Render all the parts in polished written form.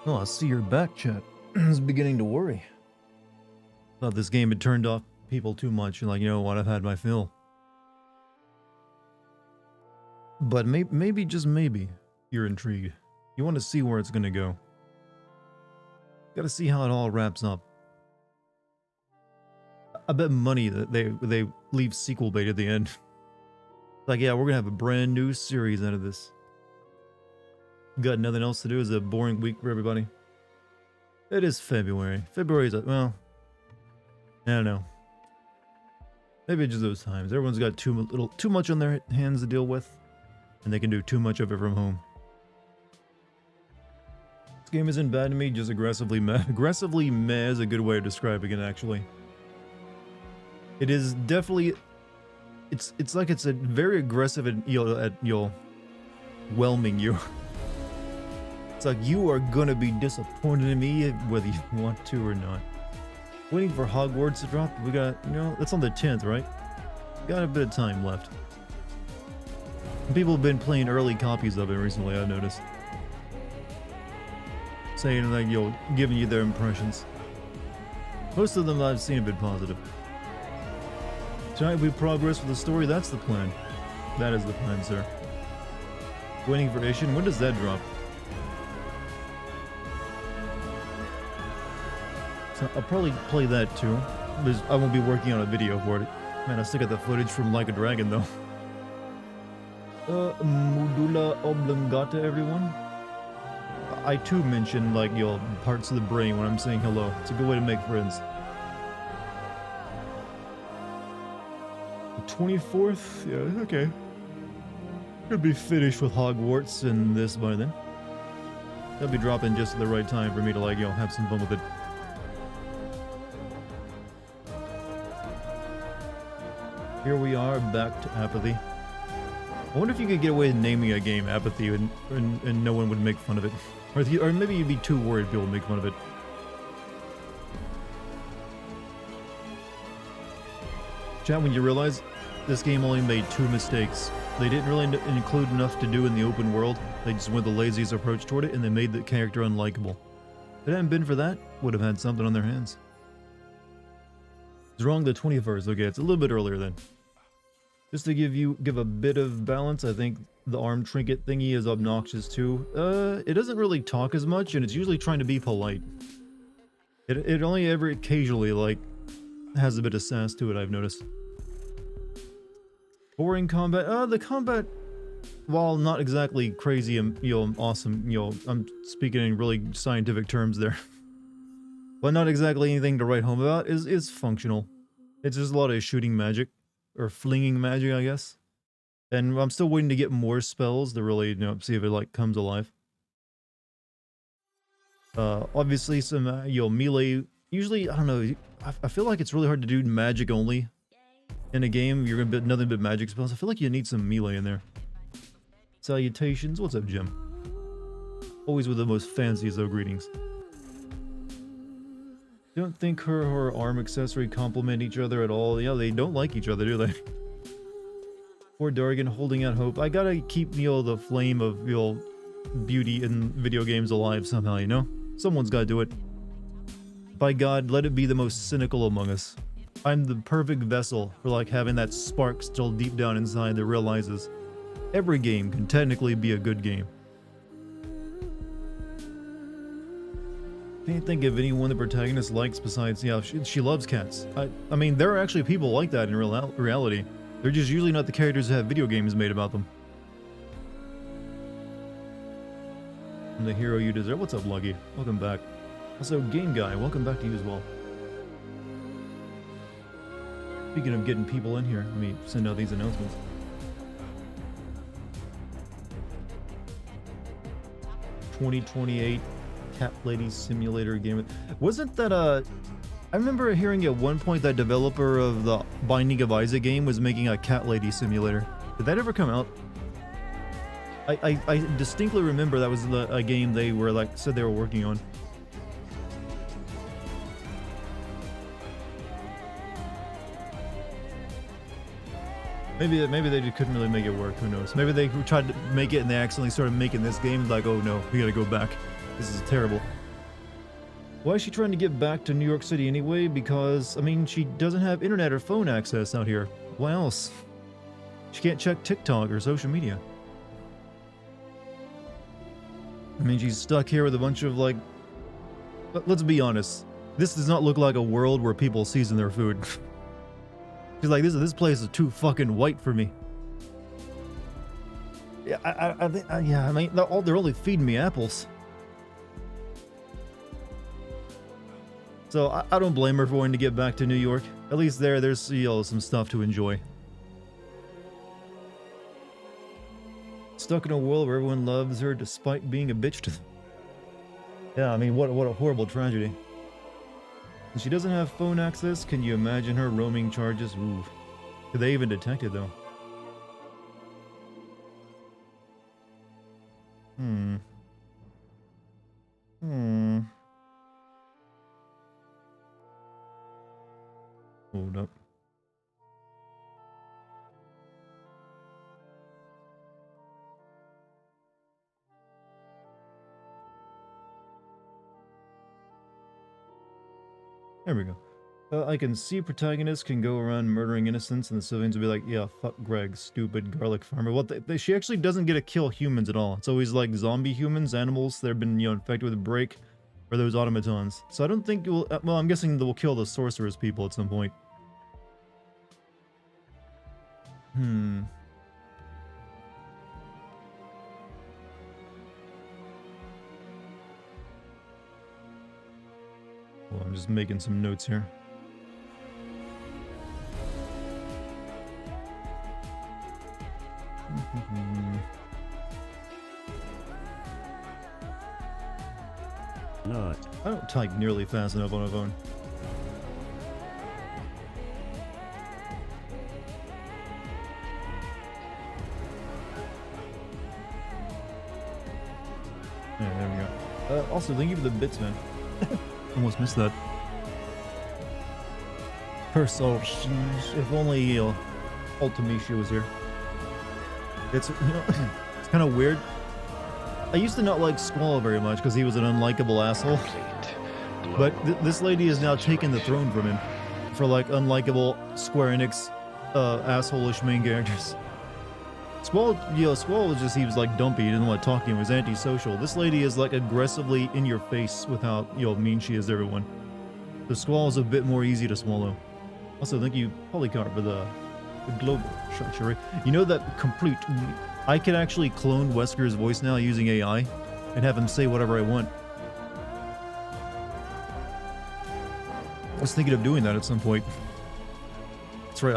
Oh, I see you're back, chat. I was beginning to worry. Thought this game had turned off people too much, and like, you know what, I've had my fill. But maybe, just maybe, you're intrigued. You want to see where it's gonna go. Gotta see how it all wraps up. I bet money that they leave sequel bait at the end. Like, yeah, we're gonna have a brand new series out of this. Got nothing else to do. It's a boring week for everybody. It is February. February's well, I don't know. Maybe just those times. Everyone's got too much on their hands to deal with, and they can do too much of it from home. This game isn't bad to me, just aggressively meh. Aggressively meh is a good way of describing it, actually. It is definitely, it's like it's a very aggressive at whelming you. It's like you are gonna be disappointed in me whether you want to or not. Waiting for Hogwarts to drop. We got, that's on the 10th, right? Got a bit of time left. People have been playing early copies of it recently, I've noticed. Saying like, giving you their impressions. Most of them I've seen have been positive. Tonight we progress with the story, that's the plan. That is the plan, sir. Waiting for Ishin, when does that drop? So I'll probably play that too. I won't be working on a video for it. Man, I still got the footage from Like a Dragon though. Medulla oblongata, everyone. I too mention like parts of the brain when I'm saying hello. It's a good way to make friends. The 24th? Yeah, okay. Could be finished with Hogwarts and this by then. They'll be dropping just at the right time for me to like, have some fun with it. Here we are, back to Apathy. I wonder if you could get away with naming a game Apathy and no one would make fun of it. Or maybe you'd be too worried people would make fun of it. Chat, when you realize this game only made 2 mistakes. They didn't really include enough to do in the open world. They just went the laziest approach toward it, and they made the character unlikable. If it hadn't been for that, would have had something on their hands. It's wrong the 21st. Okay, it's a little bit earlier then. Just to give a bit of balance, I think the arm trinket thingy is obnoxious too. It doesn't really talk as much, and it's usually trying to be polite. It only ever occasionally like has a bit of sass to it, I've noticed. Boring combat. The combat, while not exactly crazy and awesome, I'm speaking in really scientific terms there, but not exactly anything to write home about, is functional. It's just a lot of shooting magic. Or flinging magic, I guess. And I'm still waiting to get more spells to really, see if it like comes alive. Obviously some, melee. Usually, I don't know. I feel like it's really hard to do magic only in a game. You're gonna be nothing but magic spells. I feel like you need some melee in there. Salutations. What's up, Jim? Always with the most fanciest of greetings. Don't think her arm accessory complement each other at all. Yeah, they don't like each other, do they? Poor Dartigan holding out hope. I gotta keep, the flame of, beauty in video games alive somehow, Someone's gotta do it. By God, let it be the most cynical among us. I'm the perfect vessel for, like, having that spark still deep down inside that realizes every game can technically be a good game. Can't think of anyone the protagonist likes besides, she loves cats. I mean, there are actually people like that in reality. They're just usually not the characters that have video games made about them. I'm the hero you deserve. What's up, Lucky? Welcome back. Also, Game Guy, welcome back to you as well. Speaking of getting people in here, let me send out these announcements. $2028 Cat Lady Simulator game. Wasn't that I remember hearing at one point that developer of the Binding of Isaac game was making a Cat Lady Simulator. Did that ever come out? I distinctly remember that was a game they were said they were working on. Maybe they just couldn't really make it work. Who knows? Maybe they tried to make it and they accidentally started making this game. Like, oh no, we gotta go back. This is terrible. Why is she trying to get back to New York City anyway? Because, I mean, she doesn't have internet or phone access out here. Why else? She can't check TikTok or social media. I mean, she's stuck here with a bunch of, like... Let's be honest. This does not look like a world where people season their food. She's like, this place is too fucking white for me. Yeah, I think, yeah, I mean, they're only feeding me apples. So I don't blame her for wanting to get back to New York. At least there's, you know, some stuff to enjoy. Stuck in a world where everyone loves her despite being a bitch to them. Yeah, I mean, what a horrible tragedy. And she doesn't have phone access. Can you imagine her roaming charges? Ooh. Could they even detect it, though? Hold up. There we go. I can see protagonists can go around murdering innocents and the civilians will be like, yeah, fuck Greg, stupid garlic farmer. What she actually doesn't get to kill humans at all. It's always like zombie humans, animals that have been, you know, infected with a break, or those automatons. So I don't think it will, well, I'm guessing they'll kill the sorceress people at some point. Well, I'm just making some notes here. Not. I don't type nearly fast enough on a phone. Yeah, there we go. Also, thank you for the bits, man. Almost missed that. Her soul, if only, you know, Ultimisha was here. It's, you know, it's kind of weird. I used to not like Squall very much because he was an unlikable asshole. But this lady has now taken the throne from him for, like, unlikable Square Enix asshole-ish main characters. Squall, you know, Squall was just, he was like dumpy, he didn't want to talk to him, he was antisocial. This lady is like aggressively in your face with how, you know, mean she is to everyone. The Squall is a bit more easy to swallow. Also, thank you, Polycarp, for the global structure. You know that complete... I can actually clone Wesker's voice now using AI and have him say whatever I want. I was thinking of doing that at some point. That's right,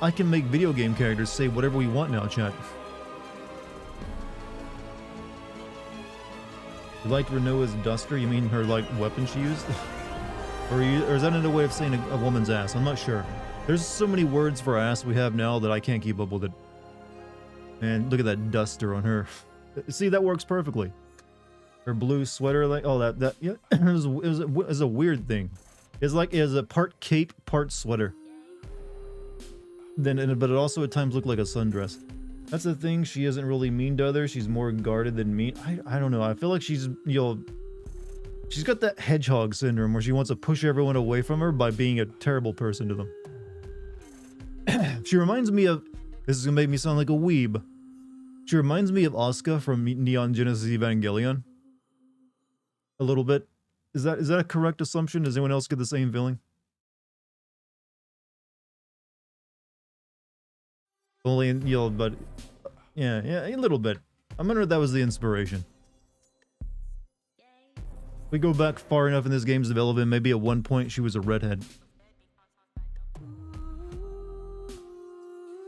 I can make video game characters say whatever we want now, chat. You liked Renoa's duster? You mean her, like, weapon she used? or is that another way of saying a woman's ass? I'm not sure. There's so many words for ass we have now that I can't keep up with it. And look at that duster on her. See, that works perfectly. Her blue sweater, like, oh, that, yeah, it was a weird thing. It's like, it was a part cape, part sweater. But it also at times looked like a sundress. That's the thing, she isn't really mean to others, she's more guarded than mean. I don't know, I feel like she's, you know, she's got that hedgehog syndrome where she wants to push everyone away from her by being a terrible person to them. She reminds me of, this is gonna make me sound like a weeb. She reminds me of Asuka from Neon Genesis Evangelion. A little bit. Is that a correct assumption? Does anyone else get the same feeling? Only, you know, but yeah, a little bit. I'm wondering if that was the inspiration. If we go back far enough in this game's development, maybe at one point she was a redhead.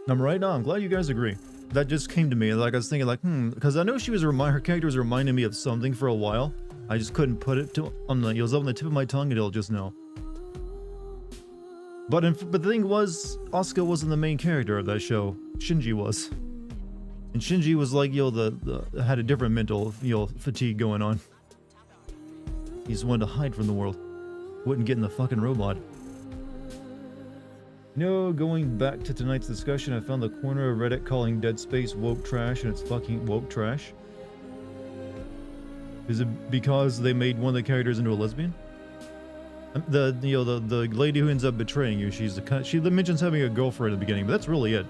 I'm right now. I'm glad you guys agree. That just came to me. Like I was thinking, like, because I know she was her character was reminding me of something for a while. I just couldn't put it on the. It was on the tip of my tongue until just now. But the thing was, Asuka wasn't the main character of that show. Shinji was, and Shinji was like, you know, had a different mental, you know, fatigue going on. He just wanted to hide from the world. Wouldn't get in the fucking robot. You know, going back to tonight's discussion, I found the corner of Reddit calling Dead Space woke trash, and it's fucking woke trash. Is it because they made one of the characters into a lesbian? The lady who ends up betraying you, she mentions having a girlfriend at the beginning, but that's really it.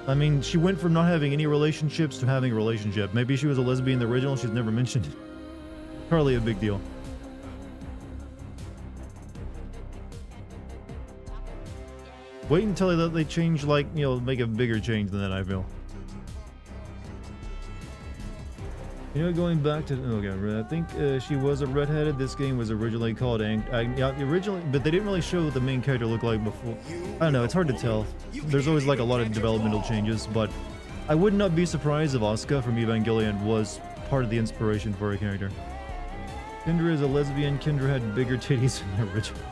I mean, she went from not having any relationships to having a relationship. Maybe she was a lesbian in the original, she's never mentioned it. Hardly a big deal. Wait until they change, like, you know, make a bigger change than that, I feel. You know, going back to, okay, I think she was a redheaded. This game was originally called originally, but they didn't really show what the main character looked like before. I don't know, it's hard to tell. There's always like a lot of developmental changes, but I would not be surprised if Asuka from Evangelion was part of the inspiration for her character. Kendra is a lesbian. Kendra had bigger titties in the original.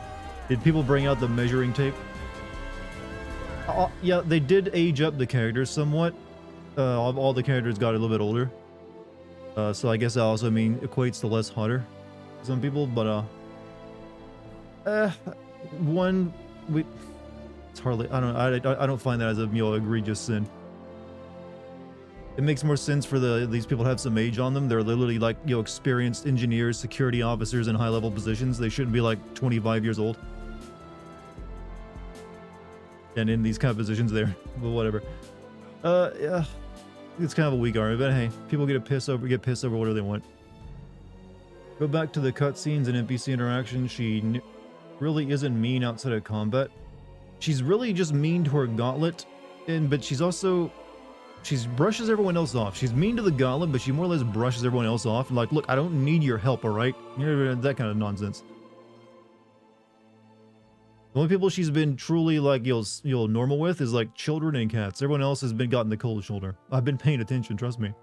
Did people bring out the measuring tape? Yeah, they did age up the characters somewhat. All the characters got a little bit older. So I guess that also equates to less hotter for some people, but it's hardly, I don't find that as a egregious sin. It makes more sense for these people to have some age on them. They're literally like, experienced engineers, security officers in high level positions. They shouldn't be like 25 years old. And in these kind of positions there, but whatever. Yeah. It's kind of a weak argument, but hey, people get pissed over whatever they want. Go back to the cutscenes and NPC interaction. She really isn't mean outside of combat. She's really just mean to her gauntlet, but she brushes everyone else off. She's mean to the gauntlet, but she more or less brushes everyone else off. Like, look, I don't need your help, all right? That kind of nonsense. The only people she's been truly like normal with is like children and cats. Everyone else has been gotten the cold shoulder. I've been paying attention, trust me.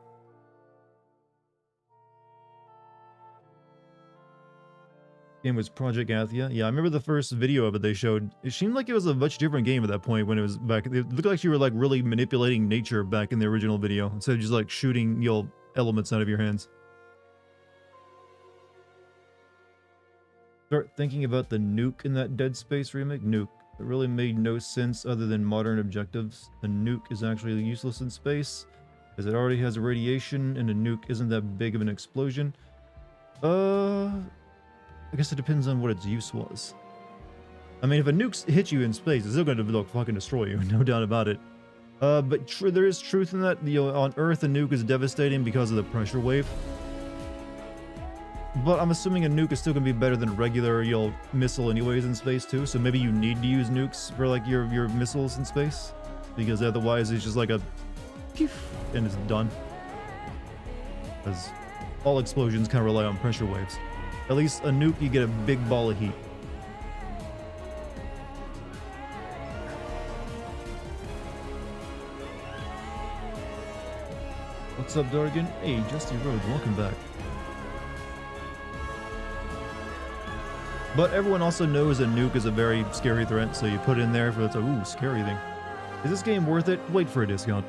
Game was Project Athia. Yeah, I remember the first video of it they showed. It seemed like it was a much different game at that point when it was back. It looked like you were like really manipulating nature back in the original video instead of just like shooting elements out of your hands. Start thinking about the nuke in that Dead Space remake. Nuke. It really made no sense other than modern objectives. A nuke is actually useless in space, as it already has radiation, and a nuke isn't that big of an explosion. I guess it depends on what its use was. I mean, if a nuke hits you in space, it's still going to fucking destroy you, no doubt about it. But there is truth in that. On Earth, a nuke is devastating because of the pressure wave. But I'm assuming a nuke is still going to be better than a regular, missile anyways in space too. So maybe you need to use nukes for like your missiles in space, because otherwise it's just like a and it's done. Because all explosions kind of rely on pressure waves. At least a nuke, you get a big ball of heat. What's up, Dartigan? Hey, Justy Rhodes, welcome back. But everyone also knows a nuke is a very scary threat, so you put it in there for it's a ooh, scary thing. Is this game worth it? Wait for a discount.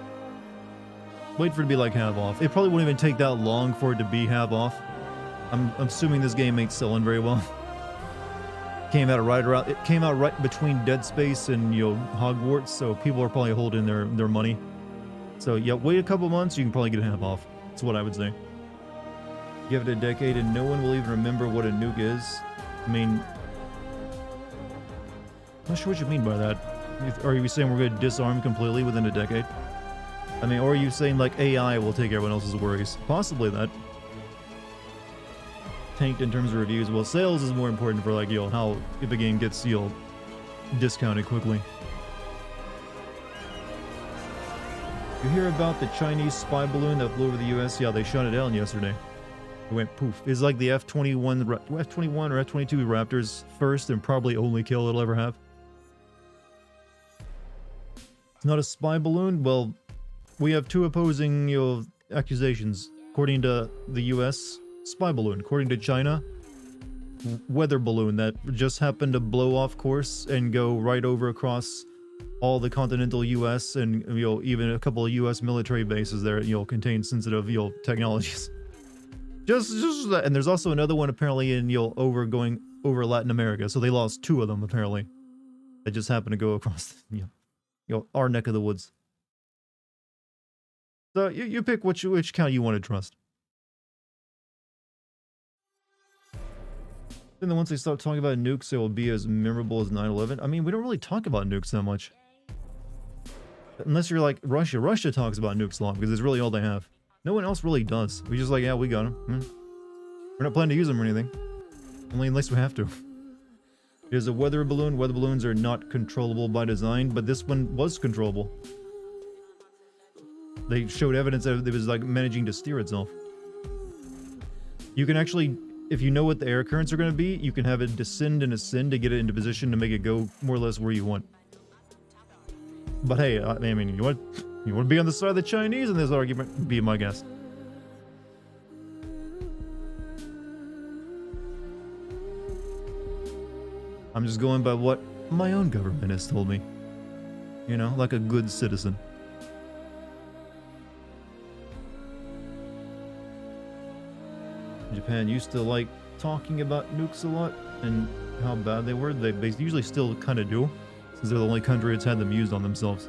Wait for it to be like half off. It probably won't even take that long for it to be half off. I'm assuming this game ain't selling very well. It came out right between Dead Space and Hogwarts, so people are probably holding their money. So yeah, wait a couple months, you can probably get half off. That's what I would say. Give it a decade and no one will even remember what a nuke is. I mean, I'm not sure what you mean by that. Are you saying we're going to disarm completely within a decade? I mean, or are you saying like AI will take everyone else's worries? Possibly that. Tanked in terms of reviews. Well, sales is more important for like, how if a game gets, discounted quickly. You hear about the Chinese spy balloon that flew over the US? Yeah, they shot it down yesterday. It went poof. It's like the F-21 or F-22 Raptors first and probably only kill it'll ever have. It's not a spy balloon? Well, we have two opposing, accusations. According to the US, spy balloon. According to China, weather balloon that just happened to blow off course and go right over across all the continental US and, even a couple of US military bases there, contain sensitive, technologies. Just that, and there's also another one apparently in going over Latin America. So they lost two of them apparently. That just happened to go across our neck of the woods. So you pick which count you want to trust. And then once they stop talking about nukes, it will be as memorable as 9/11. I mean, we don't really talk about nukes that much. Unless you're like Russia. Russia talks about nukes a lot because it's really all they have. No one else really does. We just like, yeah, we got them. We're not planning to use them or anything. Only unless we have to. Here's a weather balloon. Weather balloons are not controllable by design, but this one was controllable. They showed evidence that it was like managing to steer itself. You can actually, if you know what the air currents are going to be, you can have it descend and ascend to get it into position to make it go more or less where you want. But hey, I mean, you want to be on the side of the Chinese in this argument? Be my guest. I'm just going by what my own government has told me. You know, like a good citizen. Japan used to like talking about nukes a lot and how bad they were. They usually still kind of do, since they're the only country that's had them used on themselves.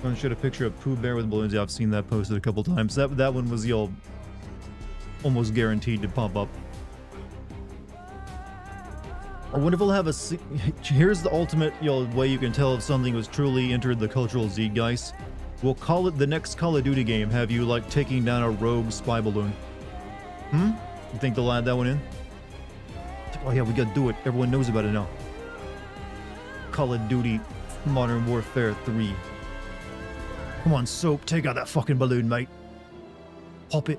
Someone showed a picture of Pooh Bear with balloons. Yeah, I've seen that posted a couple times. That one was almost guaranteed to pop up. I wonder if we'll have a... Here's the ultimate way you can tell if something was truly entered the cultural zeitgeist. We'll call it the next Call of Duty game. Have you, like, taking down a rogue spy balloon. You think they'll add that one in? Oh yeah, we gotta do it. Everyone knows about it now. Call of Duty Modern Warfare 3. Come on, Soap. Take out that fucking balloon, mate. Pop it.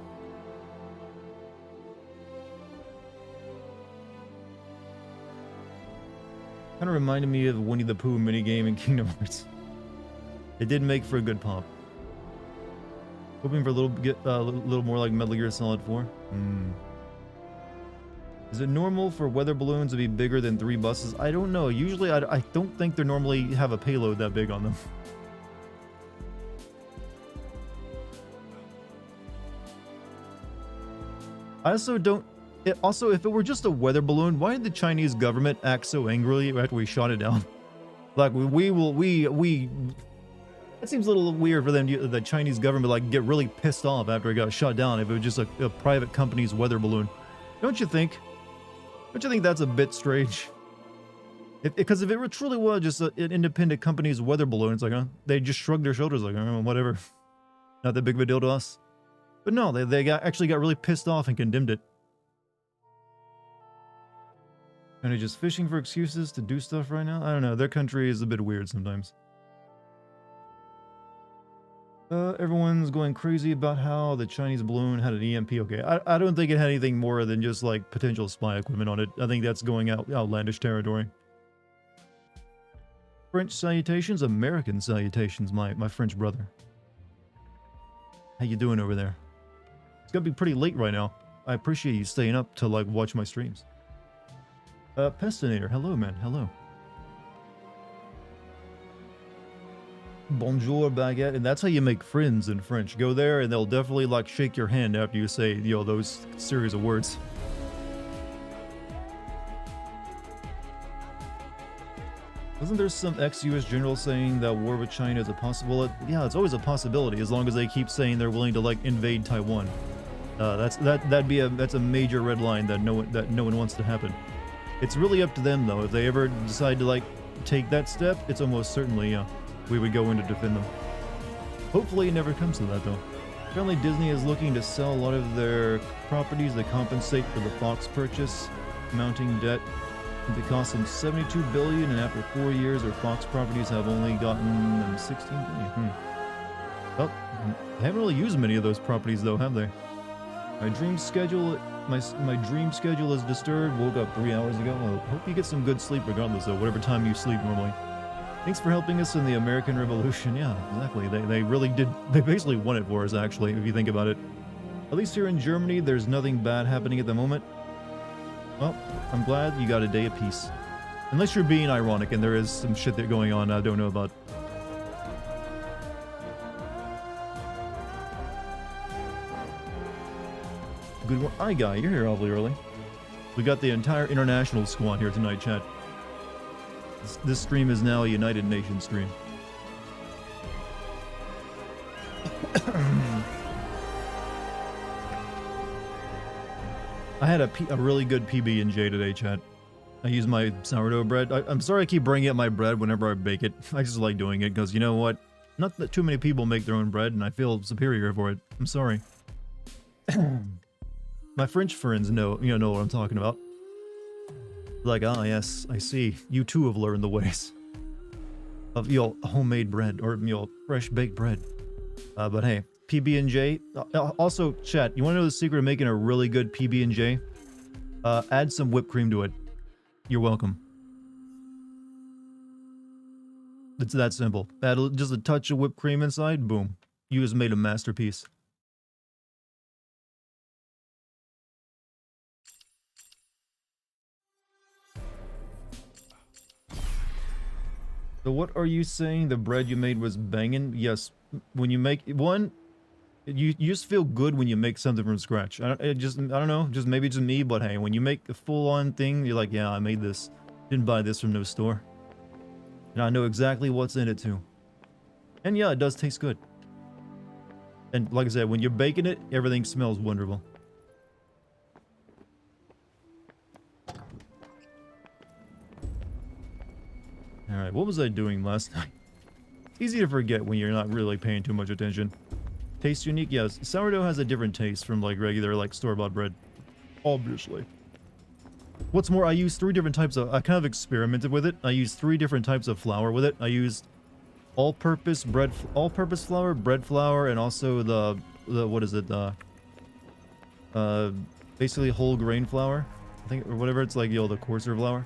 Kind of reminded me of Winnie the Pooh minigame in Kingdom Hearts. It did make for a good pop. Hoping for a little more like Metal Gear Solid 4. Is it normal for weather balloons to be bigger than 3 buses? I don't know. Usually, I don't think they normally have a payload that big on them. I also don't... Also, if it were just a weather balloon, why did the Chinese government act so angrily after we shot it down? Like, it seems a little weird for them, the Chinese government, like, get really pissed off after it got shot down if it was just a private company's weather balloon. Don't you think? Don't you think that's a bit strange? Because if it truly was just an independent company's weather balloon, it's like, they just shrugged their shoulders like, whatever. Not that big of a deal to us. But no, they actually got really pissed off and condemned it. And they're just fishing for excuses to do stuff right now? I don't know. Their country is a bit weird sometimes. Everyone's going crazy about how the Chinese balloon had an EMP. Okay, I don't think it had anything more than just like potential spy equipment on it. I think that's going outlandish territory. French salutations, American salutations, my French brother. How you doing over there? It's gotta be pretty late right now. I appreciate you staying up to like watch my streams. Pestinator, hello man, hello. Bonjour baguette, and that's how you make friends in French. Go there and they'll definitely like shake your hand after you say, those series of words. Wasn't there some ex-US general saying that war with China is a possibility? Yeah, it's always a possibility as long as they keep saying they're willing to like invade Taiwan. That's a major red line that no one wants to happen. It's really up to them though. If they ever decide to like take that step, it's almost certainly we would go in to defend them. Hopefully it never comes to that though. Apparently Disney is looking to sell a lot of their properties to compensate for the Fox purchase, mounting debt. It cost them $72 billion, and after 4 years, their Fox properties have only gotten them $16 billion. Well, they haven't really used many of those properties though, have they? My dream schedule is disturbed. Woke up 3 hours ago. Well, hope you get some good sleep regardless of whatever time you sleep normally. Thanks for helping us in the American Revolution. Yeah, exactly. They really did. They basically won it for us, actually, if you think about it. At least here in Germany, there's nothing bad happening at the moment. Well, I'm glad you got a day of peace. Unless you're being ironic and there is some shit that going on I don't know about. Good one. Hi, Guy. You're here awfully early. We got the entire international squad here tonight, chat. This stream is now a United Nations stream. I had a really good PB&J today, chat. I use my sourdough bread. I'm sorry I keep bringing up my bread whenever I bake it. I just like doing it because you know what? Not that too many people make their own bread, and I feel superior for it. I'm sorry. My French friends know what I'm talking about. Like, ah, yes, I see. You too have learned the ways of homemade bread or fresh baked bread. But hey, PB&J. Also, chat. You want to know the secret of making a really good PB&J? Add some whipped cream to it. You're welcome. It's that simple. Add just a touch of whipped cream inside. Boom. You just made a masterpiece. So what are you saying? The bread you made was banging? Yes. When you make one, you just feel good when you make something from scratch. I don't know. Just maybe just me, but hey, when you make a full-on thing, you're like, yeah, I made this. Didn't buy this from no store. And I know exactly what's in it too. And yeah, it does taste good. And like I said, when you're baking it, everything smells wonderful. Alright, what was I doing last night? It's easy to forget when you're not really paying too much attention. Taste unique? Yes. Sourdough has a different taste from like regular like store-bought bread. Obviously. What's more, I use 3 different types of... I kind of experimented with it. I used 3 different types of flour with it. I used all-purpose flour, bread flour, and also the what is it? Basically whole grain flour. I think, or whatever. It's like, the coarser flour.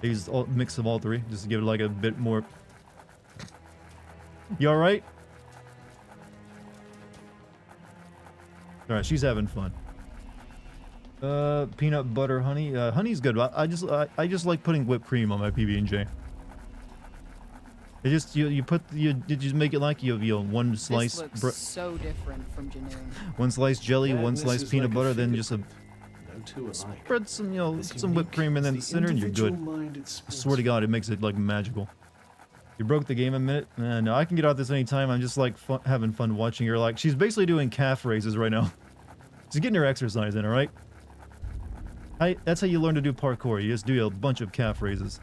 I used a mix of all 3, just to give it like a bit more... You alright? Alright, she's having fun. Peanut butter, honey. Honey's good. I just like putting whipped cream on my PB&J. It just, you just make it like you have, one slice... This looks so different from generic. One slice jelly, one slice peanut butter, then just a... Spread some, some whipped cream in the center and you're good. I swear to God, it makes it, like, magical. You broke the game a minute? No, I can get out this anytime. I'm just, like, having fun watching her. Like, she's basically doing calf raises right now. She's getting her exercise in, alright? That's how you learn to do parkour. You just do a bunch of calf raises.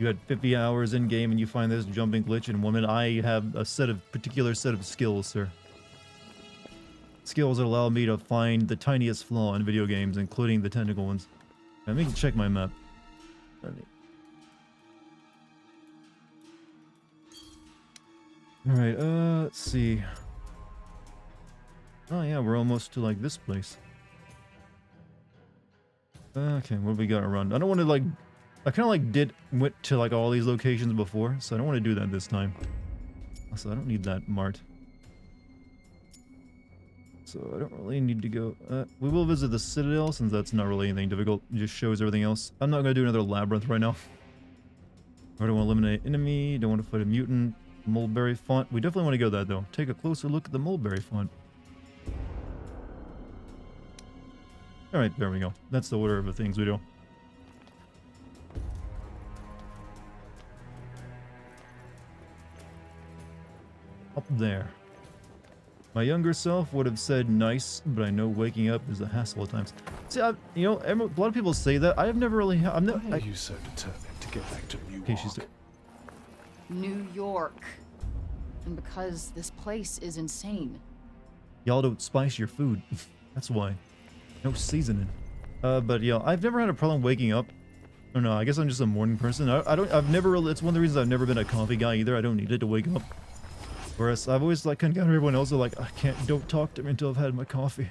You had 50 hours in game and you find this jumping glitch in 1 minute. I have a particular set of skills, sir. Skills that allow me to find the tiniest flaw in video games, including the technical ones. Let me check my map. Alright, let's see. Oh yeah, we're almost to like this place. Okay, what do we got to run? I don't want to like... I kind of like went to like all these locations before, so I don't want to do that this time. Also, I don't need that mart. So I don't really need to go... we will visit the Citadel, since that's not really anything difficult. It just shows everything else. I'm not going to do another labyrinth right now. I don't want to eliminate enemy, don't want to fight a mutant. Mulberry font. We definitely want to go that though. Take a closer look at the mulberry font. Alright, there we go. That's the order of the things we do. Up there. My younger self would have said nice, but I know waking up is a hassle at times. See, a lot of people say that. I have never really... Why are you so determined to get back to New York? New York. And because this place is insane. Y'all don't spice your food. That's why. No seasoning. But yeah, I've never had a problem waking up. I don't know, I guess I'm just a morning person. I've never really... It's one of the reasons I've never been a coffee guy either. I don't need it to wake up. Whereas I've always like encountered everyone else like, don't talk to me until I've had my coffee.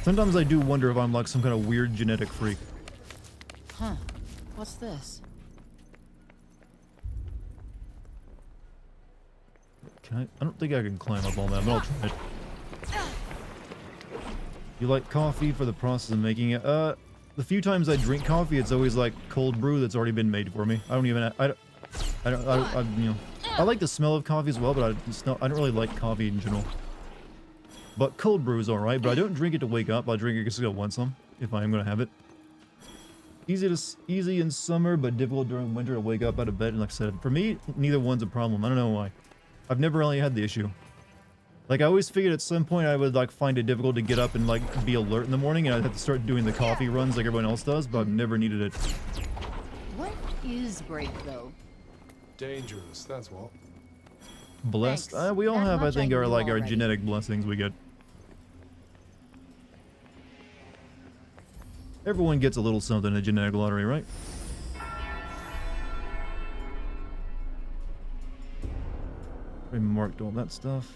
Sometimes I do wonder if I'm like some kind of weird genetic freak. Huh. What's this? Can I don't think I can climb up all that, but I'll try it. You like coffee for the process of making it? The few times I drink coffee, it's always like cold brew that's already been made for me. I don't even... I like the smell of coffee as well, but I don't really like coffee in general. But cold brew is alright, but I don't drink it to wake up. I drink it because I want some, if I am going to have it. Easy in summer, but difficult during winter to wake up out of bed. And like I said, for me, neither one's a problem. I don't know why. I've never really had the issue. Like I always figured at some point I would like find it difficult to get up and like be alert in the morning, and I'd have to start doing the coffee runs like everyone else does, but I've never needed it. What is great, though? Dangerous, that's what. Blessed? Thanks. We all That have, I much think, I our knew like our already. genetic blessings we get. Everyone gets a little something in the genetic lottery, right? I marked all that stuff.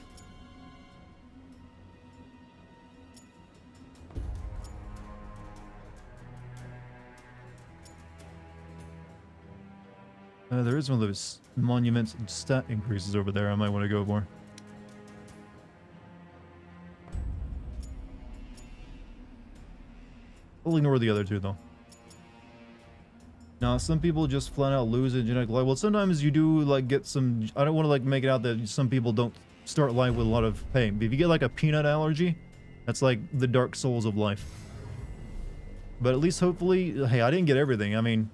There is one of those monuments and stat increases over there I might want to go for. We'll ignore the other two, though. Now, some people just flat out lose in genetic life. Well, sometimes you do, like, get some... I don't want to, like, make it out that some people don't start life with a lot of pain. If you get, like, a peanut allergy, that's, like, the dark souls of life. But at least, hopefully... Hey, I didn't get everything. I mean,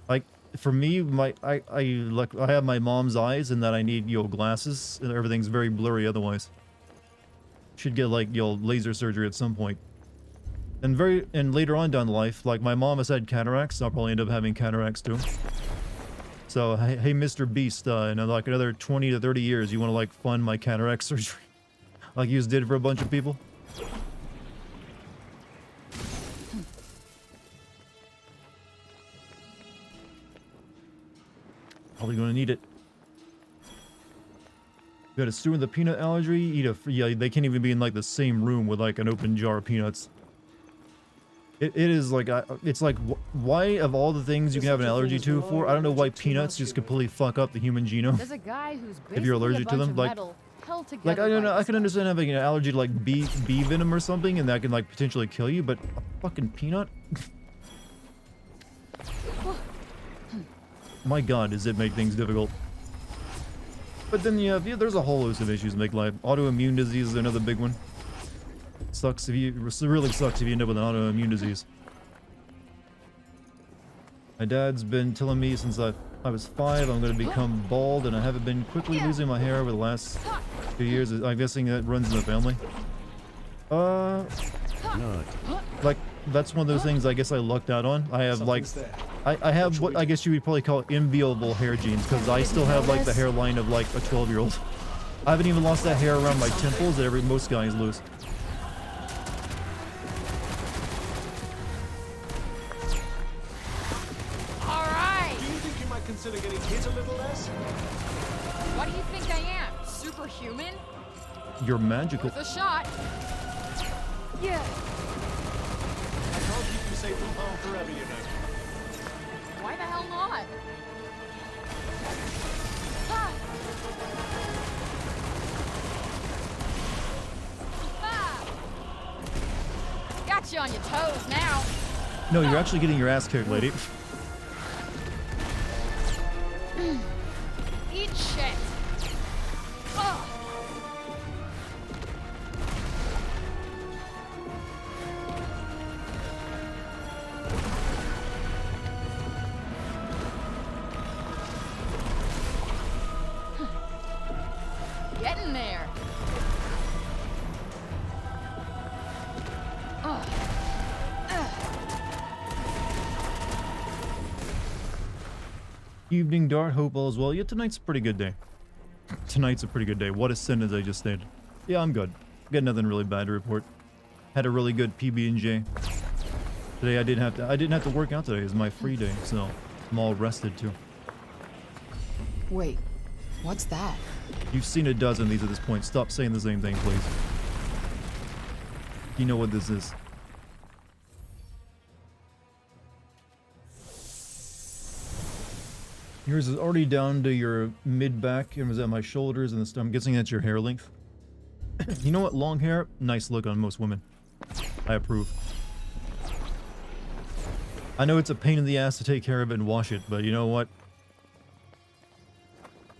like, for me, I have my mom's eyes and that I need, glasses. And everything's very blurry otherwise. Should get, like, laser surgery at some point. And later on down life, like my mom has had cataracts, I'll probably end up having cataracts too. So hey Mr. Beast, in like another 20 to 30 years, you want to like fund my cataract surgery, like you just did for a bunch of people? Probably gonna need it. You got a student with a peanut allergy? Yeah, they can't even be in like the same room with like an open jar of peanuts. It is like, it's like, why of all the things you can have an allergy to for, I don't know why peanuts just completely fuck up the human genome. There's a guy who's If you're allergic to them, like I don't know, I can understand having an allergy to like bee venom or something, and that can like potentially kill you, but a fucking peanut? My god, does it make things difficult. But then there's a whole host of issues that make life. Autoimmune disease is another big one. Sucks if it really sucks if you end up with an autoimmune disease. My dad's been telling me since I was 5 I'm going to become bald, and I haven't been quickly losing my hair over the last few years. I'm guessing that runs in the family. Like that's one of those things I guess I lucked out on. I have like I have what I guess you would probably call enviable hair genes, because I still have like the hairline of like a 12-year-old. I haven't even lost that hair around my temples that most guys lose. Consider getting hit a little less? What do you think I am? Superhuman? You're magical. Worth a shot. Yeah. I can't keep you safe from harm forever, you know. Why the hell not? Ah. Ah. Got you on your toes now. No, you're actually getting your ass kicked, lady. Eat shit. Oh. Getting there. Evening, Dart. Hope all is well. Yeah, tonight's a pretty good day. Tonight's a pretty good day. What a sentence I just stated. Yeah, I'm good. Got nothing really bad to report. Had a really good PB&J. Today I didn't have to work out today. It's my free day, so I'm all rested too. Wait, what's that? You've seen a dozen of these at this point. Stop saying the same thing, please. You know what this is. Yours is already down to your mid-back and was at my shoulders, and I'm guessing that's your hair length. You know what? Long hair, nice look on most women. I approve. I know it's a pain in the ass to take care of it and wash it, but you know what?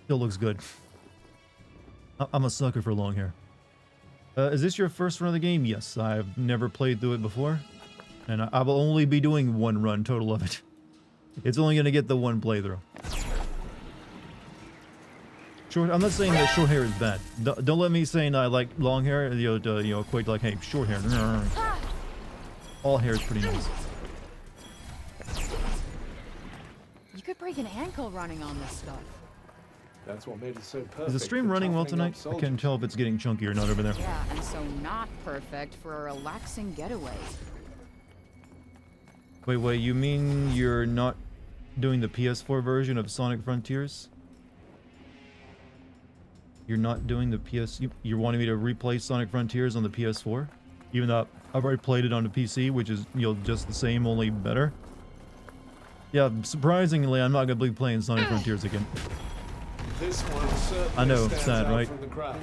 Still looks good. I'm a sucker for long hair. Is this your first run of the game? Yes, I've never played through it before. And I will only be doing one run total of it. It's only going to get the one playthrough. Short, I'm not saying that short hair is bad. Don't let me say I like long hair, equate like, hey, short hair. All hair is pretty nice. You could break an ankle running on this stuff. That's what made it so perfect. Is the stream for running well toughening up tonight? I can't tell if it's getting chunky or not over there. Yeah, and so not perfect for a relaxing getaway. Wait, you mean you're not doing the PS4 version of Sonic Frontiers? You're not doing the you're wanting me to replay Sonic Frontiers on the PS4? Even though I've already played it on the PC, which is, just the same, only better? Yeah, surprisingly, I'm not going to be playing Sonic Frontiers again. This one certainly I know, stands sad, out right? from the crowd.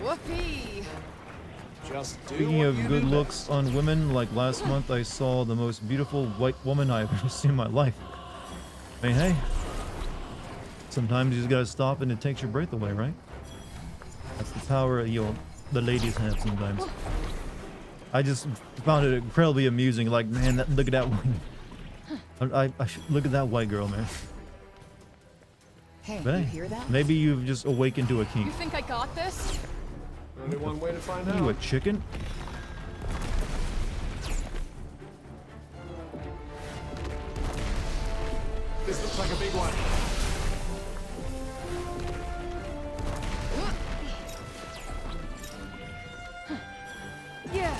Whoopee! Just do Speaking what of you good do looks best. on women, like last month I saw the most beautiful white woman I've ever seen in my life. I mean, hey. Sometimes you just gotta stop and it takes your breath away, right? That's the power the ladies have sometimes. I just found it incredibly amusing. Like, man, look at that one. Look at that white girl, man. Hey, But you hey, hear that? maybe you've just awakened to a You kink. think I got this? Only one way to find Are you a out. chicken? This looks like a big one. Yeah.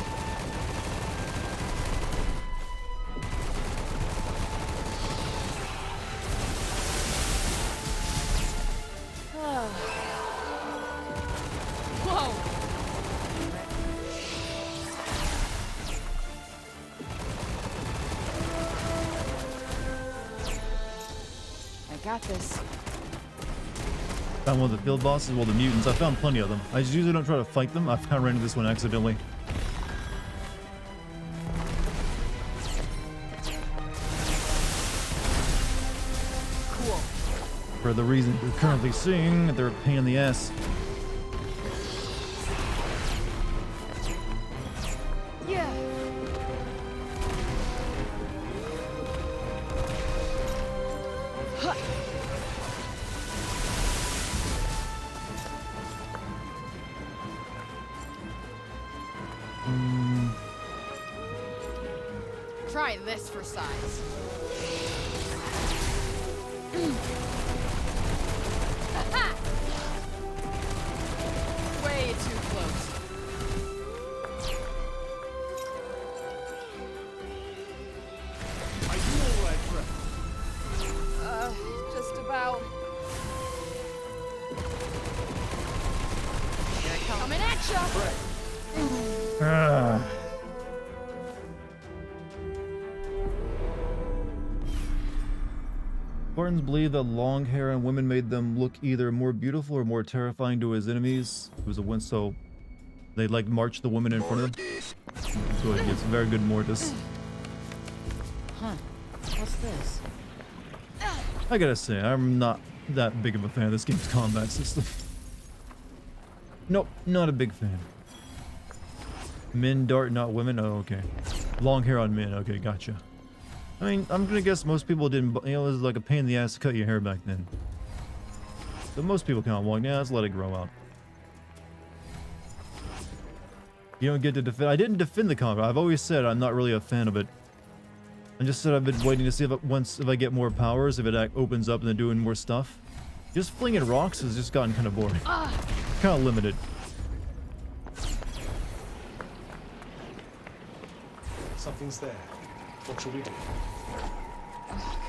Whoa. I got this. Found one of the field bosses, well, the mutants. I found plenty of them. I just usually don't try to fight them. I kind of ran into this one accidentally. Cool. For the reason you're currently seeing, they're a pain in the ass. Yeah. Huh. Try this for size. Ha! Way too close. Are you all right, Trevor? Just about. Here I come. Coming at ya! Right. Spartans believe that long hair on women made them look either more beautiful or more terrifying to his enemies. It was a win, so they like march the woman in front of them. Good, it's very good Mortis. Huh. What's this? I gotta say, I'm not that big of a fan of this game's combat system. Nope, not a big fan. Men dart, not women? Oh, okay. Long hair on men, okay, gotcha. I mean, I'm gonna guess most people didn't, it was like a pain in the ass to cut your hair back then. But most people kind of walk, yeah, let's let it grow out. You don't get to defend, I didn't defend the combat. I've always said I'm not really a fan of it. I just said I've been waiting to see if if I get more powers, if it opens up and then doing more stuff. Just flinging rocks has just gotten kind of boring. Kind of limited. Something's there. What shall we do?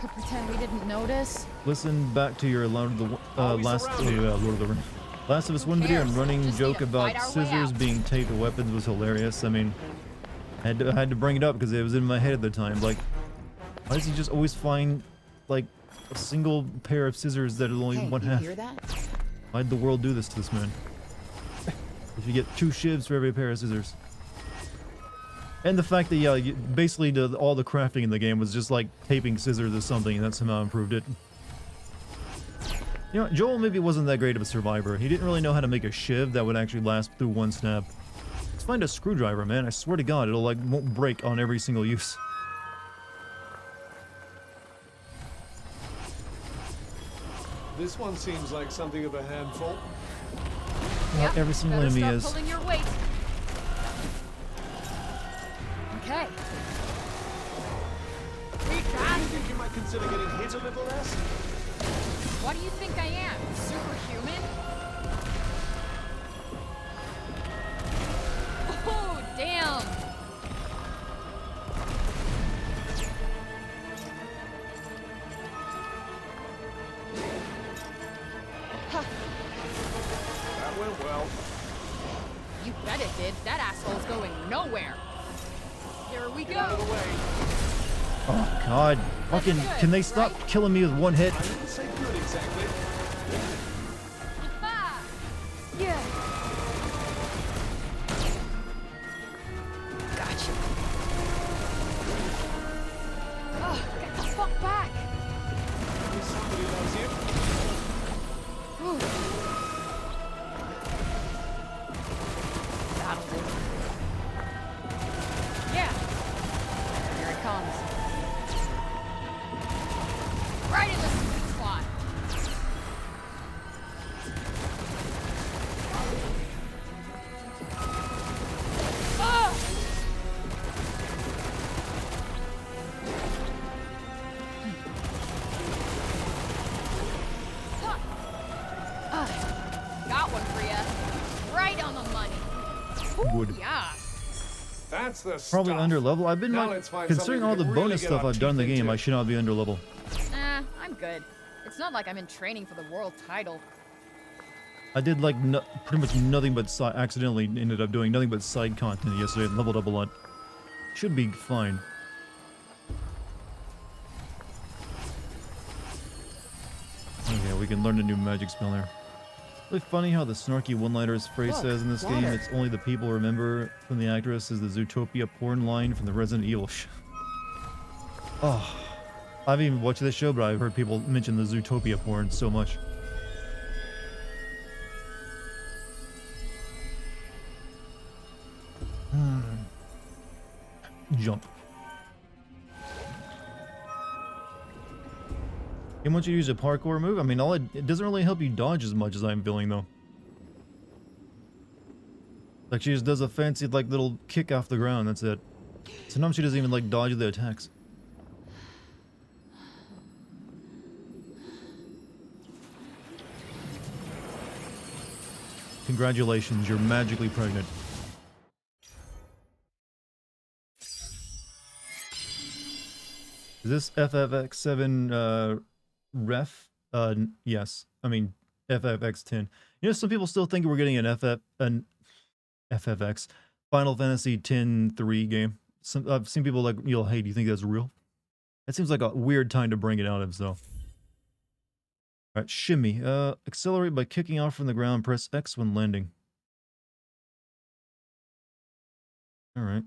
Could pretend we didn't notice. Listen back to your Lord of the Lord of the Rings. Last of Us 1 video and cares? running Just joke need to fight about our way scissors out. being taped to weapons was hilarious. I mean, I had to bring it up because it was in my head at the time. Like, why does he just always find like a single pair of scissors that is only Hey, one you half? hear that? Why'd the world do this to this man? If you get 2 shivs for every pair of scissors. And the fact that, yeah, basically all the crafting in the game was just like taping scissors or something, and that somehow improved it. You know, Joel maybe wasn't that great of a survivor. He didn't really know how to make a shiv that would actually last through one snap. Let's find a screwdriver, man. I swear to God, it'll like won't break on every single use. This one seems like something of a handful. Not every single better enemy start is. pulling your weight. Okay. Do you think you might consider getting hit a little less? What do you think I am? Superhuman? Oh, damn! That went well. You bet it did. That asshole's going nowhere. Here we Get out of go. the way. Oh God! Fucking! good, Can they stop right? killing me with one hit? I didn't say good exactly. Ah! Yeah. Gotcha. Oh, get the fuck back. Somebody loves you. Whew. That'll do. Yeah. Here it comes. Right in the sweet spot. Ah! Got one for ya. Right on the money. Ooh, Good. yeah. That's the Probably stuff. under level. I've been Now like, let's find considering something all we the can really bonus get stuff our I've done in the teeth game, into. I should not be under level. I'm good. It's not like I'm in training for the world title. I did like pretty much nothing but accidentally ended up doing nothing but side content yesterday and leveled up a lot. Should be fine. Okay, we can learn a new magic spell there. Really funny how the snarky one-liners phrase Look, says in this game, water. it's only the people remember from the actress is the Zootopia porn line from the Resident Evil show. Oh, I haven't even watched this show, but I've heard people mention the Zootopia porn so much. Jump. And once you use a parkour move, I mean, it doesn't really help you dodge as much as I'm feeling, though. Like, she just does a fancy, like, little kick off the ground, that's it. Sometimes she doesn't even, like, dodge the attacks. Congratulations, you're magically pregnant. Is this FFX7 ref? Yes. I mean FFX10. You know, some people still think we're getting an FFX Final Fantasy X-3 game. I've seen people like, hey, do you think that's real? That seems like a weird time to bring it out of, so. Alright, shimmy. Accelerate by kicking off from the ground. Press X when landing. Alright.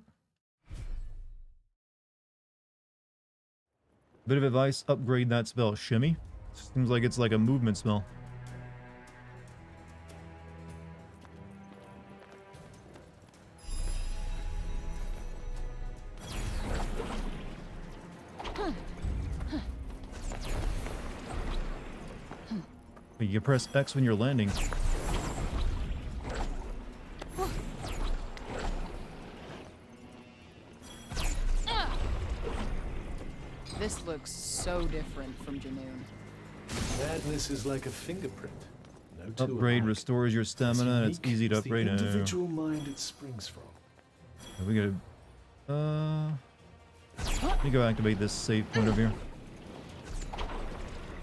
Bit of advice, upgrade that spell. Shimmy? Seems like it's like a movement spell. You can press X when you're landing. This looks so different from Janoon. Madness is like a fingerprint. No two Upgrade alike. restores your stamina and it's unique easy to as the upgrade. individual mind it springs from. We gotta let me go activate this save point over here.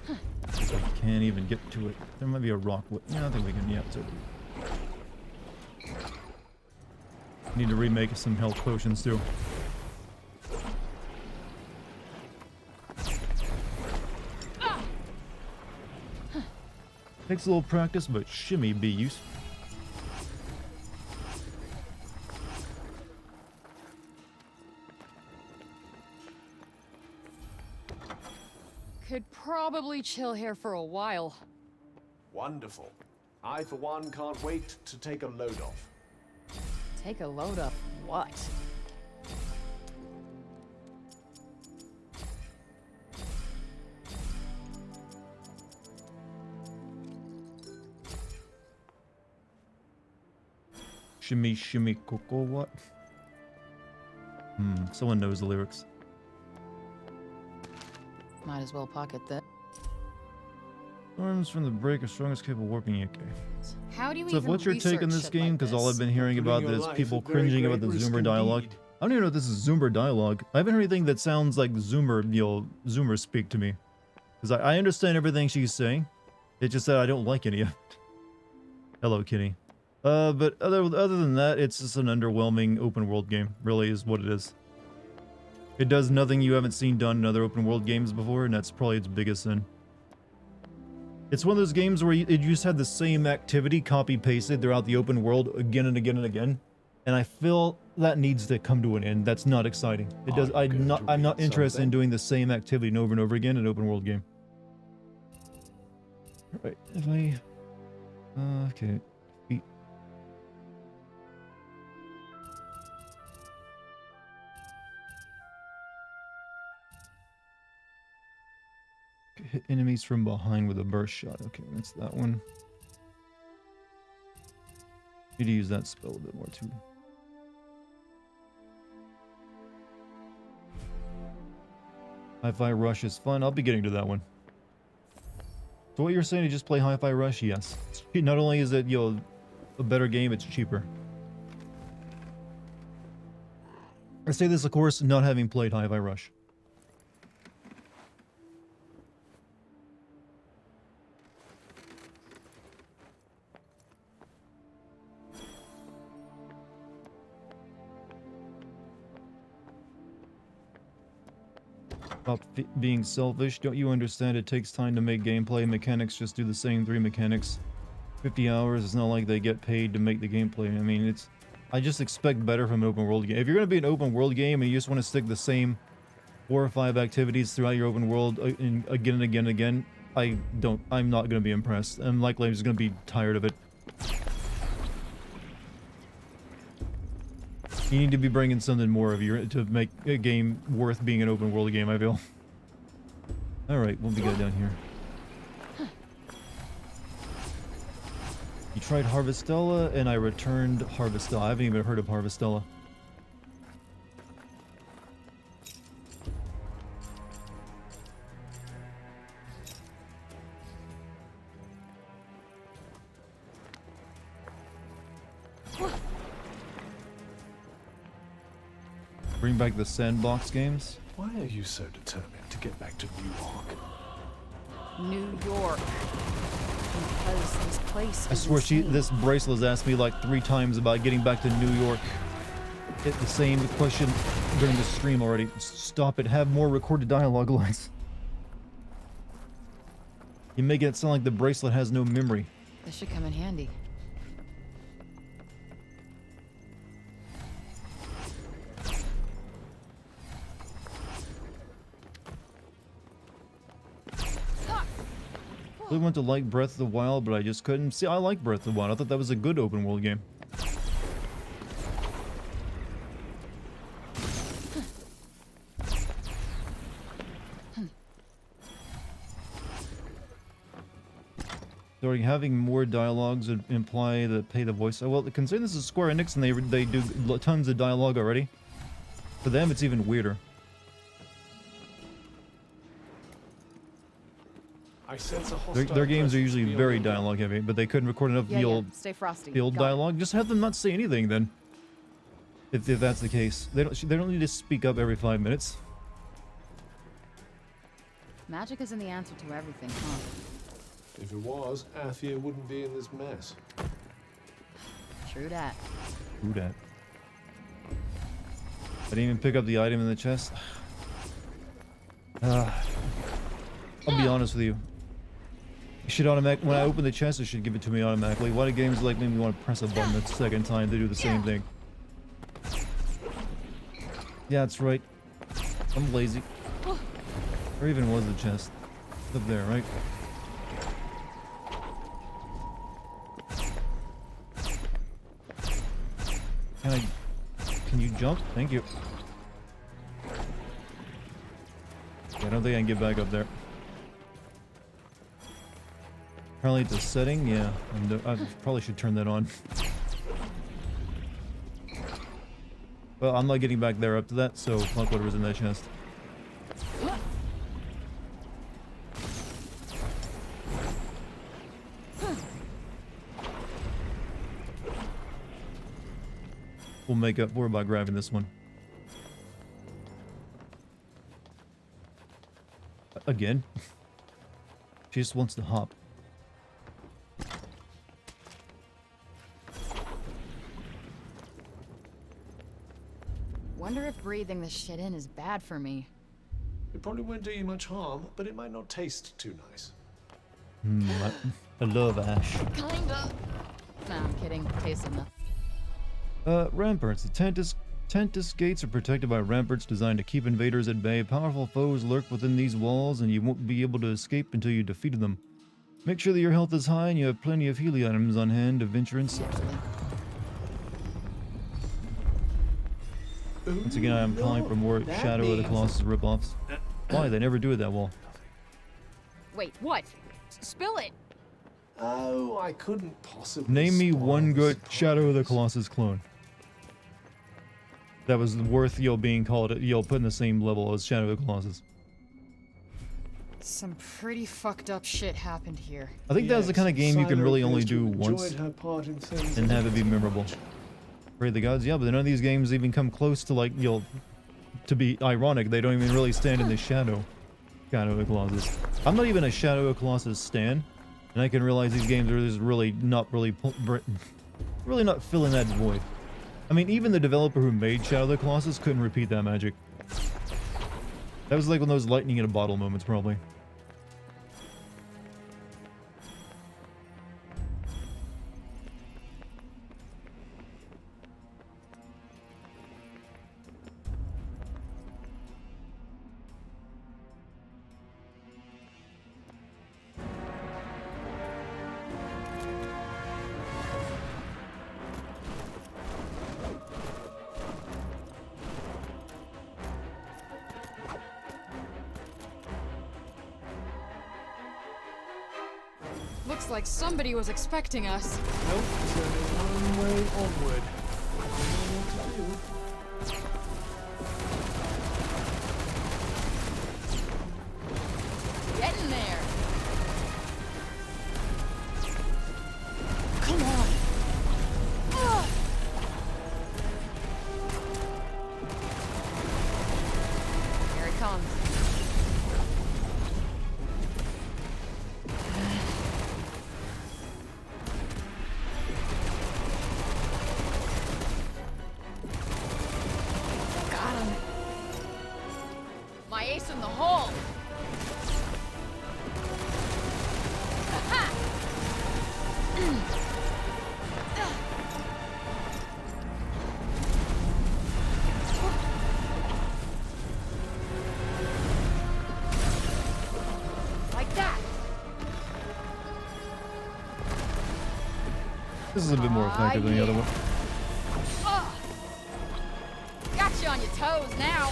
I can't even get to it. There might be a rock. Yeah, I think we can. Yeah, it's open. Need to remake some health potions too. Takes a little practice, but shimmy be useful. Could probably chill here for a while. Wonderful. I, for one, can't wait to take a load off. Take a load of what? Shimmy, shimmy, cocoa, what? Someone knows the lyrics. Might as well pocket that. Storms from the break are strongest capable warping UK. How do you So even what's your take on research this shit game? like Because all I've been hearing Putting about your is life people at very cringing about the great risk Zoomer dialogue. indeed. I don't even know if this is Zoomer dialogue. I haven't heard anything that sounds like Zoomer, Zoomer speak to me. Because I understand everything she's saying. It's just that I don't like any of it. Hello, Kitty. But other than that, it's just an underwhelming open world game. Really is what it is. It does nothing you haven't seen done in other open world games before, and that's probably its biggest sin. It's one of those games where you just had the same activity copy-pasted throughout the open world again and again and again. And I feel that needs to come to an end. That's not exciting. It does. I'm not interested in doing the same activity over and over again in an open world game. Right, if I... okay. Feet. Hit enemies from behind with a burst shot. Okay, that's that one. Need to use that spell a bit more too. Hi-Fi Rush is fun. I'll be getting to that one. So what you're saying to just play Hi-Fi Rush? Yes. Not only is it, a better game, it's cheaper. I say this, of course, not having played Hi-Fi Rush. Stop being selfish. Don't you understand it takes time to make gameplay? Mechanics just do the same 3 mechanics. 50 hours, it's not like they get paid to make the gameplay. I mean, I just expect better from an open world game. If you're going to be an open world game and you just want to stick the same 4 or 5 activities throughout your open world again and again and again, I'm not going to be impressed. I'm likely just going to be tired of it. You need to be bringing something more of you to make a game worth being an open world game, I feel. Alright, we'll be good down here. You tried Harvestella, and I returned Harvestella. I haven't even heard of Harvestella. Bring back the sandbox games. Why are you so determined to get back to New York? New York. Because this place I is swear insane. this bracelet has asked me like 3 times about getting back to New York. Hit the same question during the stream already. Stop it. Have more recorded dialogue lines. You make it sound like the bracelet has no memory. This should come in handy. I really want to like Breath of the Wild, but I just couldn't. See, I like Breath of the Wild. I thought that was a good open world game. So having more dialogues would imply that pay the voice. Well, considering this is Square Enix and they do tons of dialogue already, for them it's even weirder. I sense a Their games are presence usually beyond very the window. dialogue heavy, but they couldn't record enough Stay frosty. the old Got it. dialogue. Just have them not say anything then. If that's the case, they don't need to speak up every 5 minutes. Magic isn't the answer to everything, huh? If it was, Athia wouldn't be in this mess. True that. Who dat? I didn't even pick up the item in the chest. I'll be honest with you. It should automatic when I open the chest, it should give it to me automatically. Why do games like make me want to press a button the second time to do the same thing? Yeah, that's right. I'm lazy. Where even was the chest? Up there, right? Can you jump? Thank you. Yeah, I don't think I can get back up there. Apparently it's a setting, yeah. I probably should turn that on. Well, I'm not getting back there up to that, so fuck whatever's in that chest. We'll make up for it by grabbing this one. Again. She just wants to hop. Wonder if breathing this shit in is bad for me. It probably won't do you much harm, but it might not taste too nice. I love ash. Kinda. Nah, I'm kidding. Tastes enough. Ramparts. The Tentus gates are protected by ramparts designed to keep invaders at bay. Powerful foes lurk within these walls, and you won't be able to escape until you defeated them. Make sure that your health is high and you have plenty of healing items on hand to venture inside. Once again, I am calling for more Shadow of the Colossus ripoffs. Why? They never do it that well. Wait, what? Spill it! Oh, I couldn't possibly. Name me spoil one the good surprise. Shadow of the Colossus clone that was worth being called put in the same level as Shadow of the Colossus. Some pretty fucked up shit happened here. I think that's the kind of game you can Sylar really only appears to do have once enjoyed her part in things and a have it be little too memorable. much. Pray the gods, yeah, but none of these games even come close to like, to be ironic, they don't even really stand in the Shadow of the Colossus. I'm not even a Shadow of the Colossus stan, and I can realize these games are just really not filling that void. I mean, even the developer who made Shadow of the Colossus couldn't repeat that magic. That was like one of those lightning in a bottle moments, probably. Looks like somebody was expecting us. Nope, there's only one way onward. I don't know what to do. Get in there! Come on! Ugh. Here it comes. Got him. My ace in the hole! Like that. This is a bit more effective than the other one. Got you on your toes now.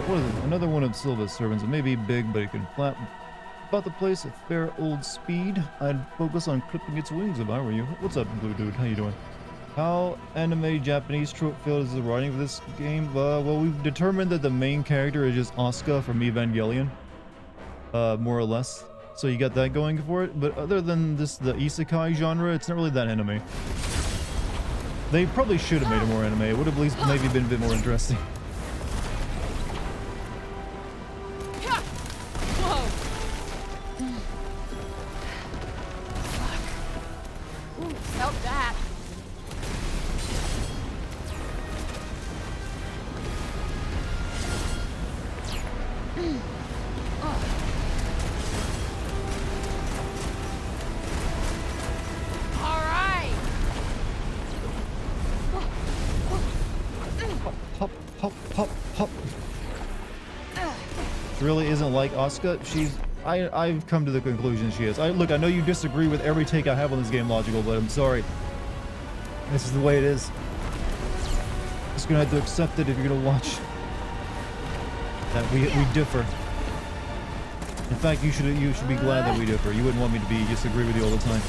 What is it? Another one of Silva's servants. It may be big, but it can flap about the place at fair old speed. I'd focus on clipping its wings if I were you. What's up, blue dude? How you doing? How anime Japanese trope filled is the writing for this game? Well, we've determined that the main character is just Asuka from Evangelion. More or less. So you got that going for it. But other than this, the isekai genre, it's not really that anime. They probably should have made it more anime. It would have at least maybe been a bit more interesting. Whoa! Ooh, felt that. really isn't like Asuka. I've come to the conclusion she is. Look, I know you disagree with every take I have on this game, Logical, but I'm sorry. This is the way it is. Just gonna have to accept it if you're gonna watch. That we differ. In fact, you should be glad that we differ. You wouldn't want me to disagree with you all the time.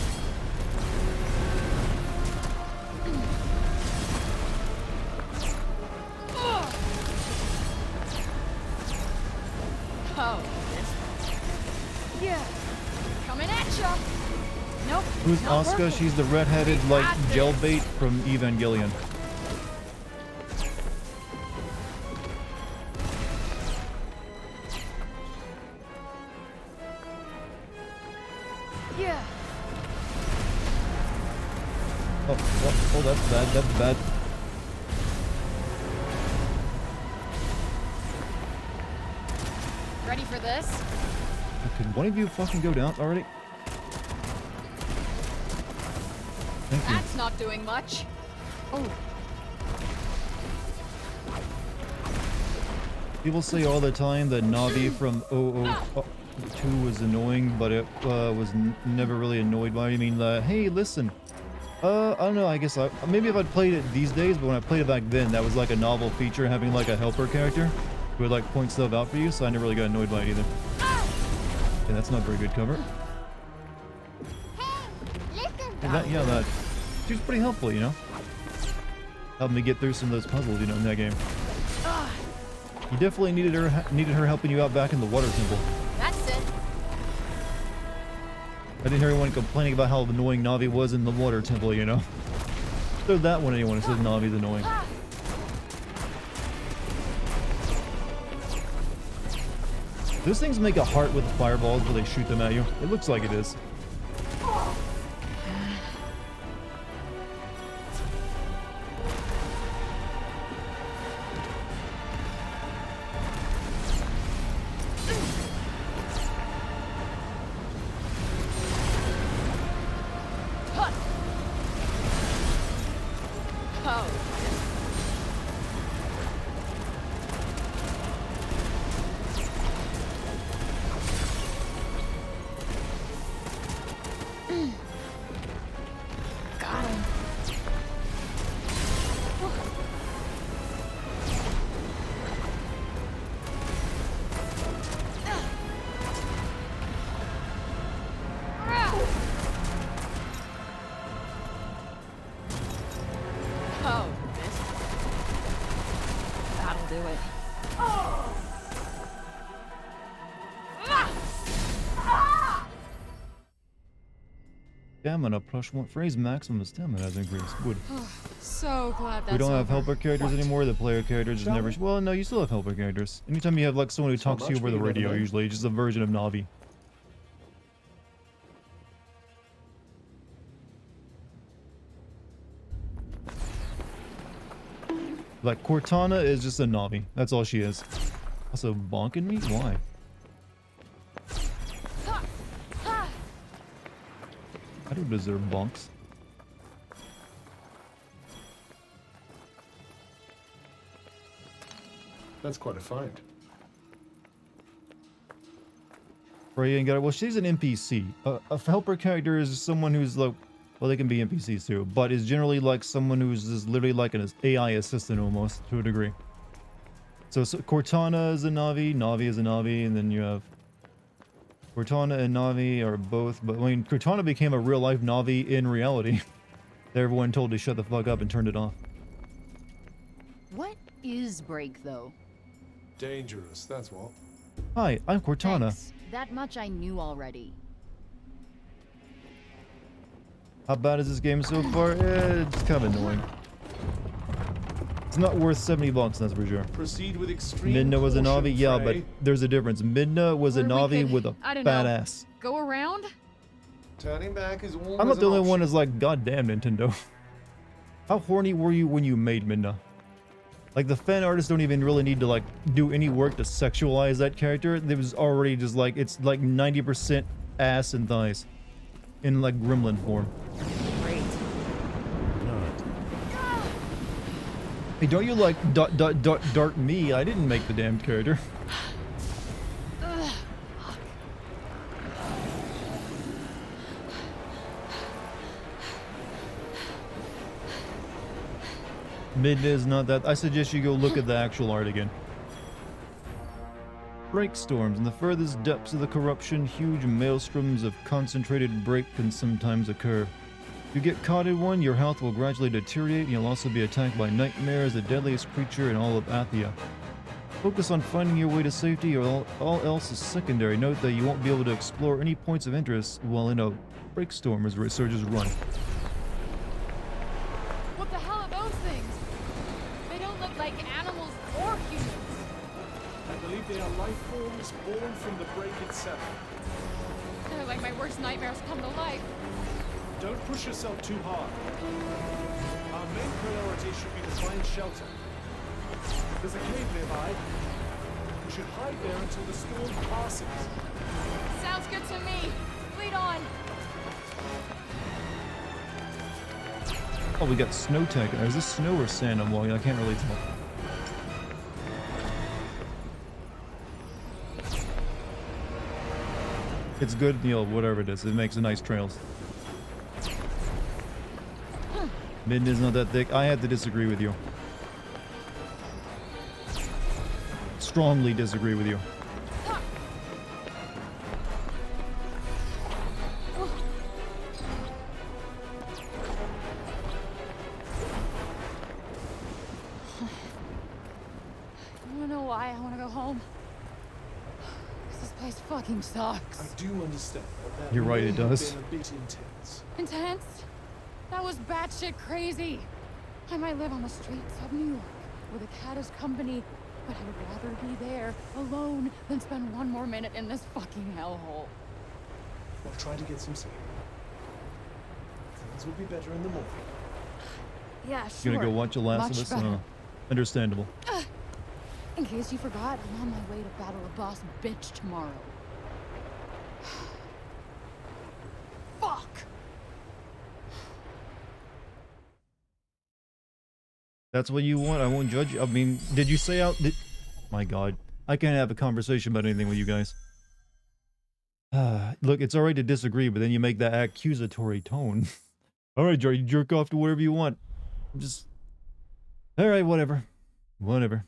Oh, yeah, coming at ya. Nope. Who's not Asuka? working. She's the red-headed, like, Got this. gel bait from Evangelion. Yeah. Oh, that's bad. That's bad. Ready for this? Can one of you fucking go down already? Thank you. That's not doing much. Oh, People say all the time that Navi from 002 was annoying, but it was never really annoyed by it. I mean, hey, listen. I don't know, I guess maybe if I'd played it these days, but when I played it back then, that was like a novel feature, having like a helper character who would like point stuff out for you, so I never really got annoyed by it either. Yeah, that's not very good cover. Yeah, that. She was pretty helpful, you know? Helped me get through some of those puzzles, you know, in that game. You definitely needed her helping you out back in the water temple. that's it. I didn't hear anyone complaining about how annoying Navi was in the water temple, you know? Throw that one at anyone who says Navi's annoying. Those things make a heart with fireballs where they shoot them at you. It looks like it is. Oh, got him. Oh, that'll do it. Stamina plus one phrase maximum stamina has increased. Good. So glad that's We don't have over. helper characters anymore. The player characters just never. Well, no, you still have helper characters. Anytime you have like someone who talks to you much over the for you, radio, Neverland. usually just a version of Navi. Like Cortana is just a Navi. That's all she is. Also bonking me? Why? I don't deserve bonks. That's quite a find. Freya and got it. Well, she's an NPC. A helper character is someone who's like, well, they can be NPCs too, but is generally like someone who's just literally like an AI assistant almost to a degree. So Cortana is a Navi, Navi is a Navi, and then you have Cortana and Navi are both. But I mean, Cortana became a real life Navi in reality. Everyone told to shut the fuck up and turned it off. What is break, though? Dangerous, that's what. Hi, I'm Cortana. Thanks. That much I knew already. How bad is this game so far? It's kind of annoying. It's not worth 70 bucks, that's for sure. Proceed with extreme Midna was a caution, Navi, yeah, but Frey. there's a difference. Midna was a Or we Navi could, with a I don't fat know. ass. Go around? Turning back is always I'm not the an only one option. that's like, goddamn Nintendo. How horny were you when you made Midna? Like, the fan artists don't even really need to like do any work to sexualize that character. It was already just like, it's like 90% ass and thighs in like gremlin form. Great. Hey, don't you like dart me? I didn't make the damn character. Mid is not that. I suggest you go look at the actual art again. Break storms. In the furthest depths of the corruption, huge maelstroms of concentrated break can sometimes occur. If you get caught in one, your health will gradually deteriorate and you'll also be attacked by nightmares, the deadliest creature in all of Athia. Focus on finding your way to safety or all else is secondary. Note that you won't be able to explore any points of interest while in a break storm as researchers run. What the hell are those things? They don't look like animals or humans. I believe they are life forms born from the break itself. They're like my worst nightmares come to life. Don't push yourself too hard. Our main priority should be to find shelter. There's a cave nearby. We should hide there until the storm passes. Sounds good to me. Lead on. Oh, we got snow tech. Is this snow or sand I'm walking? I can't really tell. It's good, you know, whatever it is. It makes nice trails. Mid is not that thick. I have to disagree with you. Strongly disagree with you. I don't know why I want to go home. 'Cause this place fucking I sucks. do understand that You're right, may it have does. been a bit intense. Intense? That was batshit crazy. I might live on the streets of New York with a cat as company, but I would rather be there alone than spend one more minute in this fucking hellhole. We'll try to get some sleep. Things will be better in the morning. Yeah, You sure. gonna go watch The Last Much of Us? better. Understandable. In case you forgot, I'm on my way to battle a boss bitch tomorrow. Fuck! That's what you want. I won't judge you. I mean, did you say out? My God, I can't have a conversation about anything with you guys. Look, it's alright to disagree, but then you make that accusatory tone. All right, Joe, you jerk off to whatever you want. Just all right, whatever, whatever.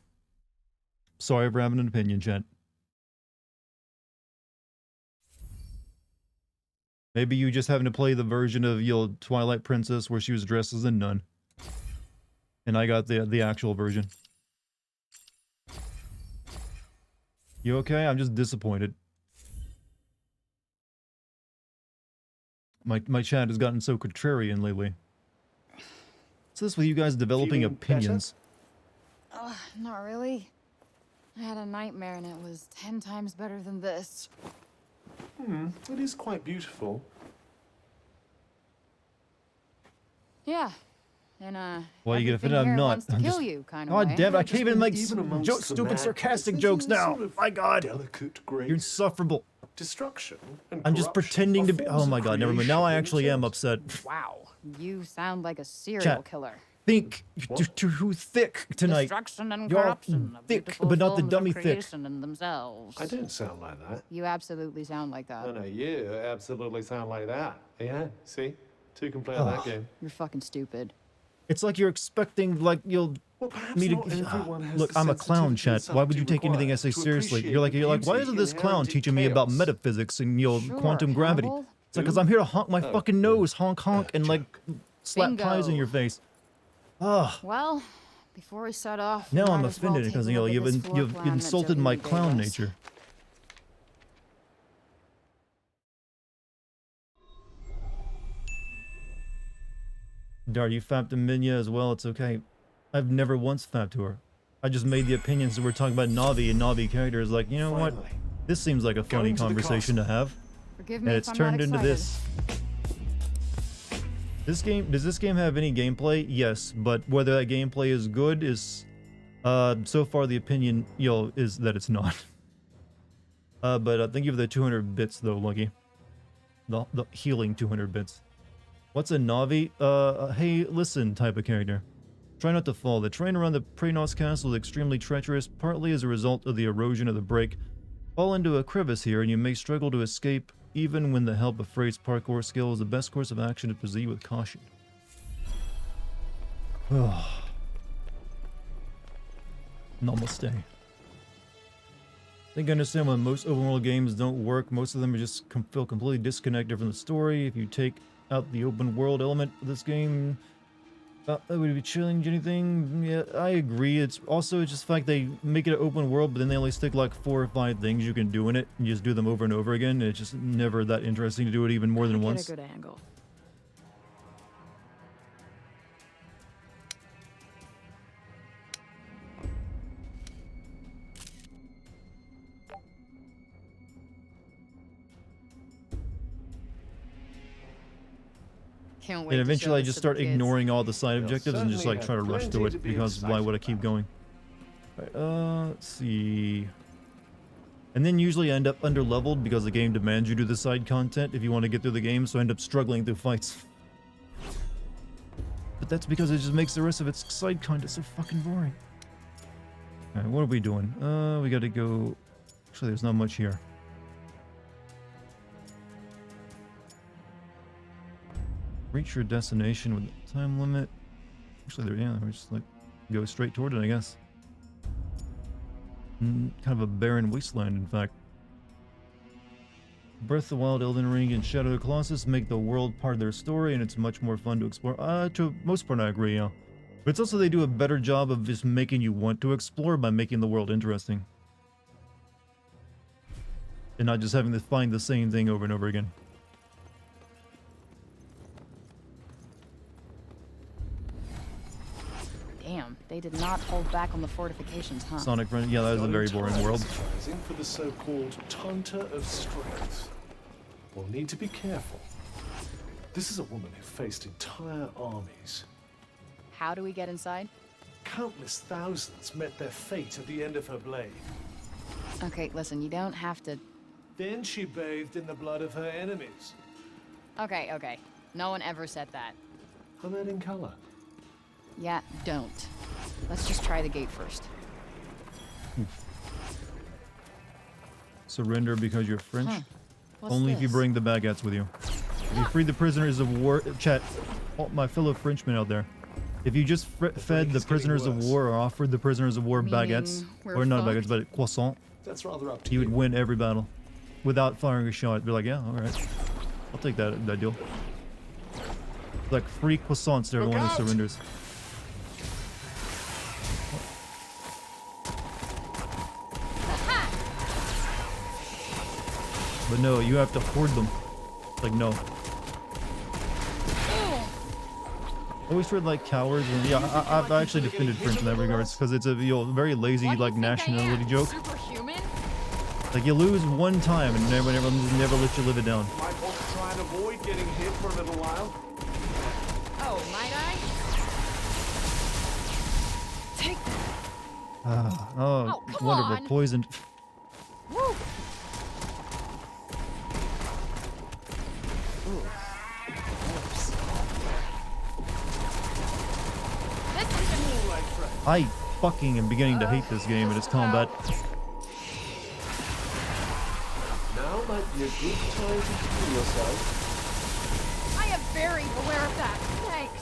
Sorry for having an opinion, chat. Maybe you just having to play the version of your Twilight Princess where she was dressed as a nun. And I got the actual version. You okay? I'm just disappointed. My chat has gotten so contrarian lately. What's this with you guys developing Feeling opinions? Not really. I had a nightmare and it was 10 times better than this. It is quite beautiful. Yeah. And Well, you get everything offended? I'm here not. wants to I'm kill just- you, kind of God way. damn it! I Not can't just even make even amongst jokes, the stupid madness, sarcastic there's jokes a now. sort of My God, Delicate grace. you're insufferable. Destruction and I'm just corruption pretending are to be. forms Oh of my God, never mind. Now I creation in actually am themselves. upset. Wow. You sound like a serial Chat. killer. Think What? too thick tonight. Destruction and You're corruption. Are thick, beautiful but not the forms of dummy thick. creation in themselves. I don't sound like that. You absolutely sound like that. No, you absolutely sound like that. Yeah, see? Two can play Oh. that game. You're fucking stupid. It's like you're expecting, like, you'll Well, perhaps me to. not everyone has Look, the I'm a clown, sensitivity and chat. Why would you subtlety take anything I say required to seriously? appreciate You're like, the why isn't beauty this clown inherent in teaching me about chaos? metaphysics and Sure, quantum gravity? Hannibal. It's like, because I'm here to honk my Oh, fucking nose, honk, and like joke. slap pies in Bingo. your face. Ah. Well, before we set off, Now we I'm might as well offended take because a look at you've this floor you've plan that insulted Joe my gave clown us. nature. Dart, you fapped to Minya as well. It's okay. I've never once fapped to her. I just made the opinions that we're talking about Navi and Navi characters. Like, you know what? Finally. This seems like a funny Going to the conversation to have, Forgive and me it's if I'm turned not into excited. this. Does this game have any gameplay? Yes, but whether that gameplay is good is, so far the opinion, is that it's not. But thank you for the 200 bits though, Lucky. The healing 200 bits. What's a Navi? Hey, listen type of character. Try not to fall. The terrain around the Praenos castle is extremely treacherous, partly as a result of the erosion of the break. Fall into a crevice here and you may struggle to escape. Even when the help of Frey's parkour skill is the best course of action to proceed with caution. Namaste. I think I understand why most open world games don't work. Most of them are just feel completely disconnected from the story. If you take out the open world element of this game, would it be change anything? Yeah, I agree. It's also just the fact they make it an open world, but then they only stick like 4 or 5 things you can do in it, and you just do them over and over again. And it's just never that interesting to do it even more than once. Get a good angle. Can't wait. And to show eventually I this just to the start kids. ignoring all the side They'll objectives and just certainly like try to have rush plenty through to it be because why excited would I keep about. going? Alright, let's see. And then usually I end up under leveled because the game demands you do the side content if you want to get through the game, so I end up struggling through fights. But that's because it just makes the rest of its side content so fucking boring. Alright, what are we doing? We gotta go... Actually, there's not much here. Reach your destination with a time limit. Actually, yeah, we just like go straight toward it, I guess. Kind of a barren wasteland, in fact. Breath of the Wild, Elden Ring, and Shadow of the Colossus make the world part of their story, and it's much more fun to explore. To most part, I agree, yeah. But it's also they do a better job of just making you want to explore by making the world interesting. And not just having to find the same thing over and over again. Damn, they did not hold back on the fortifications, huh? Sonic Run, yeah, that is a very boring world. Surprising for the so-called Taunter of Strength. We'll need to be careful. This is a woman who faced entire armies. How do we get inside? Countless thousands met their fate at the end of her blade. Okay, listen, you don't have to... Then she bathed in the blood of her enemies. Okay. No one ever said that. Are they in color? Yeah, don't. Let's just try the gate first. Surrender because you're French? Huh. What's Only if you this? bring the baguettes with you. If you free the prisoners of war... Chat, all my fellow Frenchmen out there. If you just fed the is getting prisoners of worse. war or offered the prisoners of war Meaning baguettes, we're or not fucked? baguettes, but croissant, That's rather up to you you. would win every battle. Without firing a shot. Be like, yeah, alright. I'll take that deal. Like free croissants to everyone who out! surrenders. But no, you have to hoard them. Like, no. Always treated like cowards, and yeah, I've actually defended French in that regards because it's a very lazy What do you like think I nationality am, joke. Superhuman? Like you lose one time and never let you live it down. Might want to try and avoid getting hit for a little while. Oh, might I? Take that. Oh, come wonderful, on. poisoned. Woo! I fucking am beginning to hate this game and its combat. Now might be a good time to heal yourself. I am very aware of that. Thanks.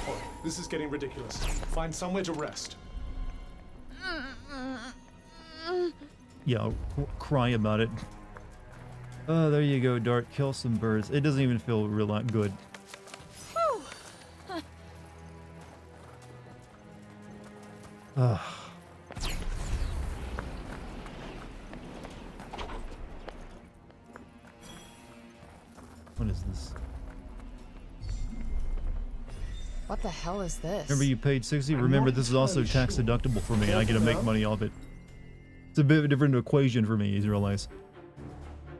Oh, this is getting ridiculous. Find somewhere to rest. Yeah, I'll cry about it. Oh, there you go, Dart. Kill some birds. It doesn't even feel real good. Ugh. What is this? What the hell is this? Remember you paid 60? Remember this is also tax deductible for me and I get to make money off it. It's a bit of a different equation for me, you realize.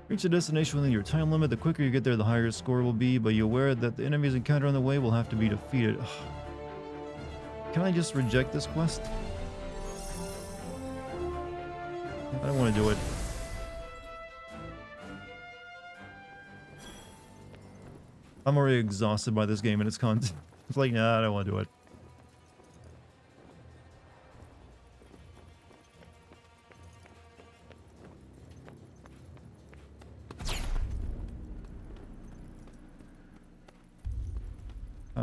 Reach the destination within your time limit. The quicker you get there, the higher your score will be, but you're aware that the enemies encountered on the way will have to be defeated. Ugh. Can I just reject this quest? I don't want to do it. I'm already exhausted by this game and its content. It's like, nah, I don't want to do it.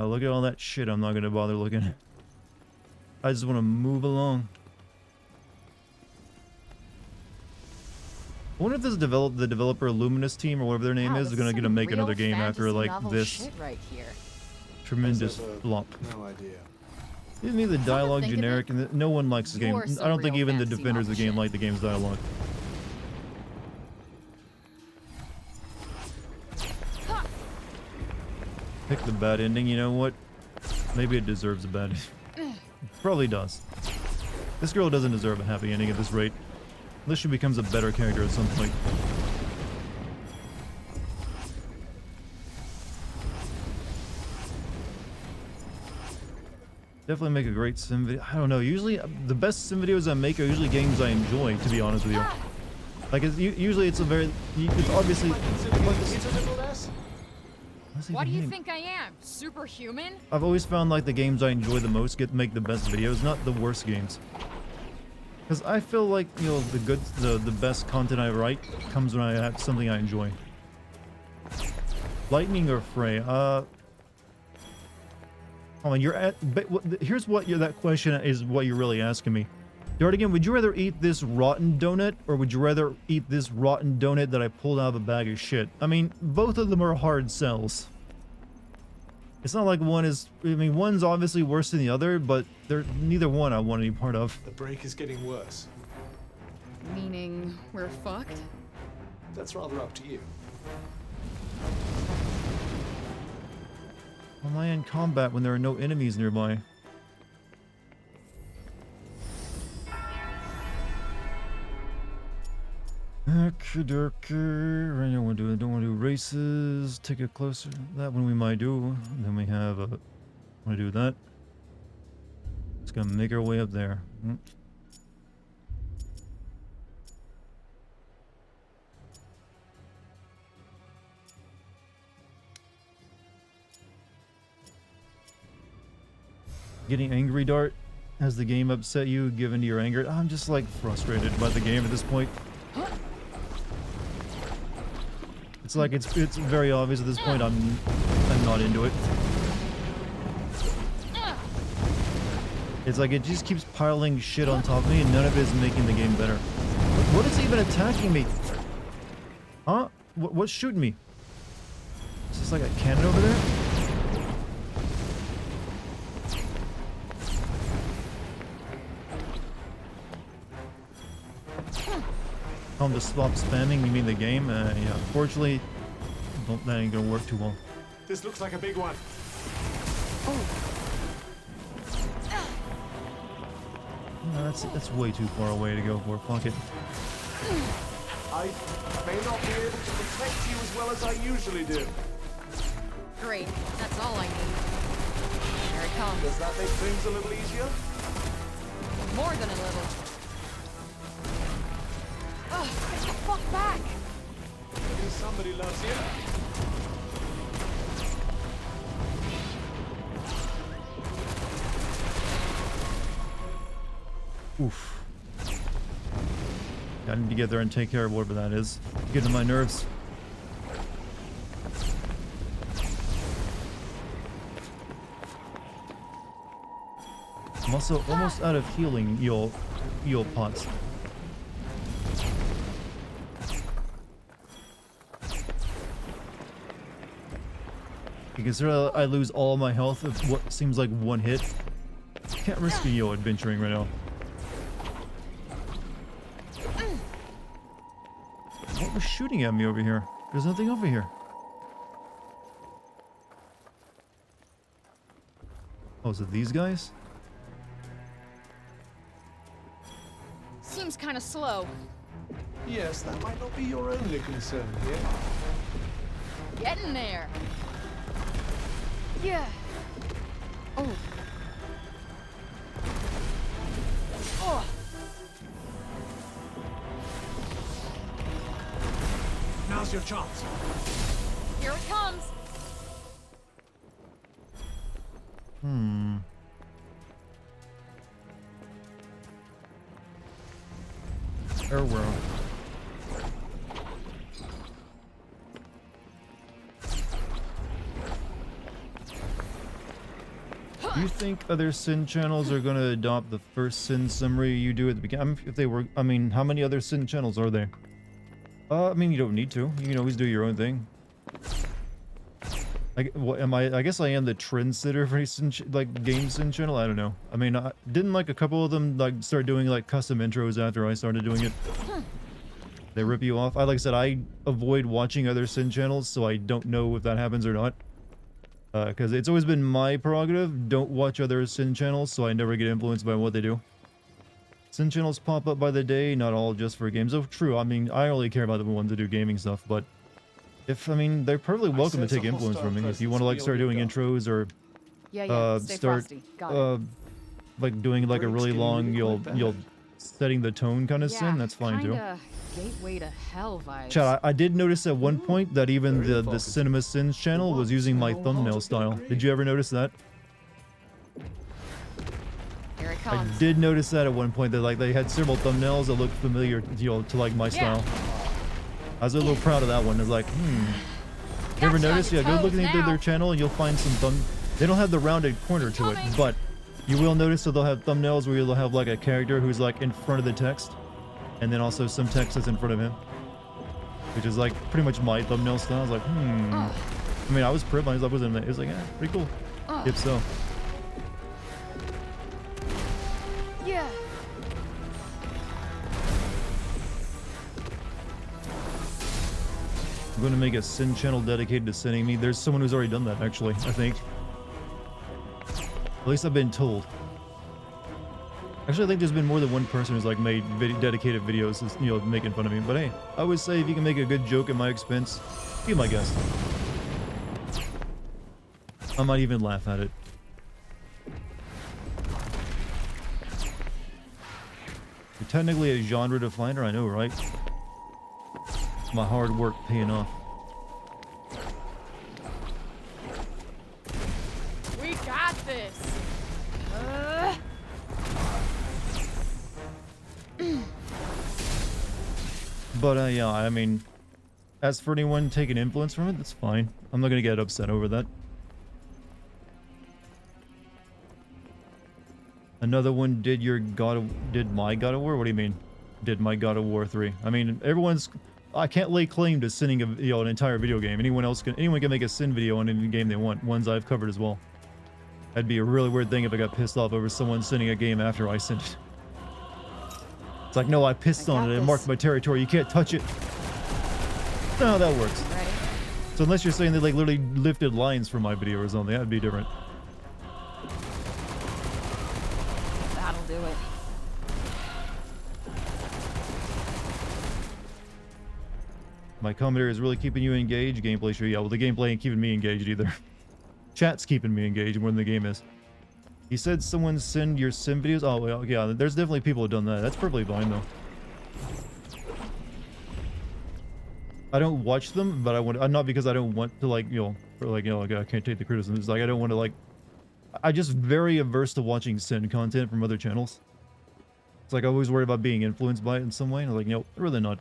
Look at all that shit. I'm not gonna bother looking. I just want to move along. I wonder if this the developer Luminous team or whatever their name Wow, is this gonna some make real another game after fantasy like novel this shit right here. tremendous As ever, flop. No idea. Give me the dialogue think of generic, it, and no one likes the game. you're some I don't think real even the fantasy defenders of the game novel like the game's dialogue. Pick the bad ending. You know what? Maybe it deserves a bad ending. Probably does. This girl doesn't deserve a happy ending at this rate. Unless she becomes a better character at some point. Definitely make a great sim video. I don't know. Usually, the best sim videos I make are usually games I enjoy, to be honest with you. Like, usually it's a very... It's obviously... It's a little less. What do you think I am? Superhuman? I've always found like the games I enjoy the most make the best videos, not the worst games. Because I feel like, you know, the best content I write comes when I have something I enjoy. Lightning or Frey? Oh, and you're at... Here's what that question is what you're really asking me. Dartigan, would you rather eat this rotten donut, or would you rather eat this rotten donut that I pulled out of a bag of shit? I mean, both of them are hard sells. It's not like one is... I mean, one's obviously worse than the other, but neither one I want any part of. The break is getting worse. Meaning we're fucked? That's rather up to you. Why am I in combat when there are no enemies nearby? Okay, right now don't want to do races. Take it closer. That one we might do. Then we have want to do that. It's gonna make our way up there. Getting angry, Dart? Has the game upset you, given your anger? I'm just like frustrated by the game at this point. It's like it's very obvious at this point I'm not into it. It's like it just keeps piling shit on top of me and none of it is making the game better. What is even attacking me? Huh? What's shooting me? Is this like a cannon over there? Tell them to stop spamming, you mean the game? Yeah, unfortunately, that ain't gonna work too well. This looks like a big one. No, that's way too far away to go for. Fuck it. I may not be able to protect you as well as I usually do. Great, that's all I need. Here it comes. Does that make things a little easier? More than a little. Ugh, get the fuck back! Maybe somebody loves you. Oof. I need to get there and take care of whatever that is. Getting on my nerves. I'm also almost out of healing heal pots. You consider I lose all my health of what seems like one hit. Can't risk a adventuring right now. What was shooting at me over here? There's nothing over here. Oh, is it these guys? Seems kind of slow. Yes, that might not be your only concern here. Getting there. Yeah. Oh. Oh. Now's your chance. Here it comes. World. Do you think other Sin channels are going to adopt the first Sin summary you do at the beginning? If they were, I mean, how many other Sin channels are there? I mean, you don't need to. You can always do your own thing. What am I? I guess I am the trendsetter for like game Sin channel. I don't know. I mean, didn't like a couple of them like start doing like custom intros after I started doing it. They rip you off. Like I said, I avoid watching other Sin channels, so I don't know if that happens or not. Because it's always been my prerogative, don't watch other Sin channels, so I never get influenced by what they do. Sin channels pop up by the day, not all just for games. Oh, true, I mean, I only care about the ones that do gaming stuff, but I mean, they're perfectly welcome to take influence from me. If you want to, like, start doing intros or, Stay start, frosty. Got it. like, doing, like, a really long, you'll setting the tone kind of Sin, that's fine, too. Gateway to hell vibes. Chat, I did notice at one point that even the Cinema Sins channel was using my thumbnail style. Did you ever notice that? Here it I comes. did notice that at one point that like they had several thumbnails that looked familiar, to like my style. I was a little proud of that one. It's like, You ever notice? Yeah, go look into their channel and you'll find some They don't have the rounded corner to it, but you will notice that they'll have thumbnails where you'll have like a character who's like in front of the text. And then also some text that's in front of him. Which is like pretty much my thumbnail style. I was like, I mean, I was privileged. I wasn't. It was like, pretty cool. If so. Yeah. I'm going to make a Sin channel dedicated to sinning me. There's someone who's already done that, actually, I think. At least I've been told. Actually, I think there's been more than one person who's like made dedicated videos, making fun of me. But hey, I always say if you can make a good joke at my expense, be my guest. I might even laugh at it. You're technically a genre definer, I know, right? My hard work paying off. We got this. But yeah, I mean, as for anyone taking influence from it, that's fine. I'm not gonna get upset over that. Another one did my God of War? What do you mean? Did my God of War 3? I mean, I can't lay claim to sinning an entire video game. Anyone can make a sin video on any game they want. Ones I've covered as well. That'd be a really weird thing if I got pissed off over someone sinning a game after I sinned it. It's like, no, I pissed on it and marked my territory. You can't touch it. No, that works. Ready? So unless you're saying they like literally lifted lines from my video or something, that'd be different. That'll do it. My commentator is really keeping you engaged. Gameplay sure, yeah. Well, the gameplay ain't keeping me engaged either. Chat's keeping me engaged more than the game is. He said someone send your sim videos. Oh, well, yeah. There's definitely people who've done that. That's perfectly fine though. I don't watch them, but I want. Not because I don't want to like like I can't take the criticism. It's like I don't want to like. I just very averse to watching sin content from other channels. It's like I always worry about being influenced by it in some way. And I'm like, no, really not.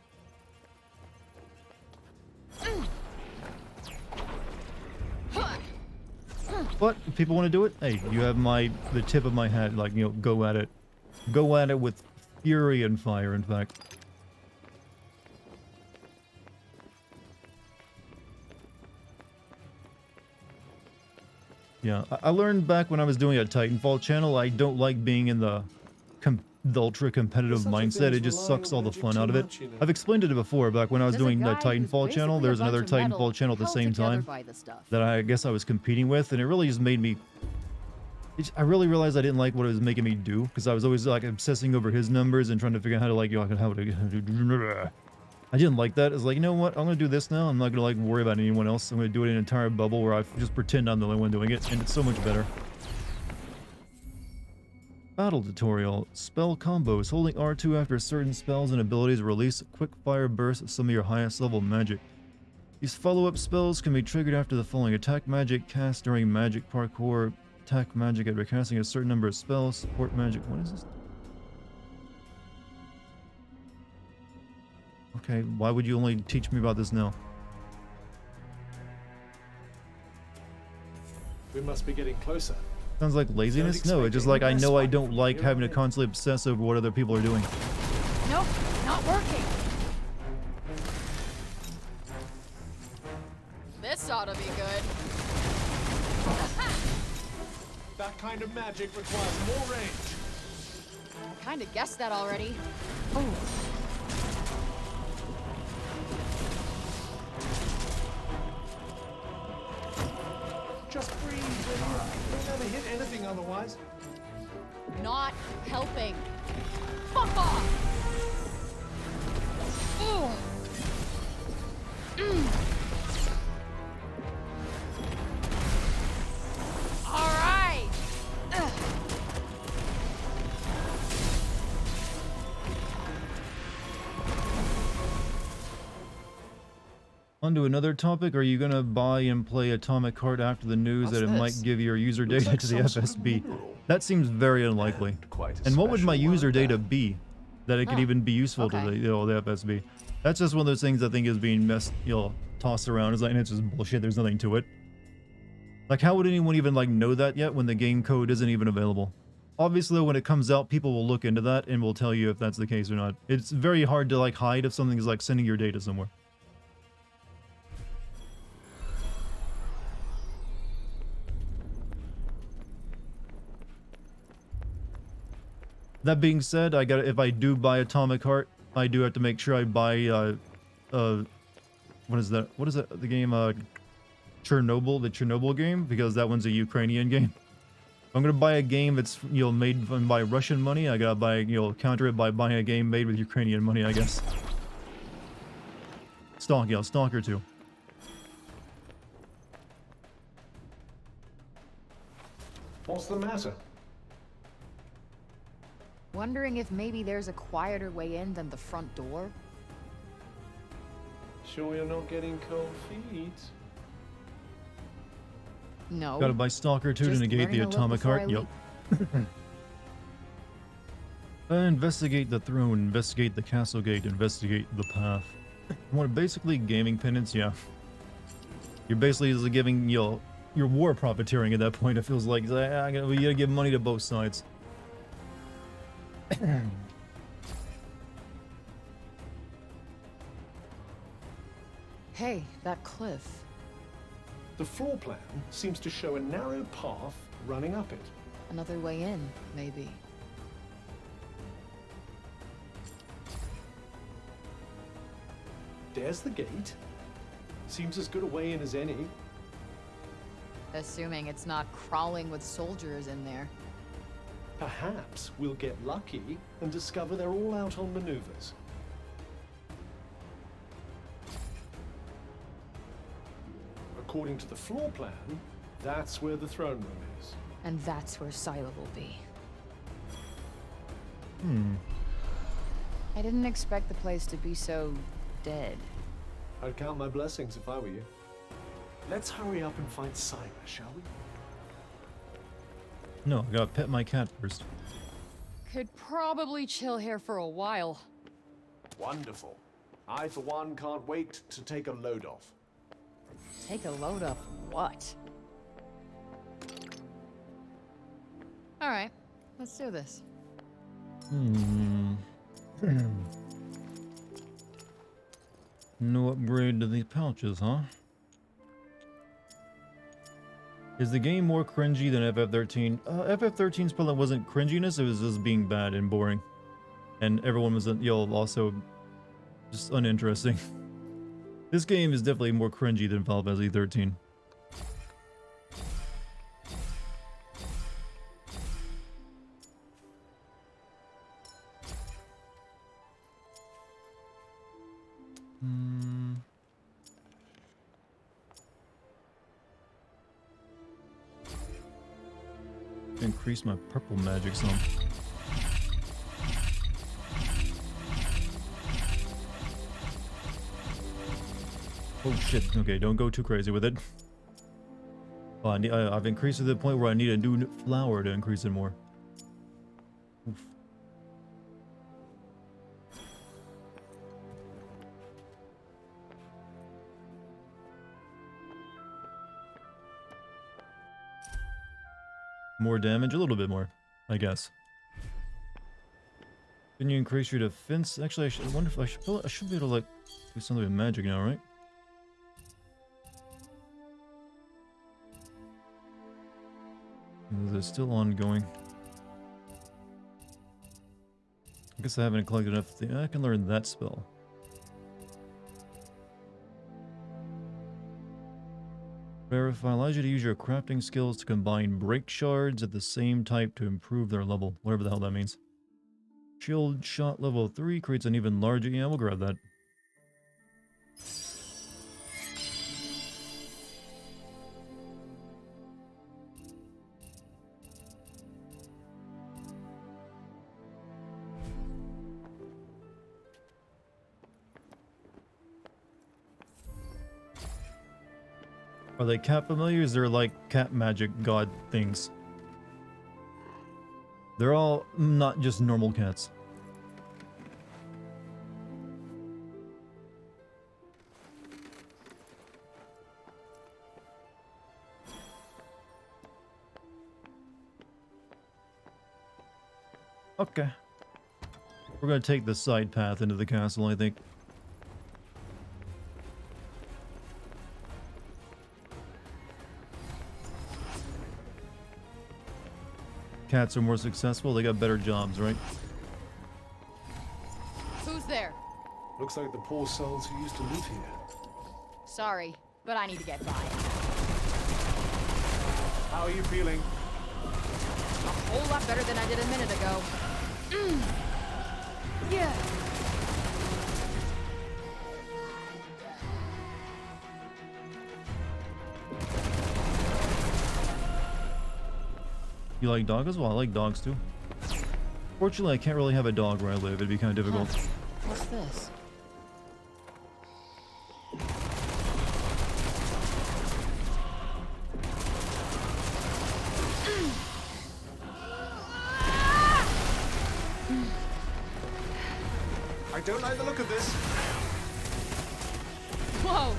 But if people want to do it, hey, you have the tip of my hat. Like, go at it. Go at it with fury and fire, in fact. Yeah, I learned back when I was doing a Titanfall channel, I don't like being in the ultra competitive mindset. It just sucks all the fun out of it. I've explained it before. Back when I was doing the Titanfall channel, there was another Titanfall channel at the same time that I guess I was competing with, and it really just made me... I really realized I didn't like what it was making me do, because I was always like obsessing over his numbers and trying to figure out how to like, I didn't like that. It's like, you know what? I'm going to do this now. I'm not going to like worry about anyone else. I'm going to do it in an entire bubble where I just pretend I'm the only one doing it, and it's so much better. Battle tutorial. Spell combos. Holding R2 after certain spells and abilities release quick fire bursts of some of your highest level magic. These follow-up spells can be triggered after the following: attack magic cast during magic parkour, attack magic after casting a certain number of spells, support magic. What is this? Okay, why would you only teach me about this now? We must be getting closer. Sounds like laziness? No, it's just like I know I don't like having to constantly obsess over what other people are doing. Nope, not working. This ought to be good. That kind of magic requires more range. I kind of guessed that already. Oh. Just breathe, will you? You'll never hit anything otherwise. Not helping. Fuck off! Ugh. All right. Ugh. On to another topic. Are you gonna buy and play Atomic Heart after the news that it might give your user Looks data like to the some sort of FSB? mineral. That seems very unlikely. Quite a And what would my special user one, data that. be that it could even be useful to Okay. the FSB? That's just one of those things I think is being tossed around. It's like, and it's just bullshit. There's nothing to it. Like, how would anyone even like know that yet when the game code isn't even available? Obviously, when it comes out, people will look into that and will tell you if that's the case or not. It's very hard to like hide if something is like sending your data somewhere. That being said, if I do buy Atomic Heart, I do have to make sure I buy what is that? What is that? The game Chernobyl, the Chernobyl game, because that one's a Ukrainian game. If I'm gonna buy a game that's made by Russian money, I gotta buy counter it by buying a game made with Ukrainian money, I guess. Stalker 2. What's the matter? Wondering if maybe there's a quieter way in than the front door? Sure you're not getting cold feet? No. Gotta buy Stalker 2 to Just negate the learning to look Atomic before Heart. I Yep. Investigate the throne, investigate the castle gate, investigate the path. What, basically gaming penance? Yeah. You're basically just giving your war profiteering at that point. It feels like you gotta give money to both sides. Hey, that cliff. The floor plan seems to show a narrow path running up it. Another way in, maybe. There's the gate. Seems as good a way in as any. Assuming it's not crawling with soldiers in there. Perhaps we'll get lucky and discover they're all out on maneuvers. According to the floor plan, that's where the throne room is. And that's where Sila will be. I didn't expect the place to be so dead. I'd count my blessings if I were you. Let's hurry up and find Sila, shall we? No, I gotta pet my cat first. Could probably chill here for a while. Wonderful. I, for one, can't wait to take a load off. Take a load of what? Alright, let's do this. No upgrade to these pouches, huh? Is the game more cringy than FF13? FF13's problem wasn't cringiness, it was just being bad and boring. And everyone was, also just uninteresting. This game is definitely more cringy than Final Fantasy 13. Increase my purple magic some. Oh shit, okay, don't go too crazy with it. Oh, I've increased it to the point where I need a new flower to increase it more. Oof. More damage, a little bit more, I guess. Can you increase your defense? Actually, I wonder if I should be able to like do something with magic now, right? Is it still ongoing? I guess I haven't collected enough. I can learn that spell. Verify allows you to use your crafting skills to combine break shards at the same type to improve their level. Whatever the hell that means. Shield shot level 3 creates an even larger... Yeah, we'll grab that. Are they cat familiars? They're like cat magic god things. They're all not just normal cats. Okay. We're gonna take the side path into the castle, I think. Cats are more successful, they got better jobs, right? Who's there? Looks like the poor souls who used to live here. Sorry, but I need to get by. How are you feeling? A whole lot better than I did a minute ago. Yeah. You like dogs as well? I like dogs too. Fortunately, I can't really have a dog where I live. It'd be kind of difficult. What's this? I don't like the look of this. Whoa.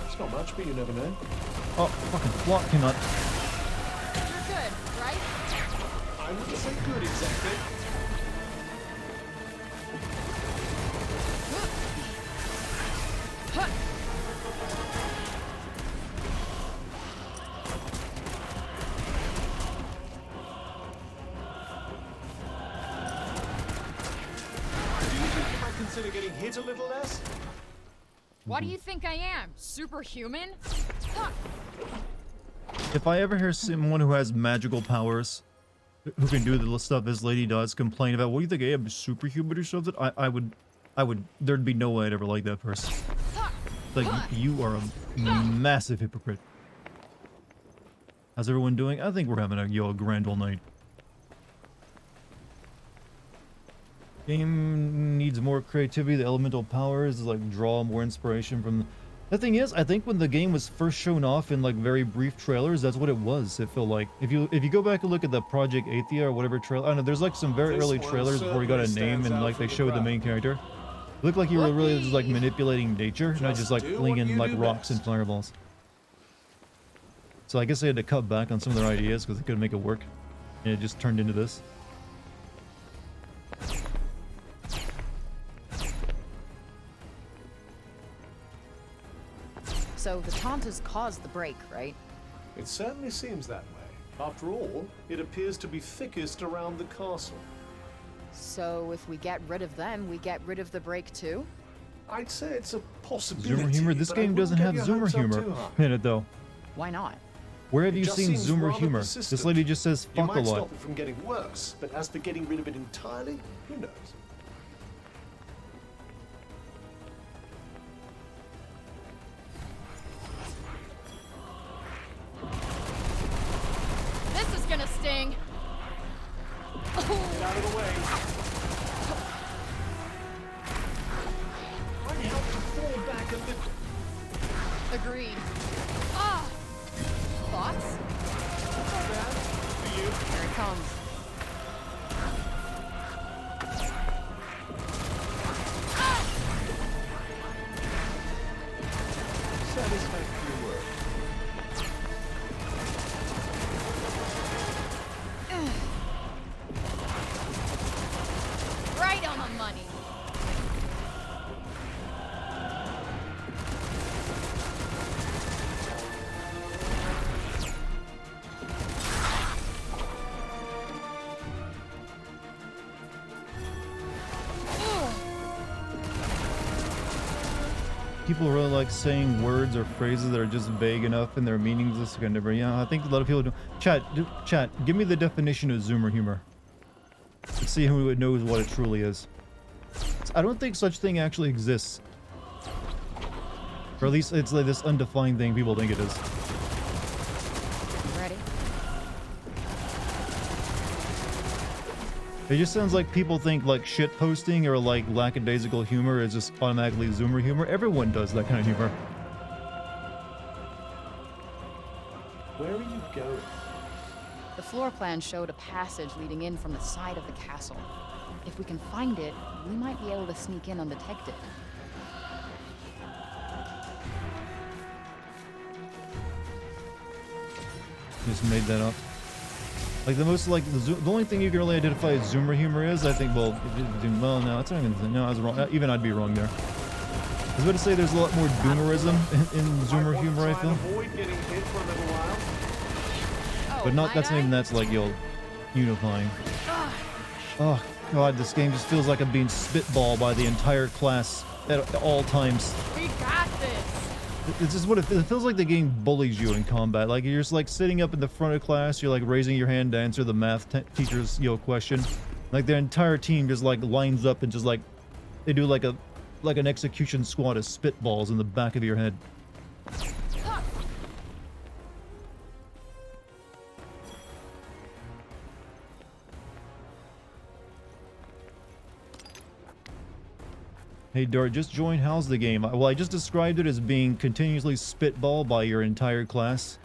It's not much, but you never know. Oh, fucking block came out. You're good, right? I wouldn't say good exactly. Huh. Do you think you might consider getting hit a little less? What do you think I am? Superhuman? Huh. If I ever hear someone who has magical powers, who can do the stuff this lady does, complain about, what do you think, I am superhuman or something? I would, there'd be no way I'd ever like that person. Like, you are a massive hypocrite. How's everyone doing? I think we're having a grand old night. Game needs more creativity. The elemental powers like draw more inspiration from. The thing is, I think when the game was first shown off in like very brief trailers, that's what it was. It felt like if you go back and look at the Project Athia or whatever trailer, I don't know. There's like some very early trailers before you got a name and like they showed the main character. It looked like you were really just like manipulating nature, not just like flinging like rocks and fireballs. So I guess they had to cut back on some of their ideas because they couldn't make it work, and it just turned into this. So the Taunters caused the break, right? It certainly seems that way. After all, it appears to be thickest around the castle. So if we get rid of them, we get rid of the break too? I'd say it's a possibility. Zoomer humor. This but I game doesn't wouldn't have get your Zoomer hopes up humor too high. in it though. Why not? Where have It you just seen seems Zoomer rather humor? persistent. This lady just says You fuck a might lot. stop it from getting worse, but as for getting rid of it entirely, who knows? This is gonna sting. Get out of the way. Might help to fall back a little. Agreed. Ah! Thoughts? Not bad. For you. Here it comes. Satisfactory work. people really like saying words or phrases that are just vague enough and they're meaningless. Kind of, yeah, I think a lot of people do. Chat, give me the definition of Zoomer humor. Let's see who knows what it truly is. I don't think such thing actually exists. Or at least it's like this undefined thing people think it is. Ready? It just sounds like people think like shit posting or like lackadaisical humor is just automatically Zoomer humor. Everyone does that kind of humor. Where are you going? The floor plan showed a passage leading in from the side of the castle. If we can find it, we might be able to sneak in undetected. Just made that up. Like the most like the only thing you can really identify as Zoomer humor is, I think. Well, no, that's not even. No, I was wrong. Even I'd be wrong there. I was about to say there's a lot more doomerism in Zoomer humor. I feel. Avoid getting hit for a little while. But not that's not even that's like unifying. Oh god, this game just feels like I'm being spitballed by the entire class at all times. We got this. It's just what it feels like. The game bullies you in combat. Like you're just like sitting up in the front of class, you're like raising your hand to answer the math teacher's question. Like their entire team just like lines up and just like they do like an execution squad of spitballs in the back of your head. Hey Dart, just join. How's the game? Well, I just described it as being continuously spitballed by your entire class.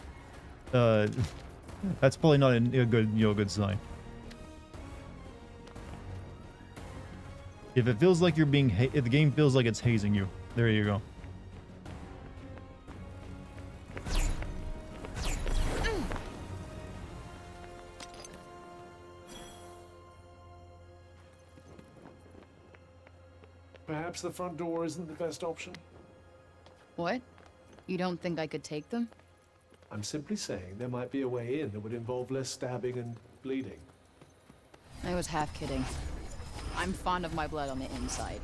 That's probably not a good, good sign. If it feels like you're being, if the game feels like it's hazing you, there you go. Perhaps the front door isn't the best option. What? You don't think I could take them? I'm simply saying there might be a way in that would involve less stabbing and bleeding. I was half kidding. I'm fond of my blood on the inside.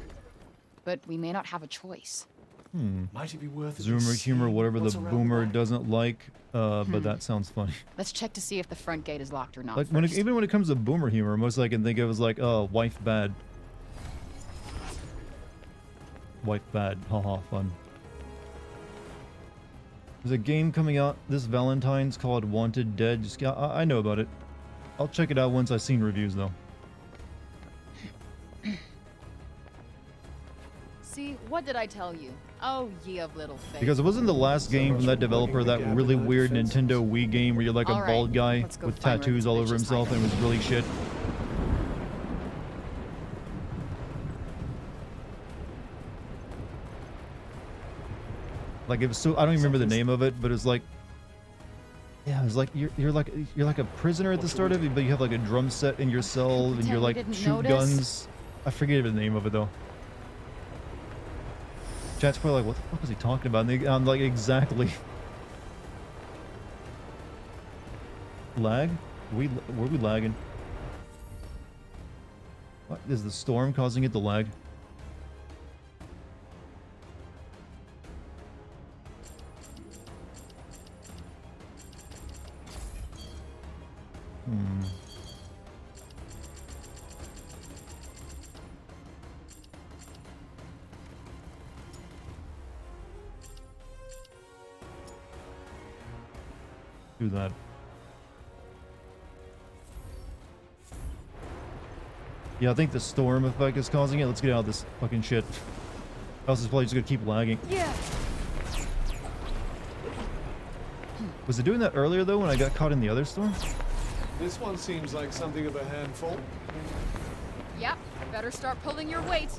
But we may not have a choice. Might it be worth it? Zoomer humor, whatever what's the around boomer back? doesn't like, but that sounds funny. Let's check to see if the front gate is locked or not Like first. even when it comes to boomer humor, most I can think of is like, oh, wife bad. Wife bad, haha, fun. There's a game coming out this Valentine's called Wanted Dead. Just I know about it. I'll check it out once I've seen reviews though. See, what did I tell you? Oh, ye of little faith. Because it wasn't the last game from that developer, that really weird Nintendo Wii game where you're like a All right, bald guy let's go with find where tattoos this all bitch over is himself and hiding. it was really shit. Like it was so, I don't even remember the name of it, but it was like, yeah, it was like you're like a prisoner at the start of it, but you have like a drum set in your cell and Pretend you're we like didn't shoot notice? guns. I forget the name of it though. Chat's probably like, what the fuck is he talking about? And I'm like, exactly. Lag? Were we lagging? What is the storm causing it to lag? Do that. Yeah, I think the storm effect is causing it. Let's get out of this fucking shit. Else is probably just gonna keep lagging. Yeah. Was it doing that earlier though when I got caught in the other storm? This one seems like something of a handful. Yep. Better start pulling your weight.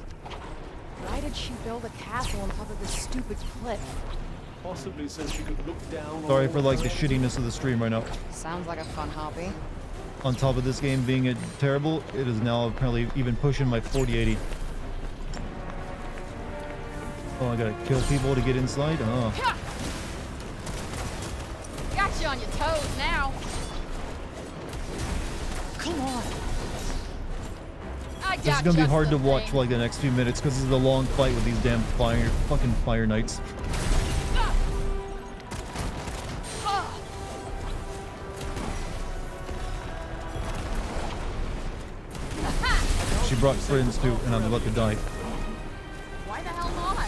Why did she build a castle on top of this stupid cliff? Possibly so she could look down. Sorry all for like the around. shittiness of the stream right now. Sounds like a fun hobby. On top of this game being terrible, it is now apparently even pushing my 4080. Oh, I gotta kill people to get inside? Oh. Ha! Got you on your toes now. Come on. I This is gonna be hard to watch for like the next few minutes because this is a long fight with these damn fucking fire knights. She brought friends too, and I'm about to die. Why the hell not?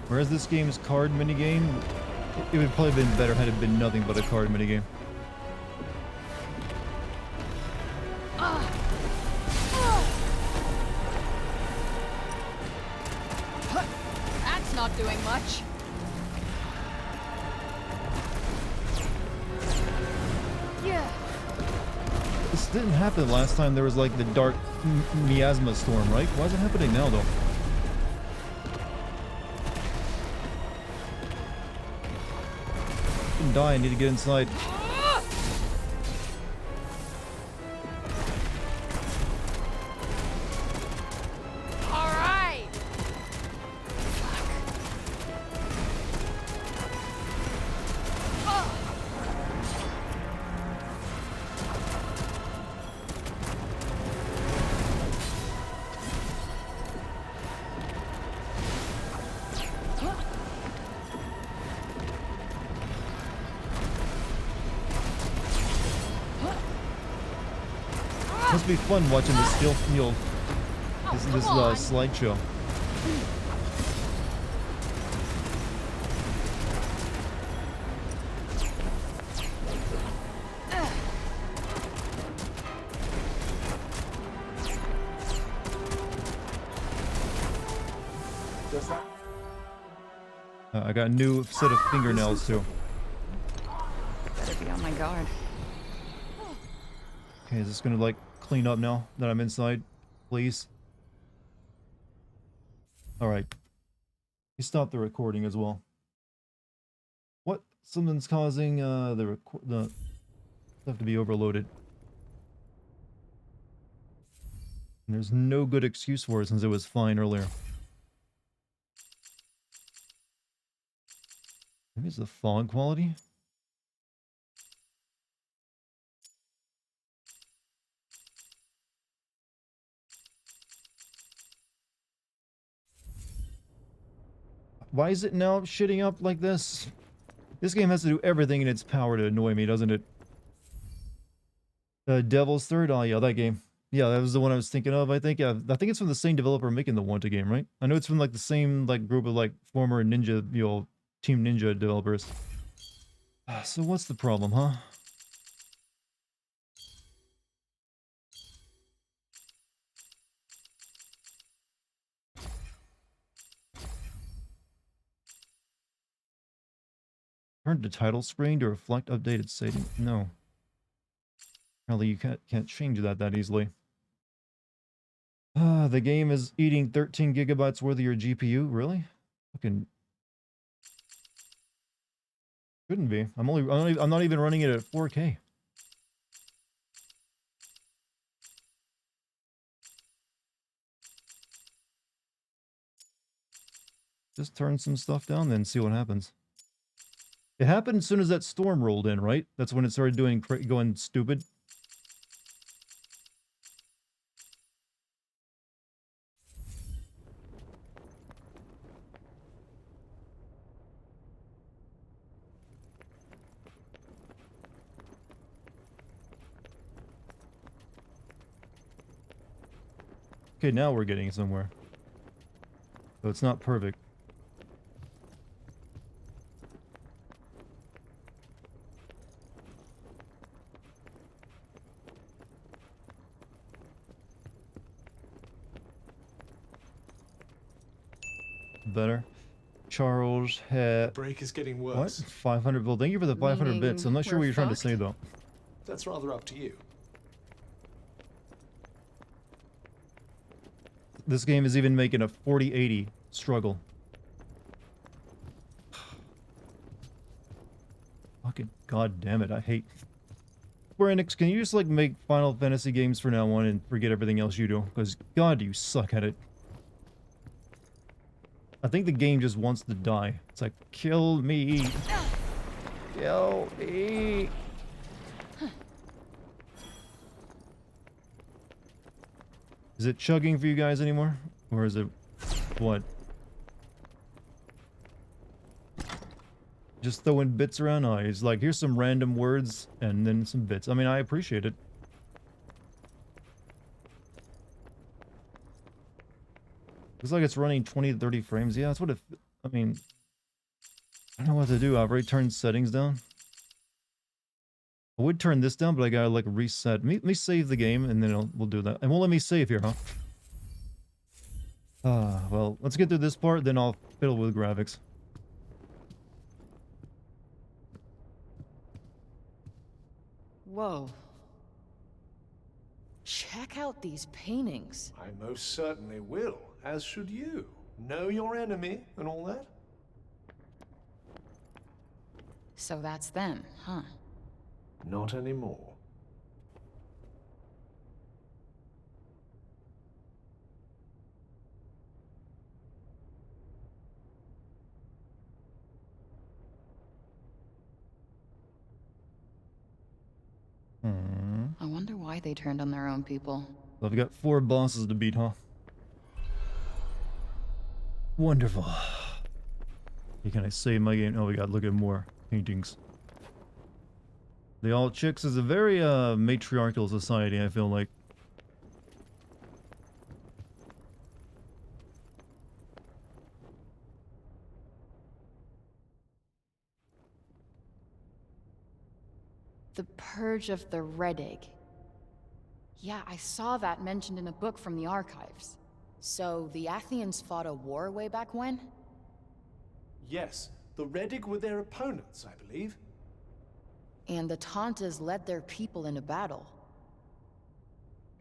Whereas this game's card minigame, it would probably been better had it been nothing but a card minigame. That's not doing much. Yeah. This didn't happen last time there was like the dark miasma storm, right? Why is it happening now though? I can die, I need to get inside. All right. Must be fun watching this skill field, this come on. slideshow. Does that? I got a new set of fingernails too. Better be on my guard. Okay, is this gonna like clean up now that I'm inside? Please. Alright. You stop the recording as well. What? Something's causing the stuff to be overloaded. And there's no good excuse for it since it was fine earlier. Maybe it's the fog quality? Why is it now shitting up like this? This game has to do everything in its power to annoy me, doesn't it? Devil's Third? Oh yeah, that game. Yeah, that was the one I was thinking of, I think. Yeah, I think it's from the same developer making the Wanta game, right? I know it's from like the same like group of like former Ninja, you know, Team Ninja developers. So what's the problem, huh? Turn the title screen to reflect updated setting. No. Apparently you can't change that easily. The game is eating 13 gigabytes worth of your GPU. Really? Fucking couldn't be. I'm not even running it at 4K. Just turn some stuff down, then see what happens. It happened as soon as that storm rolled in, right? That's when it started going stupid. Okay, now we're getting somewhere. So it's not perfect. Better. Charles had... Break is getting What? worse. 500? Well, thank you for the 500 bits. I'm not sure what we're you're trying to fucked? say, though. That's rather up to you. This game is even making a 4080 struggle. Fucking god damn it, I hate... Square Enix, can you just like make Final Fantasy games from now on and forget everything else you do? Because God, you suck at it. I think the game just wants to die. It's like, kill me. Kill me. Is it chugging for you guys anymore? Or is it what? Just throwing bits around? Oh, he's like, here's some random words and then some bits. I mean, I appreciate it. Looks like it's running 20 to 30 frames. Yeah, that's what it... I mean... I don't know what to do. I've already turned settings down. I would turn this down, but I gotta, like, reset. Let me save the game, and then we'll do that. And won't let me save here, huh? Well, let's get through this part, then I'll fiddle with graphics. Whoa. Check out these paintings. I most certainly will, as should you. Know your enemy and all that? So that's them, huh? Not anymore. I wonder why they turned on their own people. Well, I've got 4 bosses to beat, huh? Wonderful. Hey, can I save my game? Oh, we gotta look at more paintings. The All Chicks is a very matriarchal society, I feel like. The Purge of the Red Egg. Yeah, I saw that mentioned in a book from the archives. So, the Athenians fought a war way back when? Yes, the Redig were their opponents, I believe. And the Tantas led their people into battle.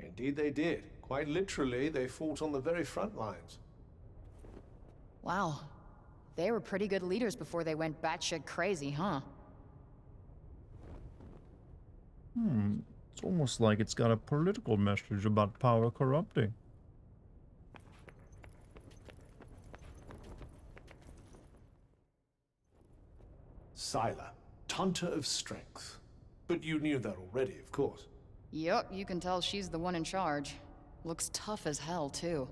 Indeed they did. Quite literally, they fought on the very front lines. Wow. They were pretty good leaders before they went batshit crazy, huh? It's almost like it's got a political message about power corrupting. Scylla, Tanta of Strength. But you knew that already, of course. Yup, you can tell she's the one in charge. Looks tough as hell, too.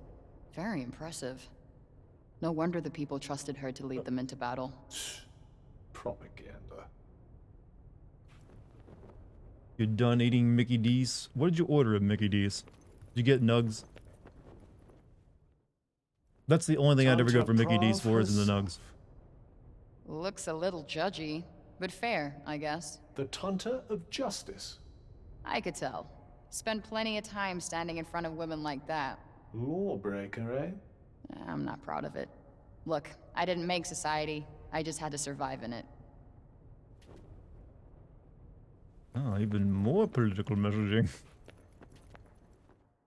Very impressive. No wonder the people trusted her to lead them into battle. Propaganda. You done eating Mickey D's? What did you order at Mickey D's? Did you get nugs? That's the only thing I'd ever go for Mickey D's for is in the nugs. Looks a little judgy, but fair, I guess. The Tanta of Justice. I could tell. Spend plenty of time standing in front of women like that. Lawbreaker, eh? I'm not proud of it. Look, I didn't make society. I just had to survive in it. Oh, even more political messaging.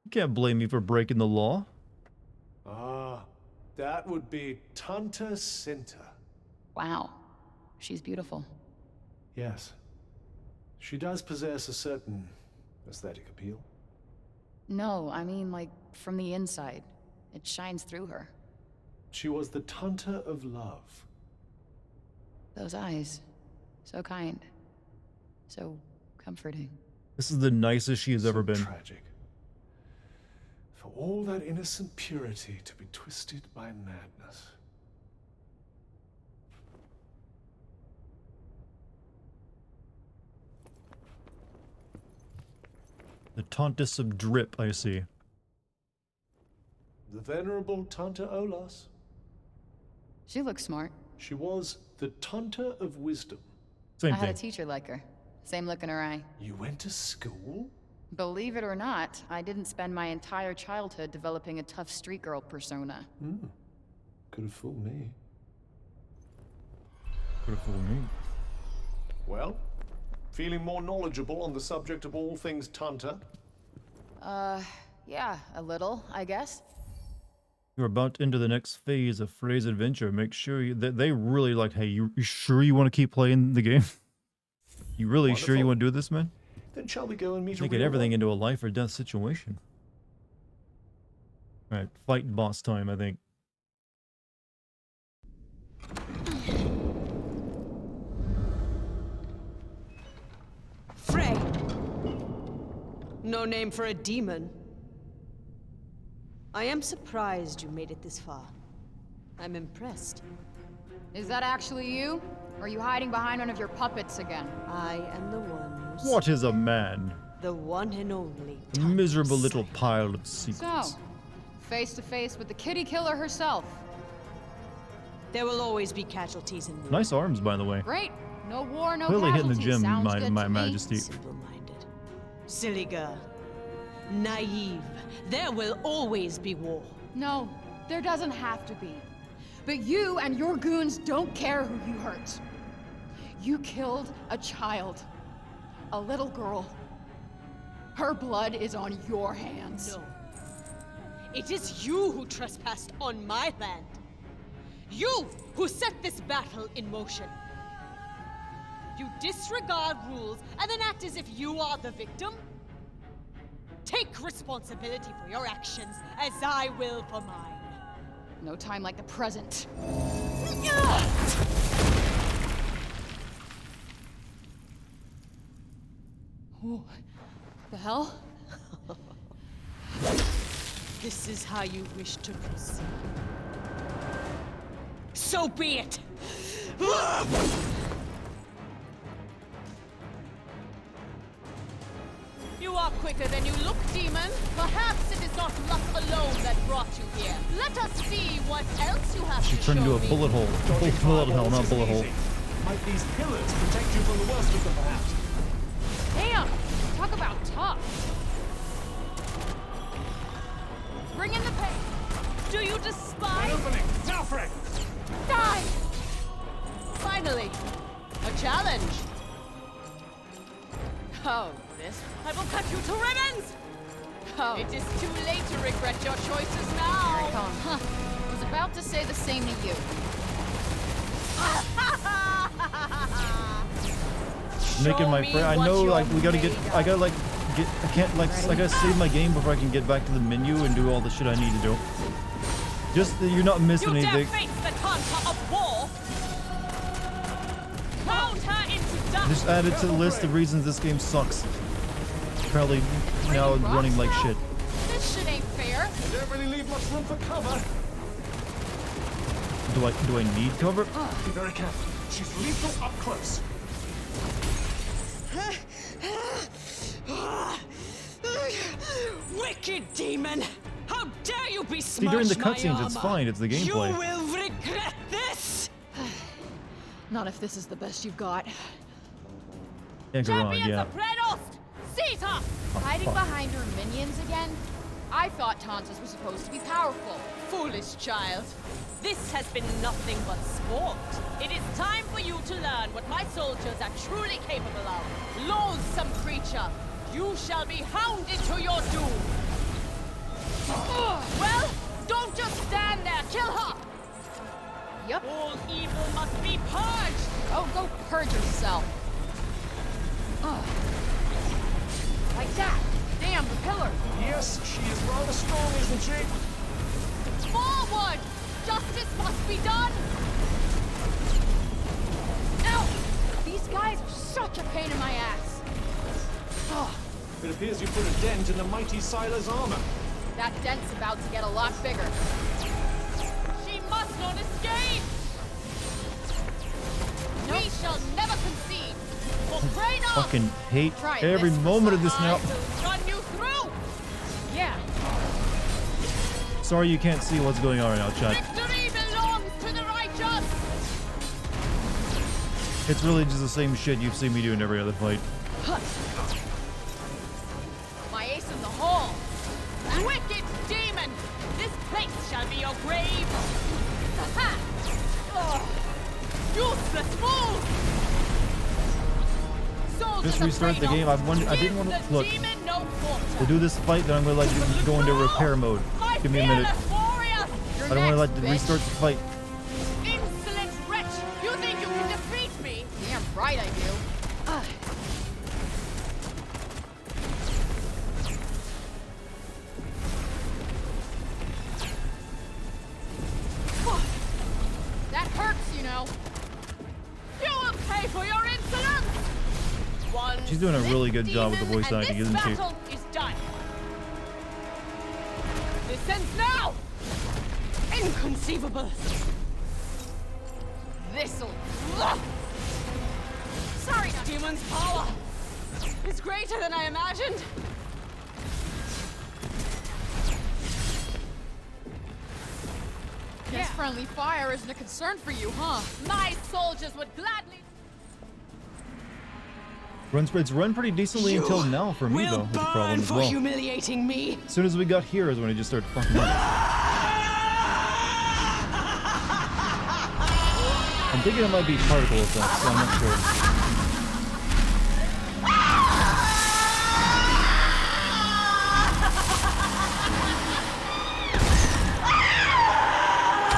You can't blame me for breaking the law. Ah, that would be Tanta Cinta. Wow. She's beautiful. Yes. She does possess a certain aesthetic appeal. No, I mean, like, from the inside. It shines through her. She was the Tanta of Love. Those eyes. So kind. So comforting. This is the nicest she has ever been. Tragic. For all that innocent purity to be twisted by madness. The Tauntus of Drip, I see. The venerable Tanta Olas. She looks smart. She was the Tanta of Wisdom. Same I had a thing. teacher like her. Same look in her eye. You went to school? Believe it or not, I didn't spend my entire childhood developing a tough street girl persona. Could have fooled me. Could have fooled me. Well, feeling more knowledgeable on the subject of all things Tanta? Yeah, a little, I guess. You're about to enter the next phase of Frey's adventure. Make sure you, they really like, hey, you sure you want to keep playing the game? You really sure you Wonderful. want to do this, man? Then shall we go and meet Making a real everything one? into a life or death situation. Alright, fight boss time, I think. Frey! No name for a demon. I am surprised you made it this far. I'm impressed. Is that actually you? Or are you hiding behind one of your puppets again? I am the one who's What is a man? the one and only. A miserable little pile of secrets. So, face to face with the kitty killer herself. There will always be casualties in war. Nice arms, by the way. Great. No war, no Clearly hitting the casualties. gym, Sounds my good to me. majesty. Simple-minded. Silly girl. Naive. There will always be war. No, there doesn't have to be. But you and your goons don't care who you hurt. You killed a child. A little girl. Her blood is on your hands. No. It is you who trespassed on my land. You who set this battle in motion. You disregard rules and then act as if you are the victim? Take responsibility for your actions as I will for mine. No time like the present. Ooh, the hell? This is how you wish to proceed. So be it! You are quicker than you look, demon. Perhaps it is not luck alone that brought you here. Let us see what else you have She to turned show into a me. bullet hole. Dodging Bullet hole, fireballs not isn't bullet hole. easy. Might these pillars protect you from the worst of them, perhaps? Damn! Talk about tough. Bring in the pace. Do you An despise? opening! Now, Frey! Die! Finally, a challenge. Oh, this. I will cut you to ribbons! Oh. It is too late to regret your choices Here it now. comes. Huh. Was about to say the same to you. Making my me friend. I what know, you're like, we gotta get. made I of. gotta, like, get. I can't, like, I gotta save my game before I can get back to the menu and do all the shit I need to do. Just that you're not missing You dare anything. face the Tanta of war? Pound her into dust! Just add it to the list of reasons this game sucks. Probably now Raining running like rocks now? shit. This shit ain't fair. You don't really leave much room for cover. Do I need cover? Be very careful. She's lethal up close. Wicked demon! How dare you be See, during the smirched my cutscenes, it's armor. fine. It's the You gameplay. will regret this! Not if this is the best you've got. Yeah, go on, Champions yeah. of Prenost! Seize her! Hiding fuck. behind her minions again? I thought Tantas were supposed to be powerful. Foolish child. This has been nothing but sport. It is time for you to learn what my soldiers are truly capable of. Loathsome creature, you shall be hounded to your doom. Well, don't just stand there. Kill her. Yup. All evil must be purged. Oh, go purge yourself. Like that. Damn, the pillar. Yes, she is rather strong, isn't she? Forward! Justice must be done. Ow! These guys are such a pain in my ass. It appears you put a dent in the mighty Sila's armor. That dent's about to get a lot bigger. She must not escape. We shall never concede. For Kratos, Fucking hate Try every this for moment of some this now. I will run you through. Yeah. Sorry you can't see what's going on right now, chat. Victory belongs to the righteous. It's really just the same shit you've seen me do in every other fight. My ace in the hole. Wicked demon, this place shall be your grave. Ha! Useless fool. Soldiers Just of restart the Kratos, game. I didn't give want to the look. demon no quarter. To do this fight, then I'm gonna let you go into repair mode. My Give me a minute. fearless warrior. I don't want to let next, the bitch. restart the fight. Insolent wretch! You think you can defeat me? Damn right I do. now. You will pay for your insolence! One She's doing a really good job with the Demon, voice and acting, this isn't she? battle is done. This ends now! Inconceivable. This'll... Sorry, demon's power is greater than I imagined. Guess friendly fire isn't a concern for you, huh? My soldiers would gladly... It's run pretty decently until now for me, though, with the problem as well. Humiliating me. As soon as we got here is when it just started fucking up. I'm thinking it might be particle effects, so I'm not sure.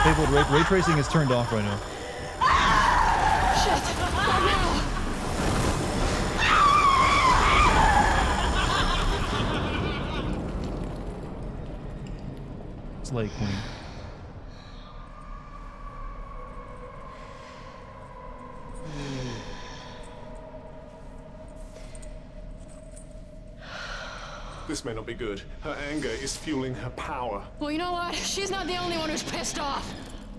Fabled ray tracing is turned off right now. Shit! Not now! Slay Queen. This may not be good. Her anger is fueling her power. Well, you know what? She's not the only one who's pissed off.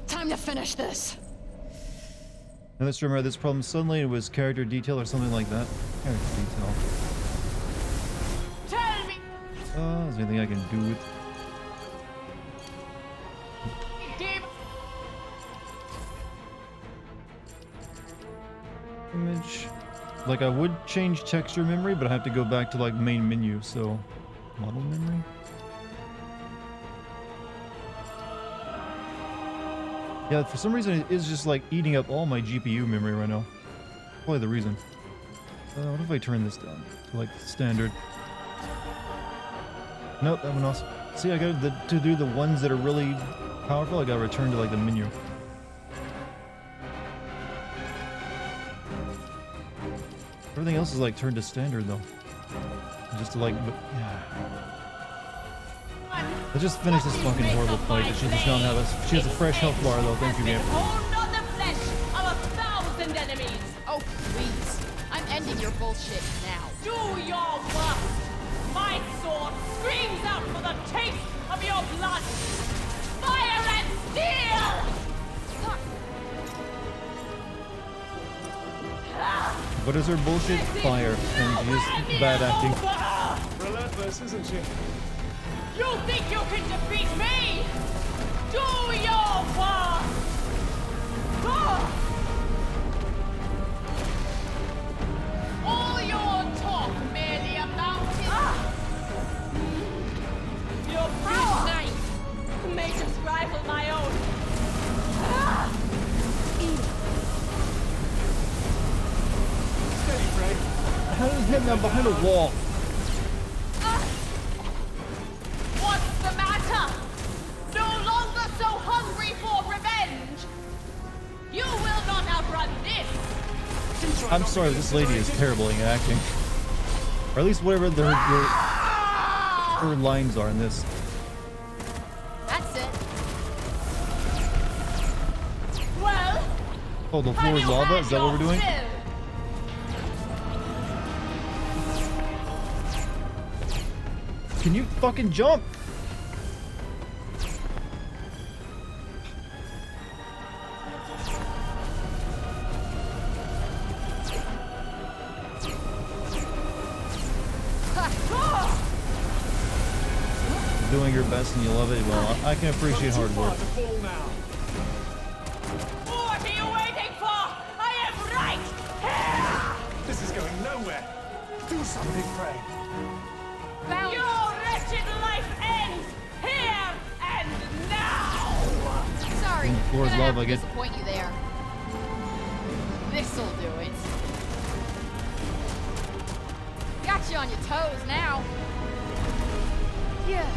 Time to finish this. Now let's remember this problem suddenly it was character detail or something like that. Character detail. Tell me, Is there anything I can do with... demon. Image. Like I would change texture memory, but I have to go back to like main menu, so model memory. Yeah, for some reason it is just like eating up all my GPU memory right now. Probably the reason. What if I turn this down to like standard? Nope, that one also. See, I got to do the ones that are really powerful. I got to return to like the menu. Everything else is like turned to standard though. Just to like, but yeah. Let's just finish this fucking horrible fight. She does not have a. She has a fresh health bar though. Thank you, game. Hold on the flesh of 1,000 enemies. Oh, please. I'm ending your bullshit now. Do your worst. My sword screams out for the taste of your blood. Fire and steel. What is her bullshit? Fire. And she is bad acting. Relentless, isn't she? You think you can defeat me? Do your worst. All your talk merely amounted. Your power may just rival my own. Steady, Frey. How did it hit me? I'm behind a wall. What's the matter? No longer so hungry for revenge. You will not outrun this. I'm sorry, this lady is terrible at acting. Or at least whatever her lines are in this. That's it. Well, Oh, the floor is lava? Is that what we're doing? Can you fucking jump? Doing your best and you love it. Well, I can appreciate hard work. To fall now. What are you waiting for? I am right here! This is going nowhere. Do something, Frey. Bounce. Your wretched life ends here and now! Sorry. The floor is Gonna have lava to again. disappoint you there. This'll do it. Got you on your toes now. Yeah.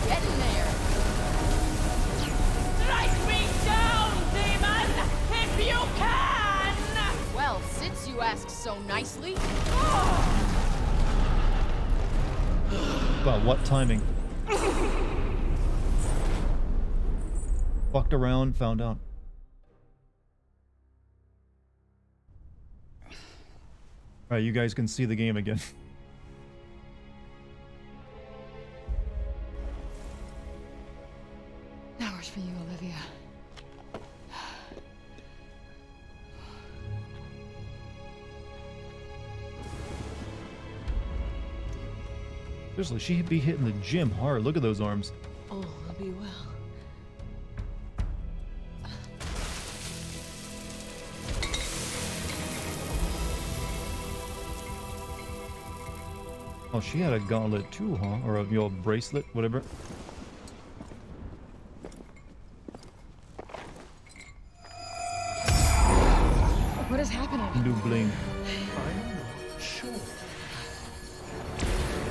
Get in there. Strike me down, demon! so nicely. Wow, what timing? Fucked around, found out. Alright, you guys can see the game again. That was for you, Olivia. Seriously, she'd be hitting the gym hard. Look at those arms. All will be well. Oh, she had a gauntlet too, huh? Or a bracelet, whatever. What is happening? New bling. I'm not sure.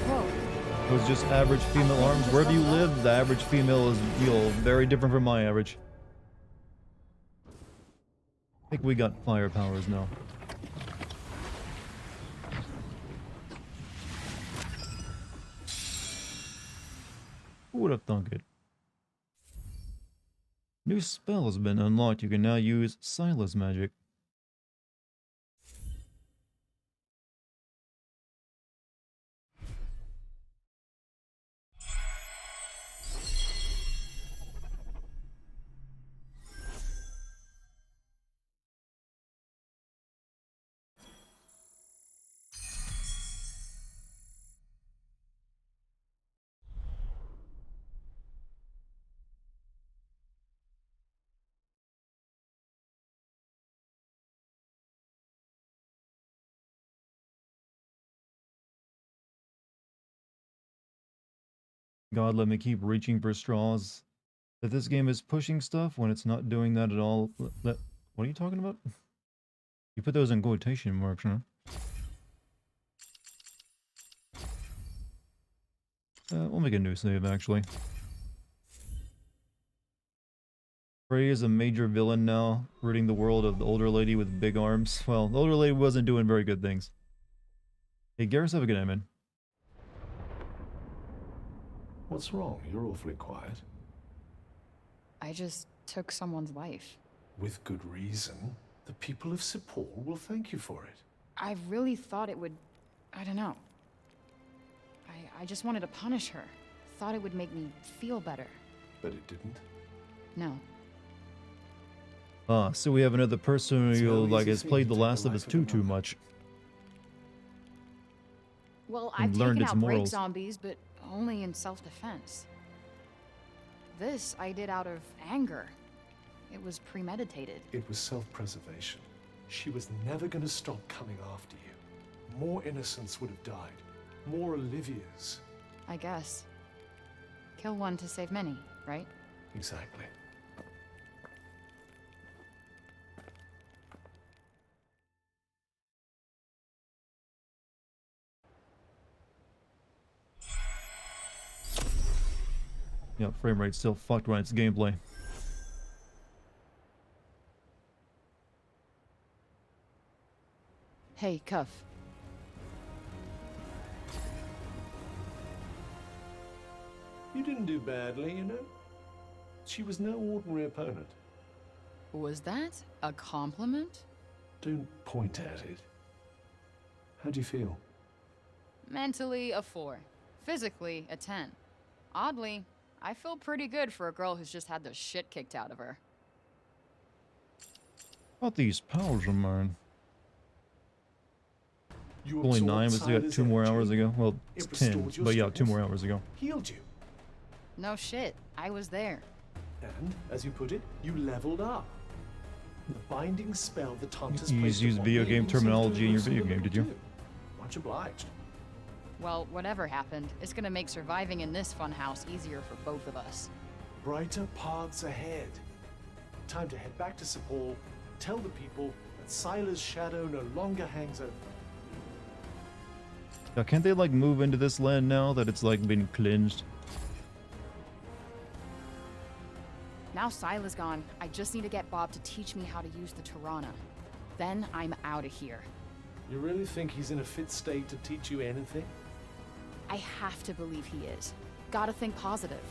Whoa. It was just average female arms. Wherever you live, the average female is, very different from my average. I think we got fire powers now. Who would have thunk it? New spell has been unlocked. You can now use Silas magic. God, let me keep reaching for straws. That this game is pushing stuff when it's not doing that at all. What are you talking about? You put those in quotation marks, huh? We'll make a new save, actually. Frey is a major villain now, ridding the world of the older lady with big arms. Well, the older lady wasn't doing very good things. Hey, Garrus, have a good night, man. What's wrong? You're awfully quiet. I just took someone's life. With good reason. The people of Sepul will thank you for it. I really thought it would... I don't know. I just wanted to punish her. Thought it would make me feel better. But it didn't. No. Ah, so we have another person It's who, no like, easy has thing played to The take the Last of Us life of 2 a too mother. much. Well, And I've learned taken its out break morals. zombies, but only in self-defense. This I did out of anger. It was premeditated. It was self-preservation. She was never going to stop coming after you. More innocents would have died. More Olivias. I guess. Kill one to save many, right? Exactly. Yeah, frame rate still fucked when it's gameplay. Hey, Cuff. You didn't do badly, you know. She was no ordinary opponent. Was that a compliment? Don't point at it. How do you feel? Mentally, a 4. Physically, a 10. Oddly, I feel pretty good for a girl who's just had the shit kicked out of her. About these powers of mine. You Only absorbed 9, but we got Silas' 2 more energy. hours ago. Well, It it's 10, restored your but yeah, 2 strength. more hours ago. Healed you. No shit, I was there. And, as you put it, you leveled up. The binding spell the Tantas You placed used upon video me game seemed to terminology in your loosen video the game, middle did you? too. Much obliged. Well, whatever happened, it's gonna make surviving in this funhouse easier for both of us. Brighter paths ahead. Time to head back to Sepul, tell the people that Sila's shadow no longer hangs over. Now, can't they, like, move into this land now that it's, like, been cleansed? Now Sila's gone, I just need to get Bob to teach me how to use the Tirana. Then I'm out of here. You really think he's in a fit state to teach you anything? I have to believe he is. Gotta think positive.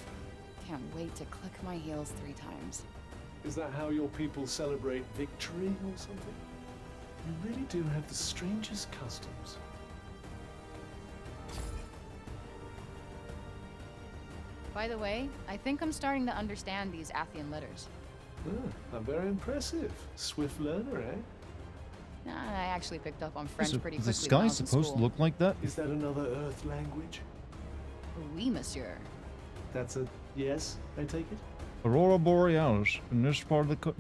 Can't wait to click my heels 3 times. Is that how your people celebrate victory or something? You really do have the strangest customs. By the way, I think I'm starting to understand these Athian letters. I'm very impressive. Swift learner, eh? I actually picked up on French pretty Is quickly. the sky supposed to look like that? Is that another Earth language? Oui, monsieur. That's a yes, I take it? Aurora Borealis in this part of the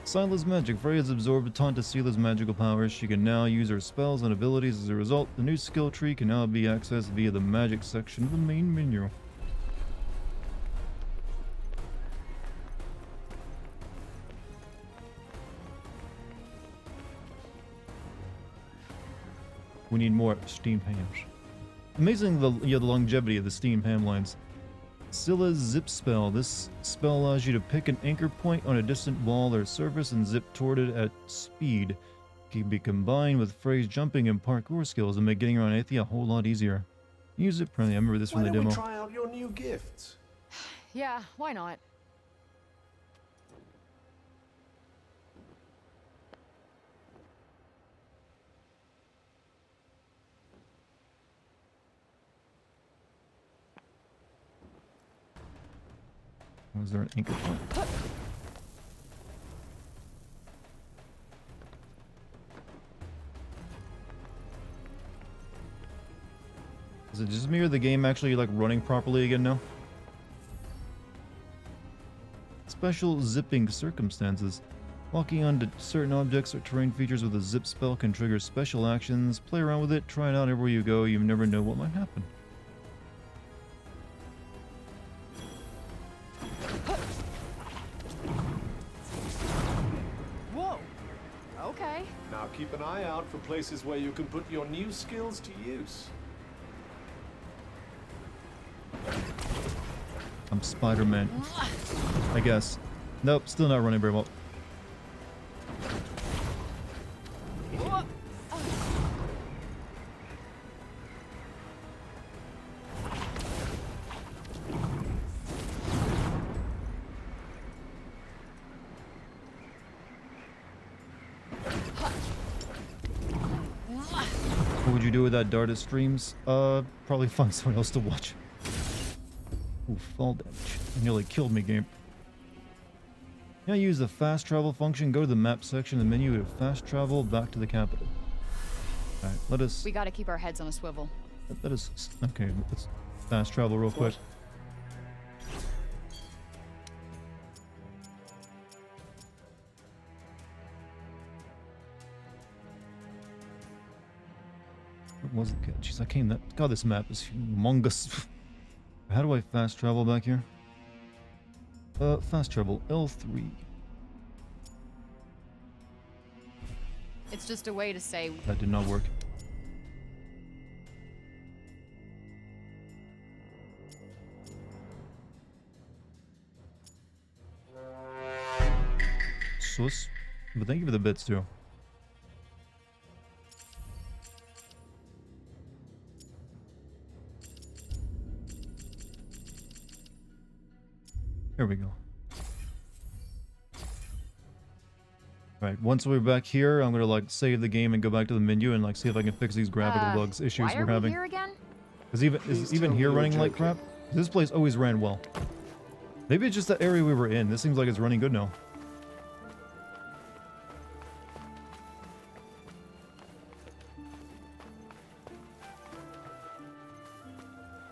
Sila's magic. Freya has absorbed a ton of Sila's magical powers. She can now use her spells and abilities. As a result, the new skill tree can now be accessed via the magic section of the main menu. We need more steamed hams. Amazing the longevity of the steamed ham lines. Scylla's zip spell. This spell allows you to pick an anchor point on a distant wall or surface and zip toward it at speed. It can be combined with Frey's jumping and parkour skills and make getting around Athia a whole lot easier. Use it, I remember this from the demo. Why don't we try out your new gifts? Yeah, why not? Was there an anchor point? Is it just me or the game actually like running properly again now? Special zipping circumstances. Walking onto certain objects or terrain features with a zip spell can trigger special actions. Play around with it, try it out everywhere you go. You never know what might happen. Whoa! Okay. Now keep an eye out for places where you can put your new skills to use. I'm Spider-Man. I guess. Nope, still not running very well. What would you do with that dart at streams? Probably find someone else to watch. Ooh, fall damage. You nearly killed me, game. Now use the fast travel function. Go to the map section of the menu to fast travel back to the capital. Alright, let us... We gotta keep our heads on a swivel. Let us... Okay, let's fast travel real quick. What was it? Jeez, I came that... God, this map is humongous. How do I fast travel back here? Fast travel, L3. It's just a way to say... That did not work. Sus. But thank you for the bits, too. There we go. Alright, once we're back here, I'm gonna like save the game and go back to the menu and like see if I can fix these graphical bugs issues why are we're having. we here again? Is even here running like crap? This place always ran well. Maybe it's just the area we were in. This seems like it's running good now.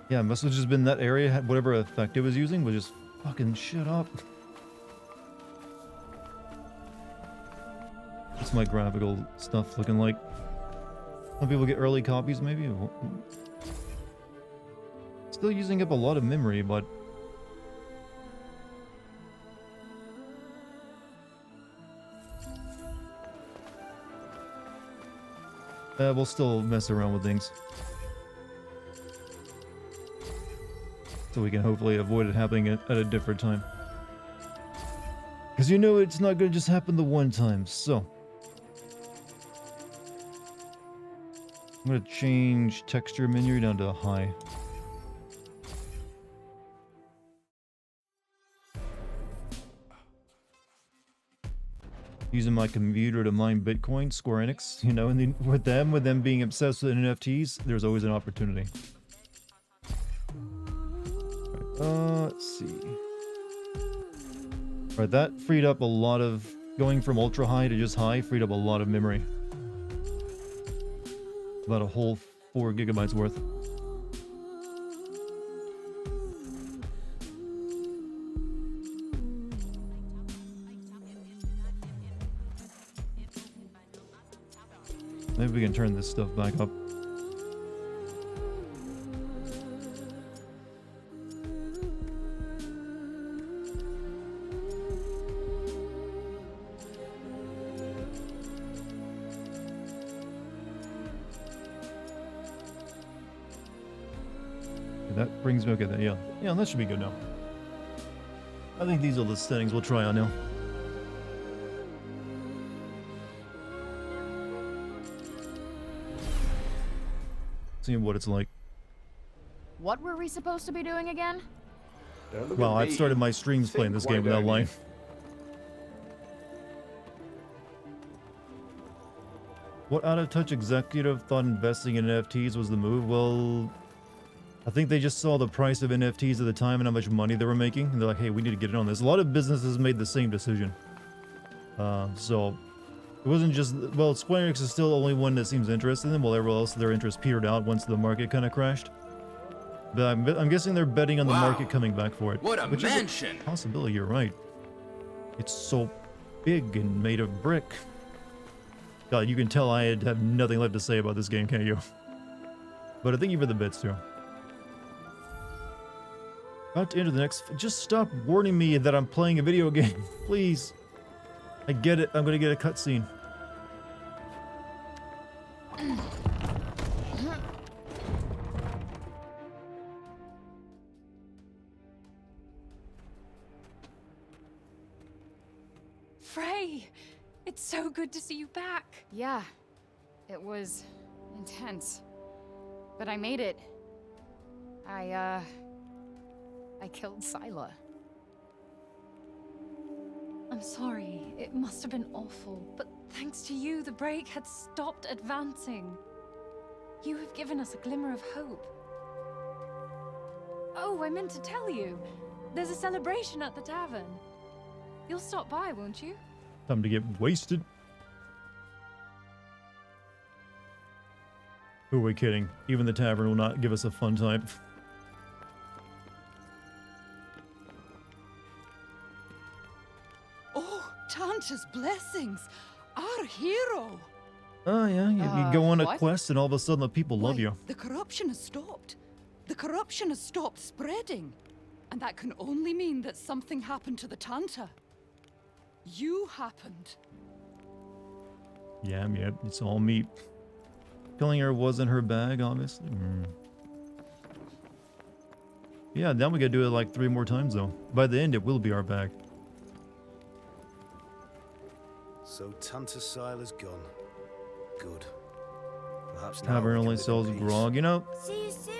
Yeah, it must have just been that area, had whatever effect it was using was just fucking shit up. What's my graphical stuff looking like? Some people get early copies, maybe? Still using up a lot of memory, but... we'll still mess around with things. So we can hopefully avoid it happening at a different time. Because you know it's not going to just happen the one time, so. I'm going to change texture menu down to high. Using my computer to mine Bitcoin, Square Enix, you know, and with them being obsessed with NFTs, there's always an opportunity. Right, let's see. Right, that freed up a lot of, going from ultra high to just high, freed up a lot of memory. About a whole 4 gigabytes worth. Maybe we can turn this stuff back up. That brings me, okay, then, yeah, that should be good now. I think these are the settings we'll try on now. Seeing what it's like. What were we supposed to be doing again? Well, I've started my streams playing this game without lying. What out-of-touch executive thought investing in NFTs was the move? Well, I think they just saw the price of NFTs at the time and how much money they were making. And they're like, hey, we need to get in on this. A lot of businesses made the same decision. So it wasn't just, well, Square Enix is still the only one that seems interested in them, while everyone else, their interest petered out once the market kind of crashed. But I'm guessing they're betting on the market coming back for it. What a which mansion! Is a possibility, you're right. It's so big and made of brick. God, you can tell I have nothing left to say about this game, can't you? But I think you for the bits, too. About to enter the next... Just stop warning me that I'm playing a video game, please. I get it. I'm gonna get a cutscene. Frey! It's so good to see you back. Yeah, it was intense. But I made it. I killed Scylla. I'm sorry, it must have been awful, but thanks to you, the break had stopped advancing. You have given us a glimmer of hope. Oh, I meant to tell you. There's a celebration at the tavern. You'll stop by, won't you? Time to get wasted. Who are we kidding? Even the tavern will not give us a fun time. Tanta's blessings, our hero. Oh yeah, you go on a what? quest and all of a sudden the people love you. The corruption has stopped. The corruption has stopped spreading. And that can only mean that something happened to the Tanta. You happened. Yeah, it's all meat. Killing her wasn't her bag, obviously. Yeah, now we gotta do it like 3 more times though. By the end, it will be our bag. So Tanta Scylla's gone. Good. Perhaps now Tavern we can only live in sells peace. grog. You know,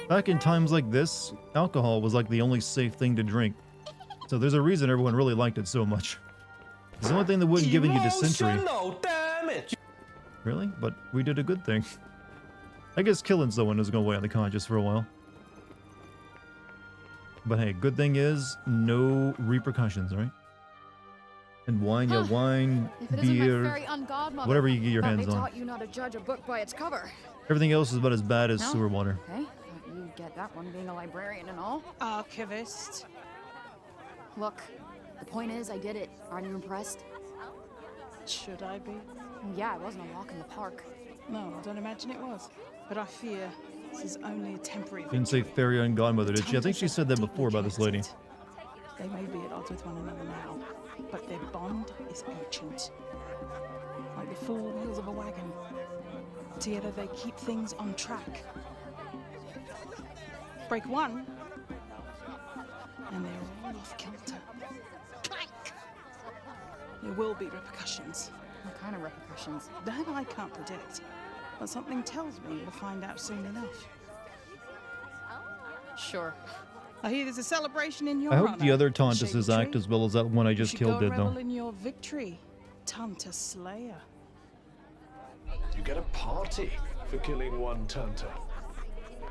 back in times like this, alcohol was like the only safe thing to drink. So there's a reason everyone really liked it so much. It's the only thing that wouldn't give you dysentery. Damage! Really? But we did a good thing. I guess killing someone is going to weigh on the conscience for a while. But hey, good thing is, no repercussions, right? And wine, yeah, wine, If it isn't my beer, fairy ungodmother. whatever you get your hands They on. taught you not to judge a book by its cover. Everything else is about as bad as No? sewer water. Okay, thought you'd get that one being a librarian and all. Archivist. Look, the point is I did it. Aren't you impressed? Should I be? Yeah, it wasn't a walk in the park. No, I don't imagine it was. But I fear this is only a temporary Didn't say victory. fairy and godmother, did she? I think Tantas she are said that deeply before about this lady. connected. They may be at odds with one another now, but their bond is ancient. Like the four wheels of a wagon. Together they keep things on track. Break one, and they're all off kilter. There will be repercussions. What kind of repercussions? That I can't predict. But something tells me we'll find out soon enough. Sure. I hear there's a celebration in your I hope honor. the other Shady Tontuses act tree. as well as that one I You just should killed go did, revel though. in your victory, Tanta Slayer. You get a party for killing one Tanta.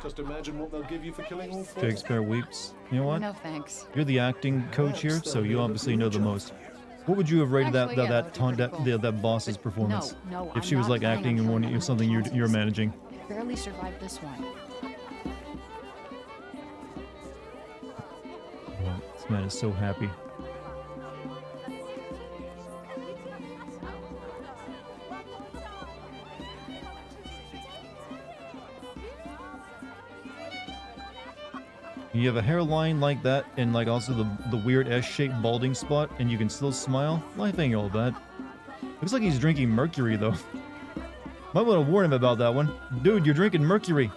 Just imagine what they'll give you for killing all four. Shakespeare weeps. You know what? No thanks. You're the acting coach here, so you obviously know the most. What would you have rated Actually, yeah, that would be pretty cool. that boss's performance? No, if I'm she was not like planning acting on in killing something you're managing. Barely survived this one. Oh, this man is so happy. You have a hairline like that, and like also the weird S-shaped balding spot, and you can still smile. Life ain't all bad. Looks like he's drinking mercury though. Might want to warn him about that one. Dude, you're drinking mercury.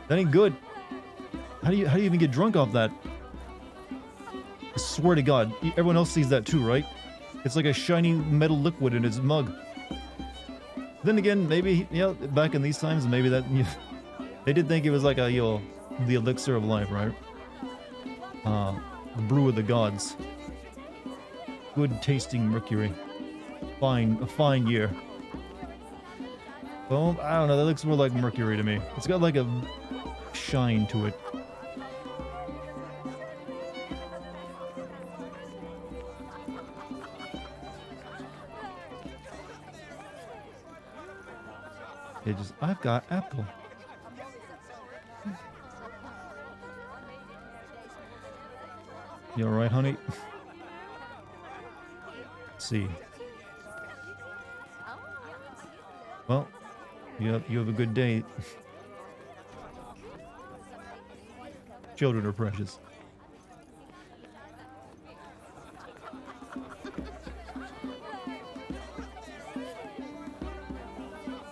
That ain't good. How do you even get drunk off that? I swear to God, everyone else sees that too, right? It's like a shiny metal liquid in his mug. Then again, maybe back in these times, maybe that they did think it was like a the elixir of life, right? The brew of the gods. Good tasting mercury. A fine year. Well, I don't know, that looks more like mercury to me. It's got like a shine to it. I've got apple. You alright, honey? Let's see. Well, you have a good day. Children are precious.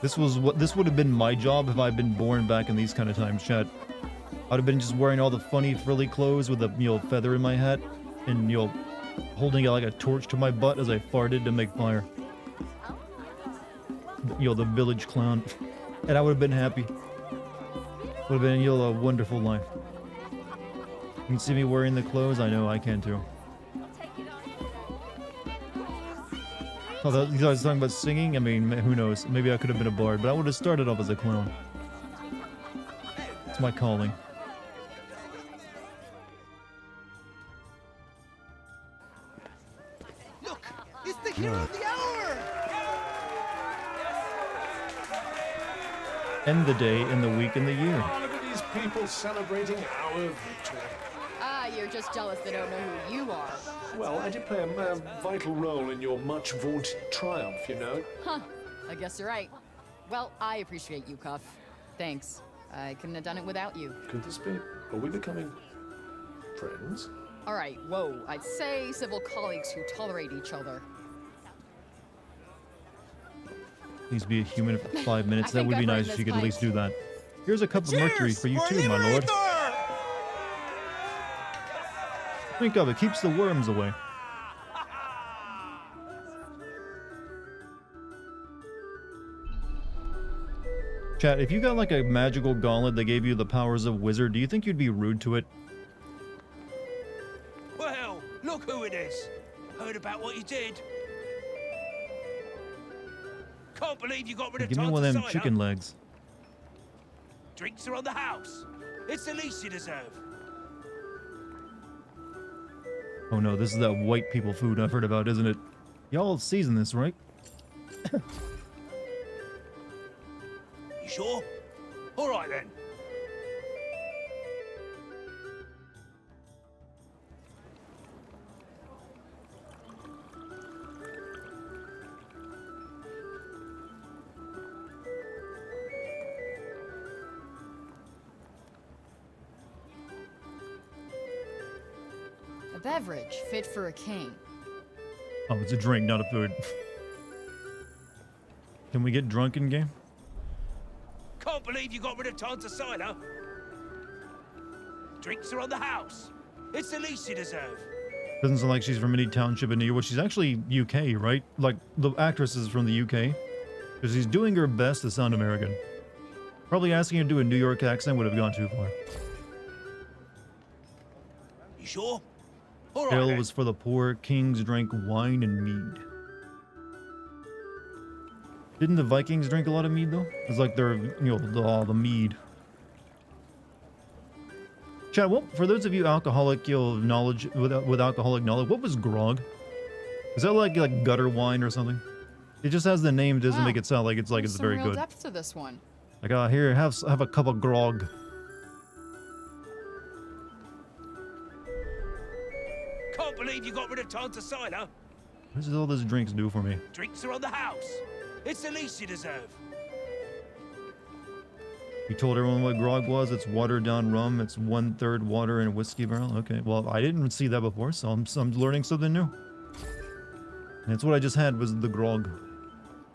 This would have been my job if I'd been born back in these kind of times, chat. I'd have been just wearing all the funny frilly clothes with a feather in my hat and holding like a torch to my butt as I farted to make fire. The village clown. And I would have been happy. Would have been a wonderful life. You can see me wearing the clothes, I know I can too. Oh, you guys talking about singing? I mean, who knows? Maybe I could have been a bard, but I would have started off as a clown. It's my calling. Look, it's the hero of the hour! End the day, and the week, and the year. Oh, look at these people celebrating our victory. Ah, you're just jealous they don't know who you are. Well, I did play a vital role in your much vaunted triumph, you know. Huh. I guess you're right. Well, I appreciate you, Cuff. Thanks. I couldn't have done it without you. Could this be? Are we becoming friends? All right, whoa. I'd say civil colleagues who tolerate each other. Please be a human for 5 minutes. I That think would be I've nice earned if this you could at fight. least do that. Here's a cup of mercury for you too, my lord. Drink of it. Keeps the worms away. Chat, if you got like a magical gauntlet that gave you the powers of wizard, do you think you'd be rude to it? Well, look who it is. Heard about what you did. Can't believe you got rid of Give me one of them Tanta chicken Cider. legs. Drinks are on the house. It's the least you deserve. Oh no, this is that white people food I've heard about, isn't it? Y'all season this, right? You sure? All right then. A beverage fit for a king. Oh, it's a drink, not a food. Can we get drunk in game? Can't believe you got rid of Tanta Cider. Drinks are on the house. It's the least you deserve. Doesn't sound like she's from any township in New York. She's actually UK, right? Like, the actress is from the UK. Because she's doing her best to sound American. Probably asking her to do a New York accent would have gone too far. You sure? All right. Ale then. was for the poor, kings drank wine and mead. Didn't the Vikings drink a lot of mead, though? It's like they're, you know, the mead. Chad, well, for those of you alcoholic, you know, knowledge, with alcoholic knowledge, what was grog? Is that like gutter wine or something? It just has the name, doesn't Wow. make it sound like it's There's very some real good. depth to this one. Like, here, have a cup of grog. Can't believe you got rid of Tanta Cider. What does all those drinks do for me? Drinks are on the house. It's the least you deserve. You told everyone what grog was? It's watered down rum. It's 1/3 water in a whiskey barrel. Okay, well, I didn't see that before, so I'm learning something new. And that's what I just had was the grog.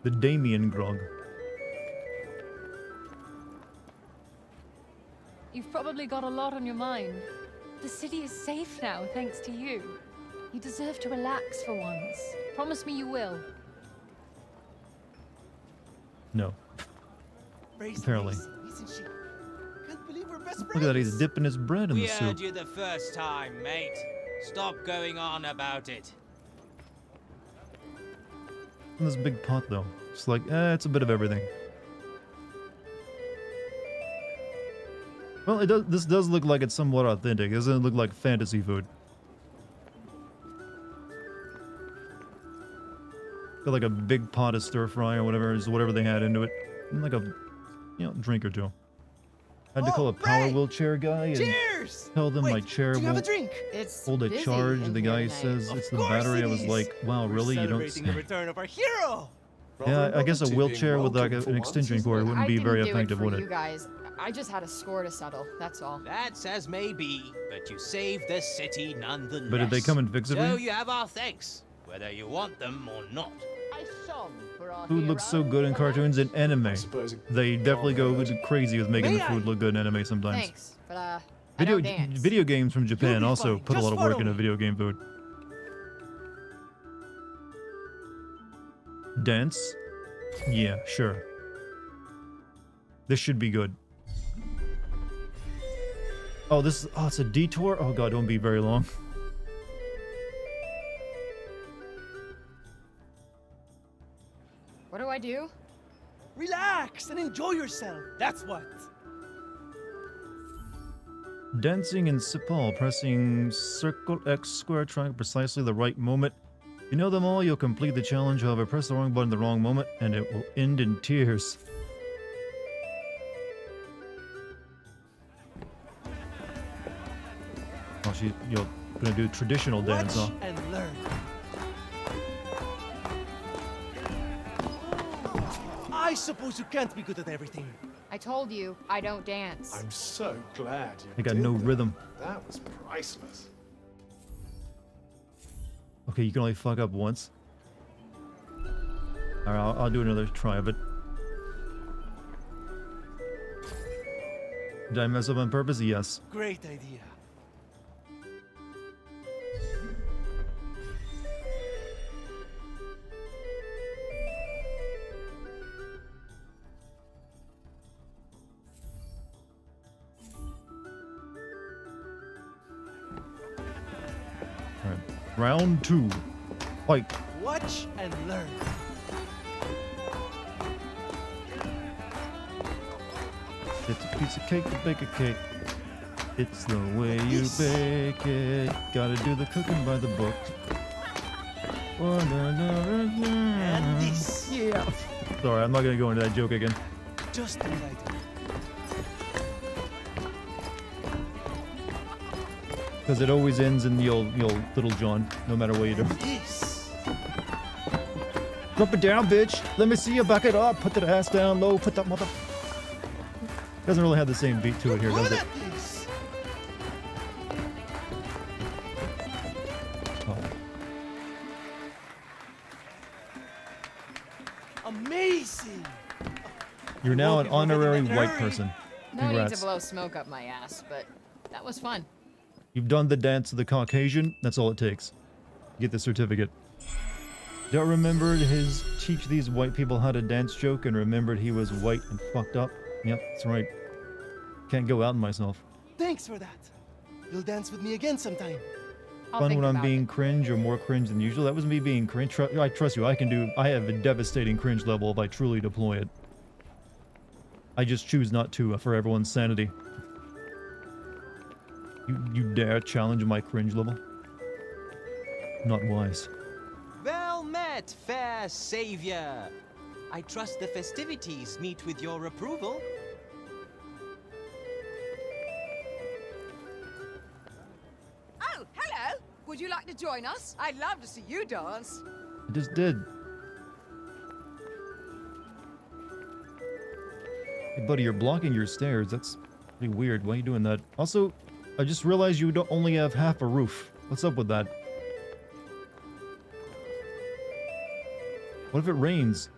The Damien grog. You've probably got a lot on your mind. The city is safe now, thanks to you. You deserve to relax for once. Promise me you will. No. Apparently. Isn't she? Can't believe we're best Look at that, he's dipping his bread in We the heard soup. you the first time, mate. Stop going on about it. In this big pot, though. It's like, it's a bit of everything. Well, this does look like it's somewhat authentic. It doesn't look like fantasy food. Got like a big pot of stir fry or whatever, is whatever they had into it. And like a, you know, drink or two. I had to call a power wheelchair guy and Cheers! tell them my Wait, chair do you have a won't drink? It's hold a busy charge. in The here guy tonight. says Of it's the course battery. it I was is. like, wow, We're really? You don't celebrating the return of our hero. Yeah, I guess a wheelchair with like an extension cord wouldn't be very effective, would I didn't do it for it? you guys. I just had a score to settle, that's all. That's as may be, but you saved the city nonetheless. But did they come and fix it for So you? you have our thanks, whether you want them or not. Food looks so good in cartoons and anime. They definitely go crazy with making the food look good in anime sometimes. Thanks, but I don't dance. Video games from Japan be also fine. put a Just lot of work follow into me. video game food. Dance? Yeah, sure. This should be good. Oh, it's a detour? Oh god, don't be very long. What do I do? Relax and enjoy yourself. That's what. Dancing in Sepal, pressing circle, X, square, triangle, precisely the right moment. You know them all, you'll complete the challenge. However, press the wrong button at the wrong moment, and it will end in tears. Oh, you're gonna do traditional dance, huh? Watch and learn. I suppose you can't be good at everything. I told you, I don't dance. I'm so glad you They got did no that. rhythm. That was priceless. Okay, you can only fuck up once. Alright, I'll do another try of it. Did I mess up on purpose? Yes. Great idea. Alright. Round 2. Fight. Watch and learn. It's a piece of cake to bake a cake. It's the way you bake it. Gotta do the cooking by the book. And this. Yeah. Sorry, I'm not gonna go into that joke again. Just what I do. Because it always ends in the old Little John, no matter what you do. This. Drop it down, bitch. Let me see you back it up. Put that ass down low. Put that mother... Doesn't really have the same beat to it here, does Good it? at this. Oh. Amazing. You're now an Won't be forgetting honorary that white hurry. person. No need to Congrats. blow smoke up my ass, but that was fun. You've done the dance of the Caucasian. That's all it takes. Get the certificate. Don't remember his teach these white people how to dance joke and remembered he was white and fucked up. Yep, that's right. Can't go out on myself. Thanks for that. You'll dance with me again sometime. Fun when I'm being cringe or more cringe than usual. That was me being cringe. I trust you. I have a devastating cringe level if I truly deploy it. I just choose not to for everyone's sanity. You dare challenge my cringe level? Not wise. Well met, fair savior. I trust the festivities meet with your approval. Oh, hello! Would you like to join us? I'd love to see you dance. I just did. Hey buddy, you're blocking your stairs. That's pretty weird. Why are you doing that? Also, I just realized you don't only have half a roof. What's up with that? What if it rains?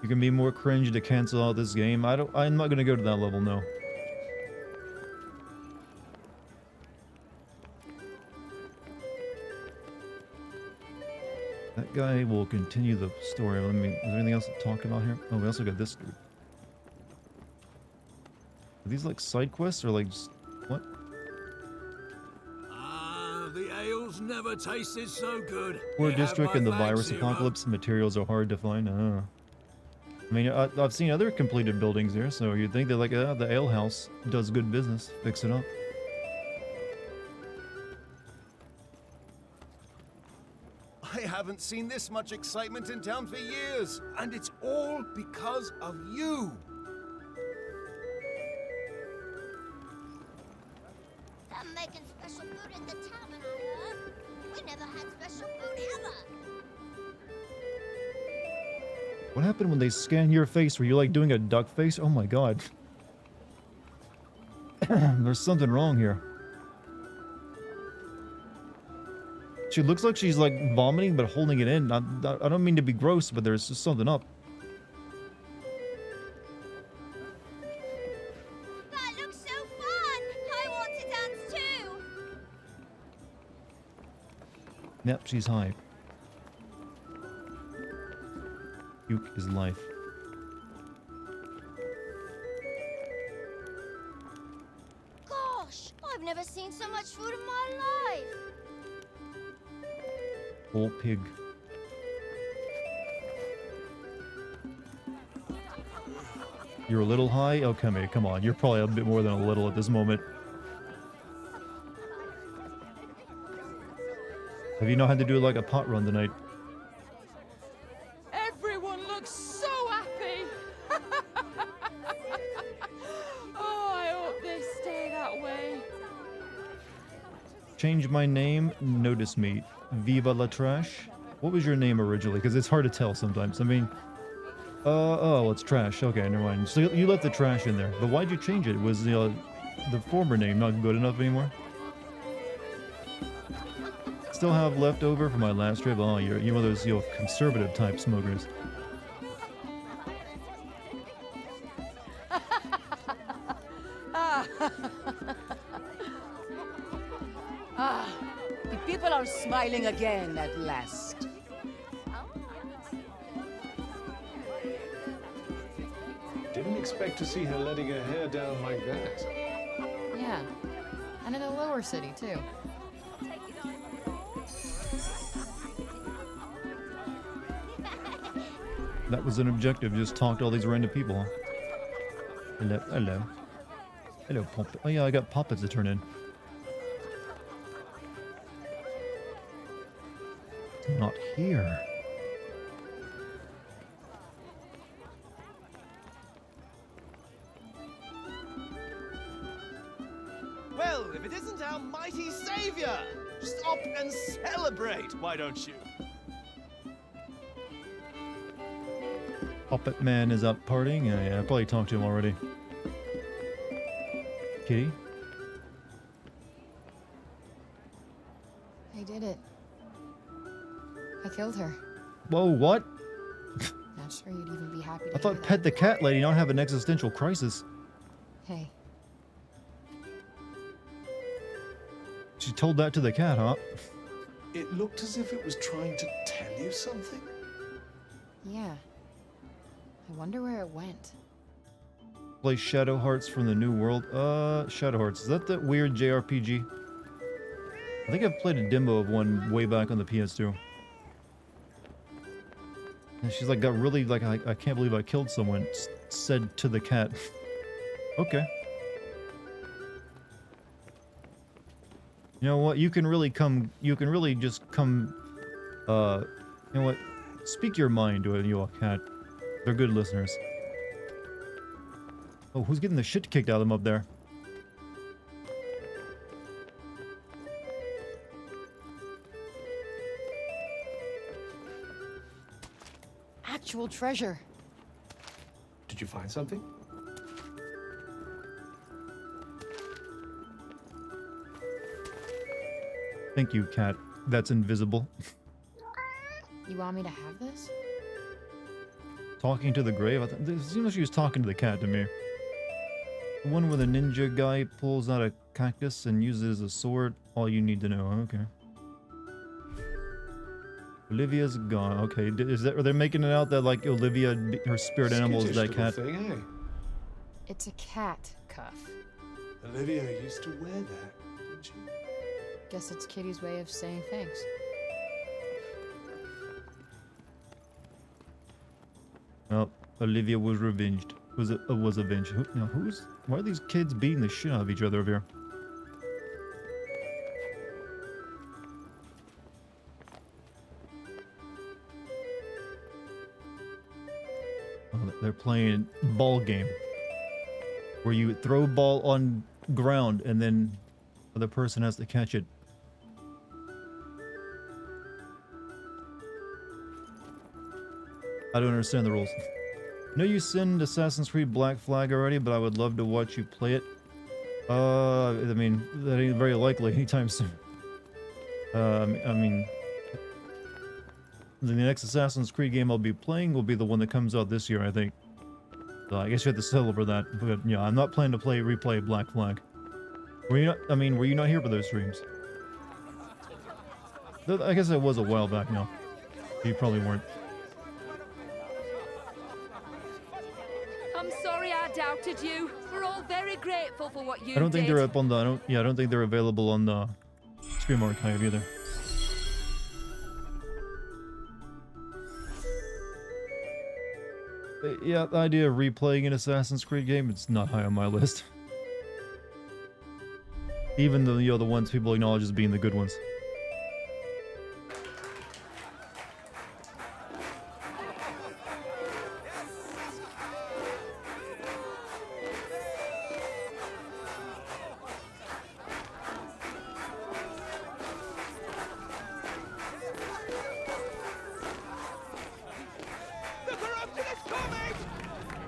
You can be more cringe to cancel out this game. I'm not gonna go to that level, no. That guy will continue the story. Is there anything else to talk about here? Oh, we also got this dude. Are these like side quests or like just, what? The ale's never tasted so good. Poor You have district my in the thanks, virus hero. apocalypse. Materials are hard to find. I mean, I've seen other completed buildings here, so you'd think that like the ale house does good business. Fix it up. I haven't seen this much excitement in town for years, and it's all because of you. They're making special food at the tavern, I heard. We never had special food ever. What happened when they scan your face? Were you like doing a duck face? Oh my god. There's something wrong here. She looks like she's like vomiting but holding it in. I don't mean to be gross, but there's just something up. That looks so fun! I want to dance too! Yep, she's high. Puke is life. Gosh, I've never seen so much food in my life! Whole pig. You're a little high? Oh, come on. You're probably a bit more than a little at this moment. Have you not had to do like a pot run tonight? Everyone looks so happy. Oh, I hope they stay that way. Change my name, notice me. Viva la trash. What was your name originally? Because it's hard to tell sometimes. I mean, oh, it's trash. Okay, never mind. So you left the trash in there, but why'd you change it? Was the former name not good enough anymore? Still have leftover from my last trip. Oh, you're one of those conservative type smokers. The people are smiling again at last. Didn't expect to see her letting her hair down like that. Yeah. And in a lower city, too. That was an objective. Just talk to all these random people. Huh? Hello, hello. Hello, Puppet. Oh yeah, I got puppets to turn in. Not here. Well, if it isn't our mighty savior! Stop and celebrate, why don't you? Puppet Man is up partying. Yeah, I probably talked to him already. Kitty? I did it. I killed her. Whoa, what? not sure you'd even be happy to I hear thought that. pet the cat lady not have an existential crisis. Hey, She told that to the cat, huh? It looked as if it was trying to tell you something. yeah. I wonder where it went. Play Shadow Hearts from the New World. Shadow Hearts. Is that that weird JRPG? I think I've played a demo of one way back on the PS2. And she's like, got really, like, I can't believe I killed someone, said to the cat. Okay. You know what? You can really just come, you know what? Speak your mind to a cat. They're good listeners. Oh, who's getting the shit kicked out of them up there? Actual treasure. Did you find something? Thank you, cat. That's invisible. You want me to have this? Talking to the grave? It seems like she was talking to the cat to me. The one where the ninja guy pulls out a cactus and uses it as a sword. All you need to know. Okay. Olivia's gone. Okay. Are they making it out that, like, Olivia, her spirit animal is that Skittish cat? little thing, eh? It's a cat cuff. Olivia used to wear that, didn't she? Guess it's Kitty's way of saying thanks. Well, Olivia was revenged. Was avenged. Why are these kids beating the shit out of each other over here? Oh, they're playing ball game. Where you throw ball on ground and then the other person has to catch it. I don't understand the rules. I know you send Assassin's Creed Black Flag already, but I would love to watch you play it. I mean, that ain't very likely anytime soon. I mean, the next Assassin's Creed game I'll be playing will be the one that comes out this year, I think. So I guess you have to settle for that. But yeah, I'm not planning to replay Black Flag. Were you not here for those streams? I guess it was a while back now. You probably weren't. I'm sorry I doubted you. We're all very grateful for what you I don't think did. they're up on the. I don't think they're available on the Stream Archive either. Yeah, the idea of replaying an Assassin's Creed game, it's not high on my list. Even the the ones people acknowledge as being the good ones.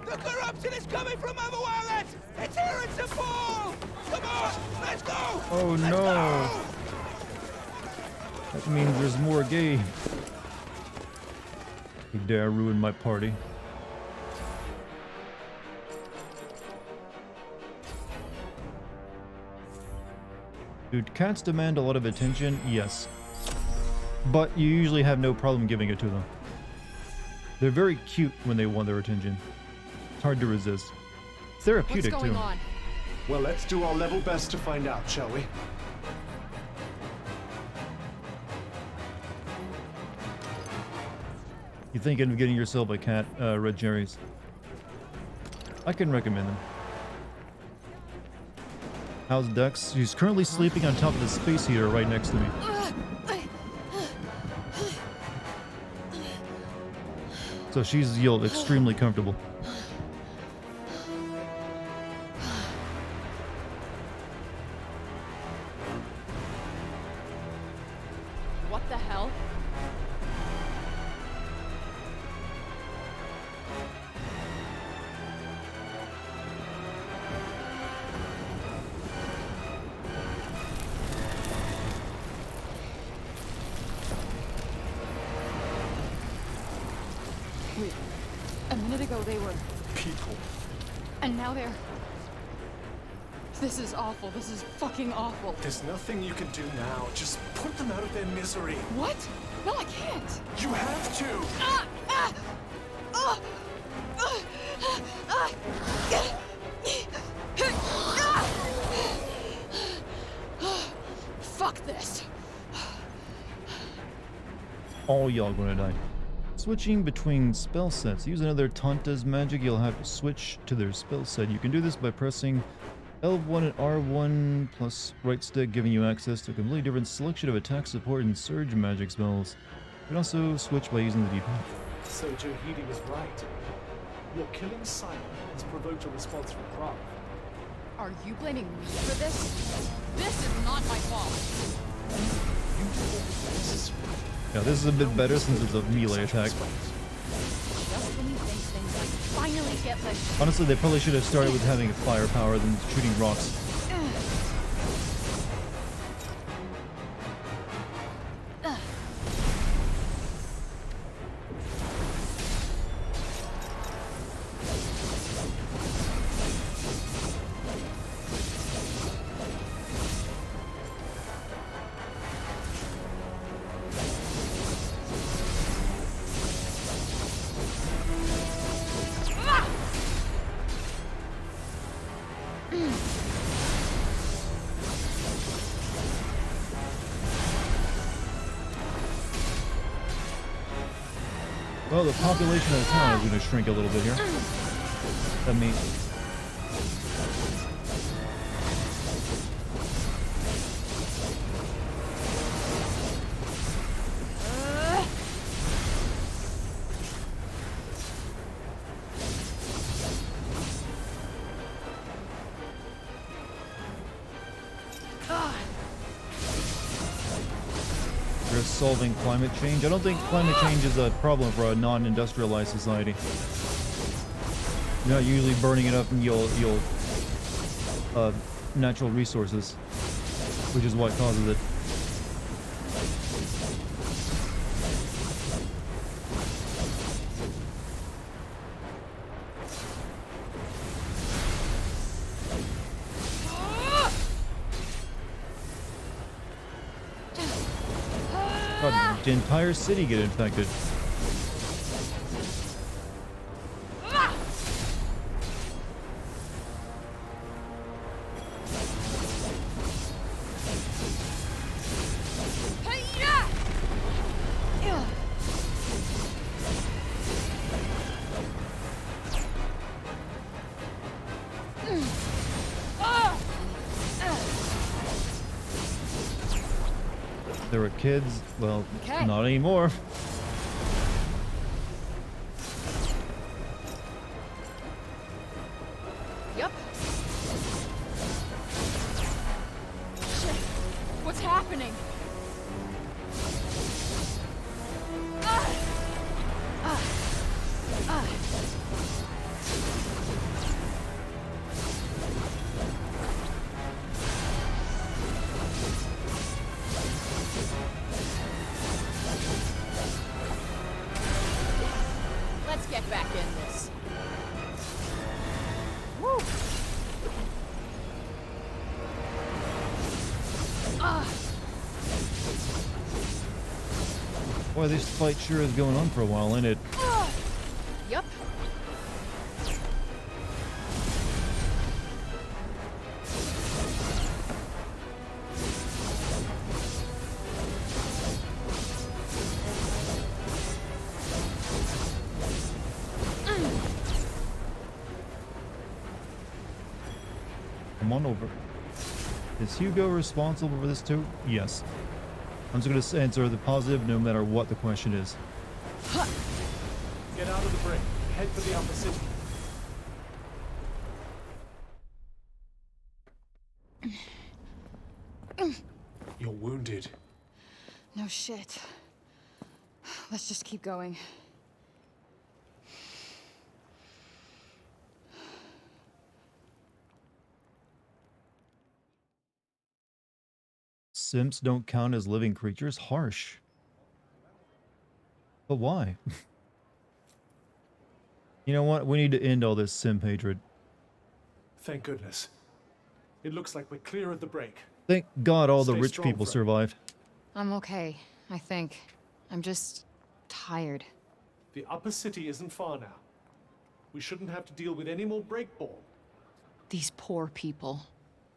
The corruption is coming from Otherworld! It's here in St. Paul! Come on, let's go! Oh no! That means there's more game. You dare ruin my party. Dude, cats demand a lot of attention, yes. But you usually have no problem giving it to them. They're very cute when they want their attention. It's hard to resist. It's therapeutic, What's going too. on? Well, let's do our level best to find out, shall we? You thinking of getting yourself a cat, Red Cherries? I can recommend them. How's Dex? She's currently sleeping on top of the space heater right next to me. So she's yelled extremely comfortable. What the hell? Wait, they were... People. And now they're... This is awful. This is fucking awful. There's nothing you can do now. Just put them out of their misery. What? No, I can't. You have to. Fuck this. All y'all gonna die. Switching between spell sets. Use another Tanta's magic, you'll have to switch to their spell set. You can do this by pressing L1 and R1 plus right stick, giving you access to a completely different selection of attack, support, and surge magic spells. You can also switch by using the D-pad. So Johidi was right. Your killing Simon has provoked a response from Prague. Are you blaming me for this? This is not my fault. Yeah, this is a bit better since it's a melee attack. Just when you think things might finally get like... Honestly, they probably should have started with having firepower than shooting rocks. Well, the population of the town is going to shrink a little bit here. That means... solving climate change. I don't think climate change is a problem for a non-industrialized society. You're not usually burning it up in your natural resources, which is what causes it. The entire city get infected. There were kids, well, not anymore. Yep. Shit. What's happening? Let's get back in this. Woo! Boy, this fight sure is going on for a while, ain't it? Yep. Come on over. Is Hugo responsible for this too? Yes. I'm just going to answer the positive no matter what the question is. Get out of the brig. Head for the upper city. You're wounded. No shit. Let's just keep going. Simps don't count as living creatures? Harsh. But why? You know what? We need to end all this simp hatred. Thank goodness. It looks like we're clear of the break. Thank God all the Stay rich strong, people friend. survived. I'm okay, I think. I'm just tired. The upper city isn't far now. We shouldn't have to deal with any more breakball. These poor people.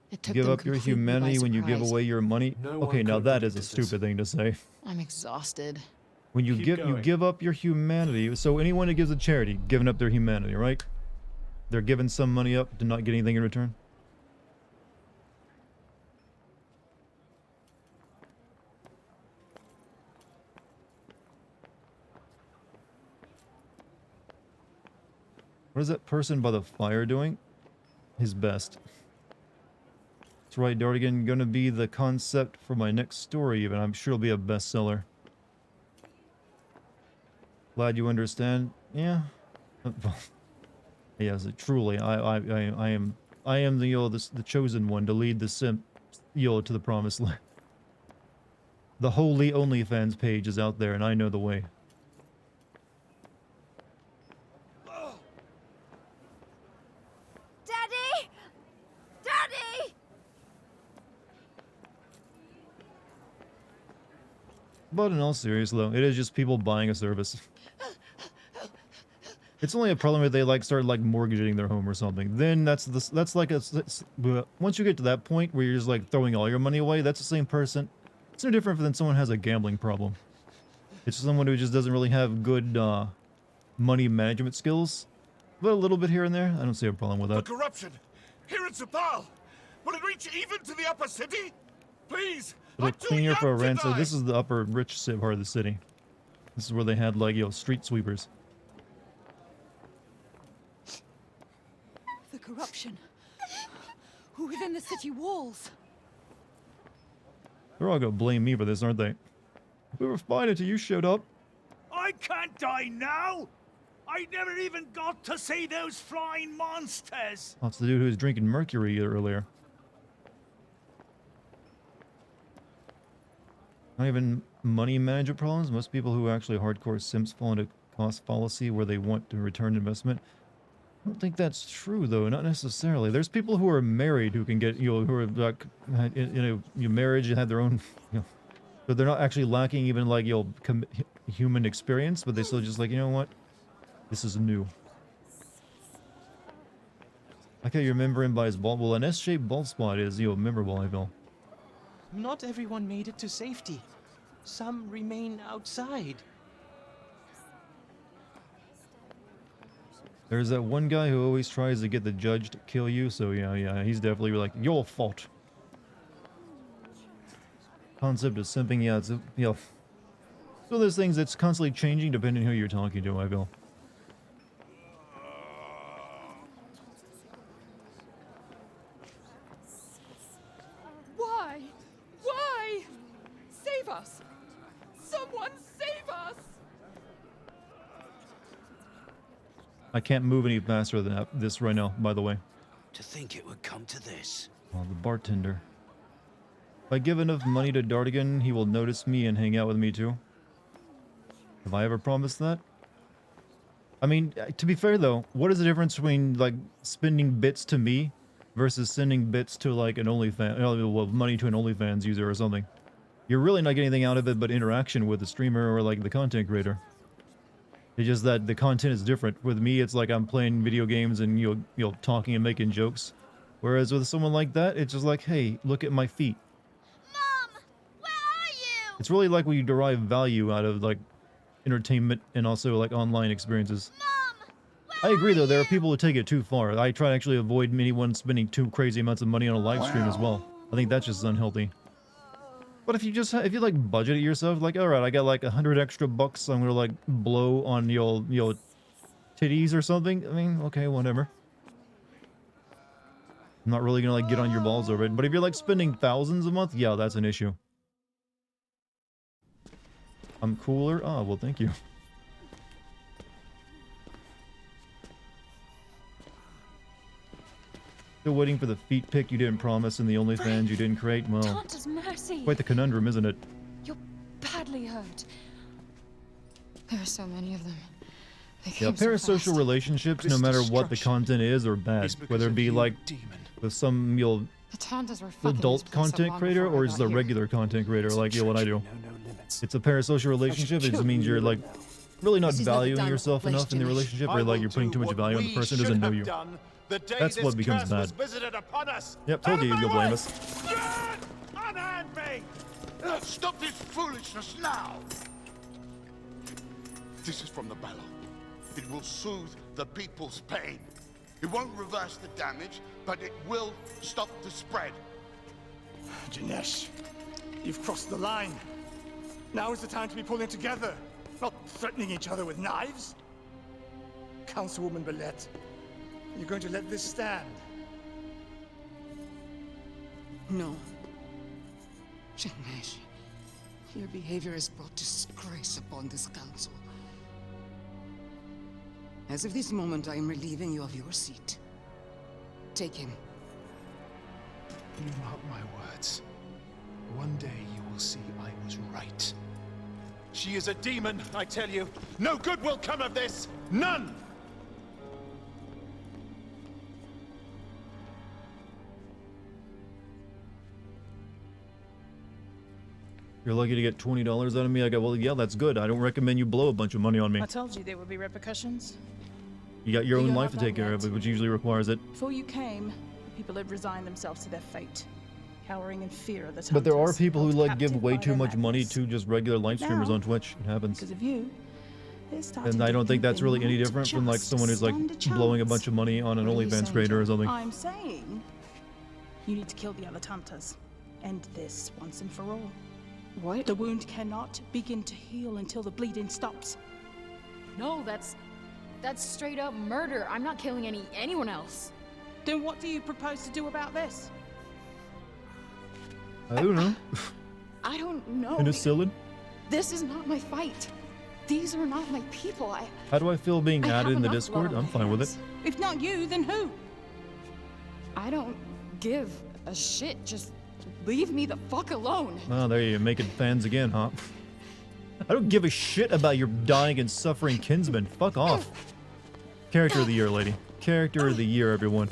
It took Give them up your completely by humanity when you give surprise. away your money. No Okay, one now could that have is a predicted this. stupid thing to say. I'm exhausted. When you Keep going. give up your humanity. So anyone who gives a charity, giving up their humanity, right? They're giving some money up to not get anything in return. What is that person by the fire doing? His best. That's right, Dartigan, gonna be the concept for my next story even. I'm sure it'll be a bestseller. Glad you understand. Yeah. Yes, truly, I am the chosen one to lead the simp to the promised land. The holy OnlyFans page is out there, and I know the way. Daddy! Daddy! But in all seriousness, though, it is just people buying a service. It's only a problem if they start mortgaging their home or something. Then that's like once you get to that point where you're just throwing all your money away, that's the same person. It's no different than someone who has a gambling problem. It's someone who just doesn't really have good money management skills, but a little bit here and there. I don't see a problem with The that. corruption! Here in Zapal! Will it reach even to the upper city? Please! It'll clean here for a rent. So this is the upper rich part of the city. This is where they had street sweepers. The corruption. Who within the city walls? They're all gonna blame me for this, aren't they? We were fine until you showed up. I can't die now! I never even got to see those flying monsters! That's the dude who was drinking mercury earlier. Not even money management problems. Most people who are actually hardcore simps fall into cost fallacy where they want to return investment. I don't think that's true though, not necessarily. There's people who are married who can get, who are your marriage and have their own, but they're not actually lacking even human experience, but they still just you know what? This is new. I can't remember him by his bald. Well, an S-shaped bald spot is, memorable, I feel. Not everyone made it to safety. Some remain outside. There's that one guy who always tries to get the judge to kill you, so yeah, he's definitely your fault. Concept of simping, yeah, it's, so there's things that's constantly changing depending on who you're talking to, I feel. Why? Why? Save us! Someone save us! I can't move any faster than this right now, by the way. To think it would come to this. Oh, the bartender. If I give enough money to Dartigan, he will notice me and hang out with me too. Have I ever promised that? I mean, to be fair though, what is the difference between spending bits to me versus sending bits to an OnlyFans, money to an OnlyFans user or something? You're really not getting anything out of it but interaction with the streamer or the content creator. It's just that the content is different. With me, it's I'm playing video games and talking and making jokes. Whereas with someone like that, it's just hey, look at my feet. Mom! Where are you? It's really when you derive value out of entertainment and also online experiences. Mom! I agree though, there are people who take it too far. I try to actually avoid anyone spending too crazy amounts of money on a live stream as well. I think that's just unhealthy. But if you budget it yourself, alright, I got 100 extra bucks I'm gonna blow on your titties or something, I mean, okay, whatever. I'm not really gonna get on your balls over it, but if you're spending thousands a month, yeah, that's an issue. I'm cooler? Ah, well, thank you. Still waiting for the feet pic you didn't promise and the OnlyFans you didn't create? Well, Tanta's mercy. quite the conundrum, isn't it? You're badly hurt. There are so many of them. Yeah, parasocial relationships, no matter what the content is, are bad. Whether it be like with some The Tantas were fucking adult this place up content long creator, before I or just got a here. regular content creator like what I do. It's a parasocial relationship. It just means you're like really not This is never valuing done, yourself enough in the Flesh relationship, or like you're putting too much value on the person who doesn't know you. That's what becomes bad. Yep, told you you'd go blame us. Unhand me! Stop this foolishness now! This is from the Bellow. It will soothe the people's pain. It won't reverse the damage, but it will stop the spread. Janesh, you've crossed the line. Now is the time to be pulling together, not threatening each other with knives. Councilwoman Belette, you're going to let this stand? No. Janesh, your behavior has brought disgrace upon this council. As of this moment, I am relieving you of your seat. Take him. You mark my words. One day you will see I was right. She is a demon, I tell you. No good will come of this! None! You're lucky to get $20 out of me. I go, well, yeah, that's good. I don't recommend you blow a bunch of money on me. I told you there would be repercussions. You got your But own you're life to not take done care of, yet. which usually requires it. Before you came, the people had resigned themselves to their fate, cowering in fear of the But there are Hunters, people who held like give captive way by too their much money madness. to just regular live streamers Now, on Twitch. It happens. Because of you, they're starting And I to don't think that's they really any might different from like just someone who's like stand a blowing a chance. bunch of money on an What are you OnlyFans saying, creator or Joe? something. I'm saying you need to kill the other Hunters. End this once and for all. What? The wound cannot begin to heal until the bleeding stops. No, that's straight up murder. I'm not killing anyone else. Then what do you propose to do about this? I don't know. I don't know. Penicillin? This is not my fight. These are not my people. How do I feel being I added have in the enough Discord? blood on I'm my fine with it. hands. If not you, then who? I don't give a shit. Just leave me the fuck alone. Oh, there you making fans again, huh? I don't give a shit about your dying and suffering kinsman. Fuck off. Character of the year, lady. Character of the year, everyone.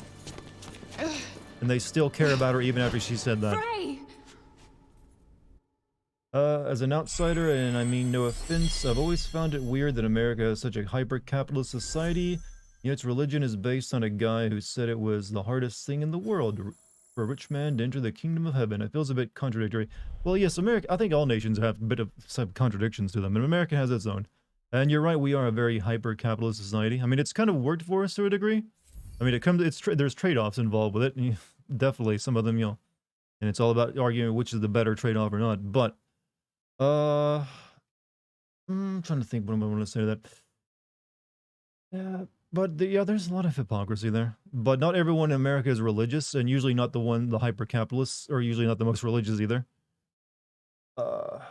And they still care about her even after she said that. Frey! As an outsider, and I mean no offense, I've always found it weird that America has such a hyper-capitalist society, yet its religion is based on a guy who said it was the hardest thing in the world for a rich man to enter the kingdom of heaven. It feels a bit contradictory. Well, yes, America, I think all nations have a bit of some contradictions to them, and America has its own. And you're right, we are a very hyper-capitalist society. I mean, it's kind of worked for us to a degree. I mean, there's trade-offs involved with it, and definitely some of them, and it's all about arguing which is the better trade-off or not, but I'm trying to think what I want to say to that. Yeah, but there's a lot of hypocrisy there. But not everyone in America is religious, and usually not the hyper-capitalists are usually not the most religious either. But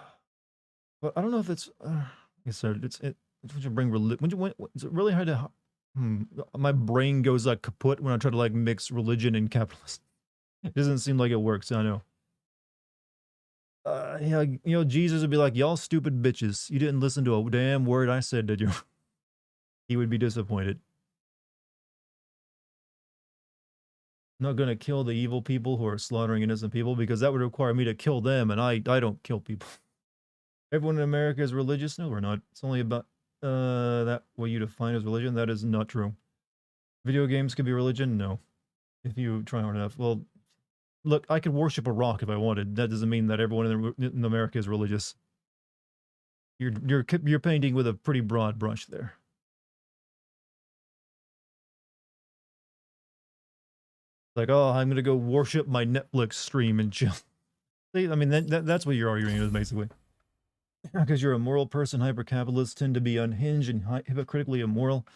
I don't know if it's, like I said, when you bring religion, is it really hard to, my brain goes like kaput when I try to like mix religion and capitalism. It doesn't seem like it works, I know. Yeah, Jesus would be like, y'all stupid bitches. You didn't listen to a damn word I said, did you? He would be disappointed. I'm not gonna kill the evil people who are slaughtering innocent people because that would require me to kill them, and I don't kill people. Everyone in America is religious? No, we're not. It's only about that what you define as religion. That is not true. Video games could be religion? No. If you try hard enough. Well, look, I could worship a rock if I wanted. That doesn't mean that everyone in America is religious. You're painting with a pretty broad brush there. Like, oh, I'm gonna go worship my Netflix stream and chill. See, I mean, that's what you're arguing with, basically. Because you're a moral person, hyper-capitalists tend to be unhinged and hypocritically immoral.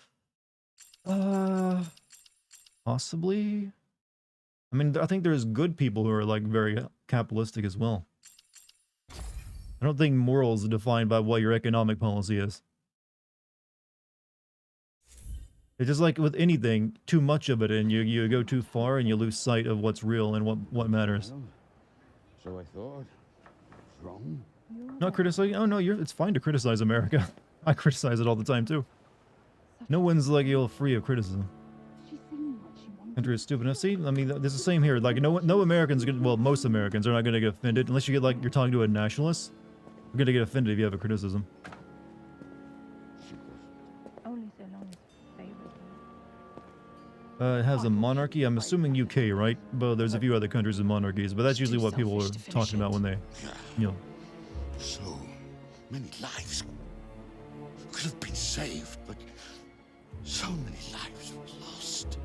Possibly. I mean, I think there's good people who are, like, very capitalistic as well. I don't think morals are defined by what your economic policy is. It's just like with anything, too much of it, and you go too far and you lose sight of what's real and what matters. So I thought. Wrong? Not criticizing. Oh no, it's fine to criticize America. I criticize it all the time too. No one's like you're free of criticism. Country is stupid enough. See, I mean, this is the same here. Like, no Americans, well, most Americans are not going to get offended unless you get like you're talking to a nationalist. You're going to get offended if you have a criticism. Only so long as It has a monarchy. I'm assuming UK, right? But there's a few other countries with monarchies, but that's usually what people are talking about when they, you know. So many lives could have been saved, but so many lives were lost.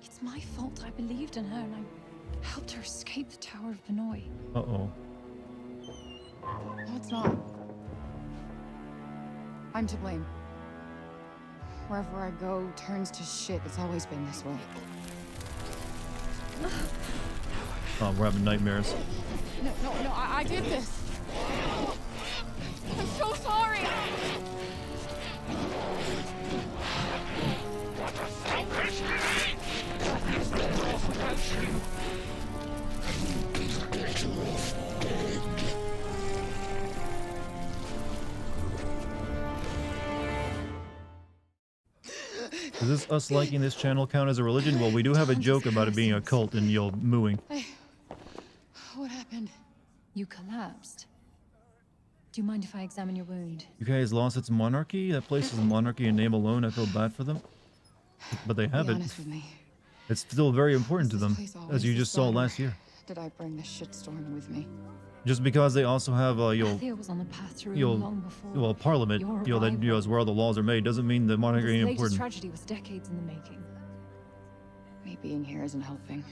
It's my fault. I believed in her and I helped her escape the Tower of Vinoy. Uh-oh. No, it's not. I'm to blame. Wherever I go turns to shit. It's always been this way. Oh, we're having nightmares. No, I did this. I'm so sorry. Does this us liking this channel count as a religion? Well, we do have a joke about it being a cult and you'll mooing. Hey, what happened? You collapsed. Do you mind if I examine your wound? You guys lost its monarchy? That place is a monarchy in name alone. I feel bad for them. But they have Be it. honest with me. It's still very important to them, Place as always you this just saw bad, or last year. Did I bring this shitstorm with me? Just because they also have, Althea was on the path through long before. well, Parliament, your that is where all the laws are made, doesn't mean the monarchy This ain't latest important. tragedy was decades in the making. Me being here isn't helping.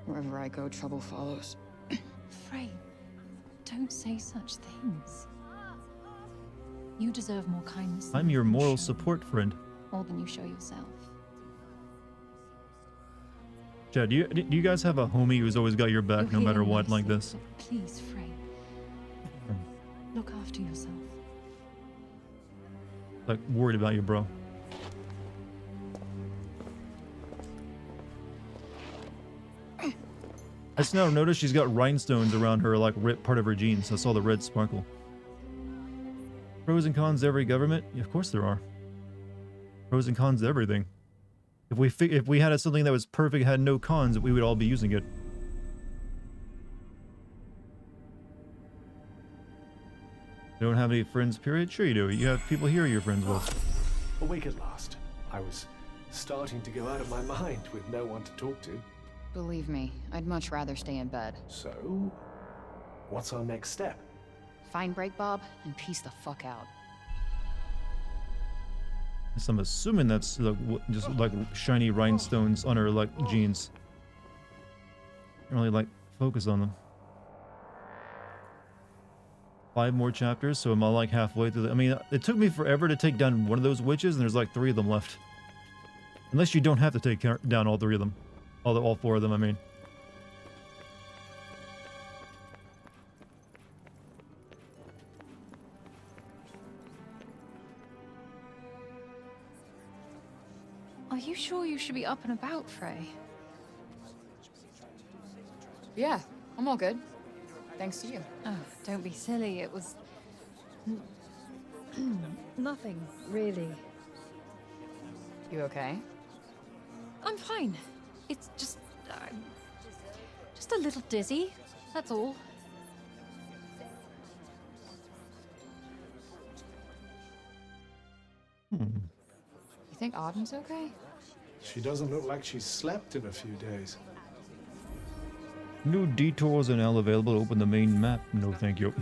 Wherever I go, trouble follows. Frey, don't say such things. You deserve more kindness. I'm your moral support friend. More than you show yourself. Chad, do you guys have a homie who's always got your back You're no matter healing what, like nicely, this? but please, Frey. Look after yourself. Like, worried about you, bro. I just now noticed she's got rhinestones around her, like, part of her jeans. I saw the red sparkle. Pros and cons to every government? Yeah, of course there are. Pros and cons to everything. If we had something that was perfect, had no cons, we would all be using it. You don't have any friends, period? Sure you do. You have people here you're friends with. Awake at last. I was starting to go out of my mind with no one to talk to. Believe me, I'd much rather stay in bed. So, what's our next step? Find Break Bob and peace the fuck out. So I'm assuming that's just like shiny rhinestones on her like jeans. Can't really like focus on them. 5 more chapters, so I'm all like halfway through. I mean, it took me forever to take down one of those witches, and there's like 3 of them left. Unless you don't have to take down all 3 of them, all 4 of them. I mean. Are you sure you should be up and about, Frey? Yeah, I'm all good. Thanks to you. Oh, don't be silly. It was... nothing, really. You okay? I'm fine. It's just... just a little dizzy. That's all. You think Auden's okay? She doesn't look like she's slept in a few days. New detours are now available to open the main map. No, thank you.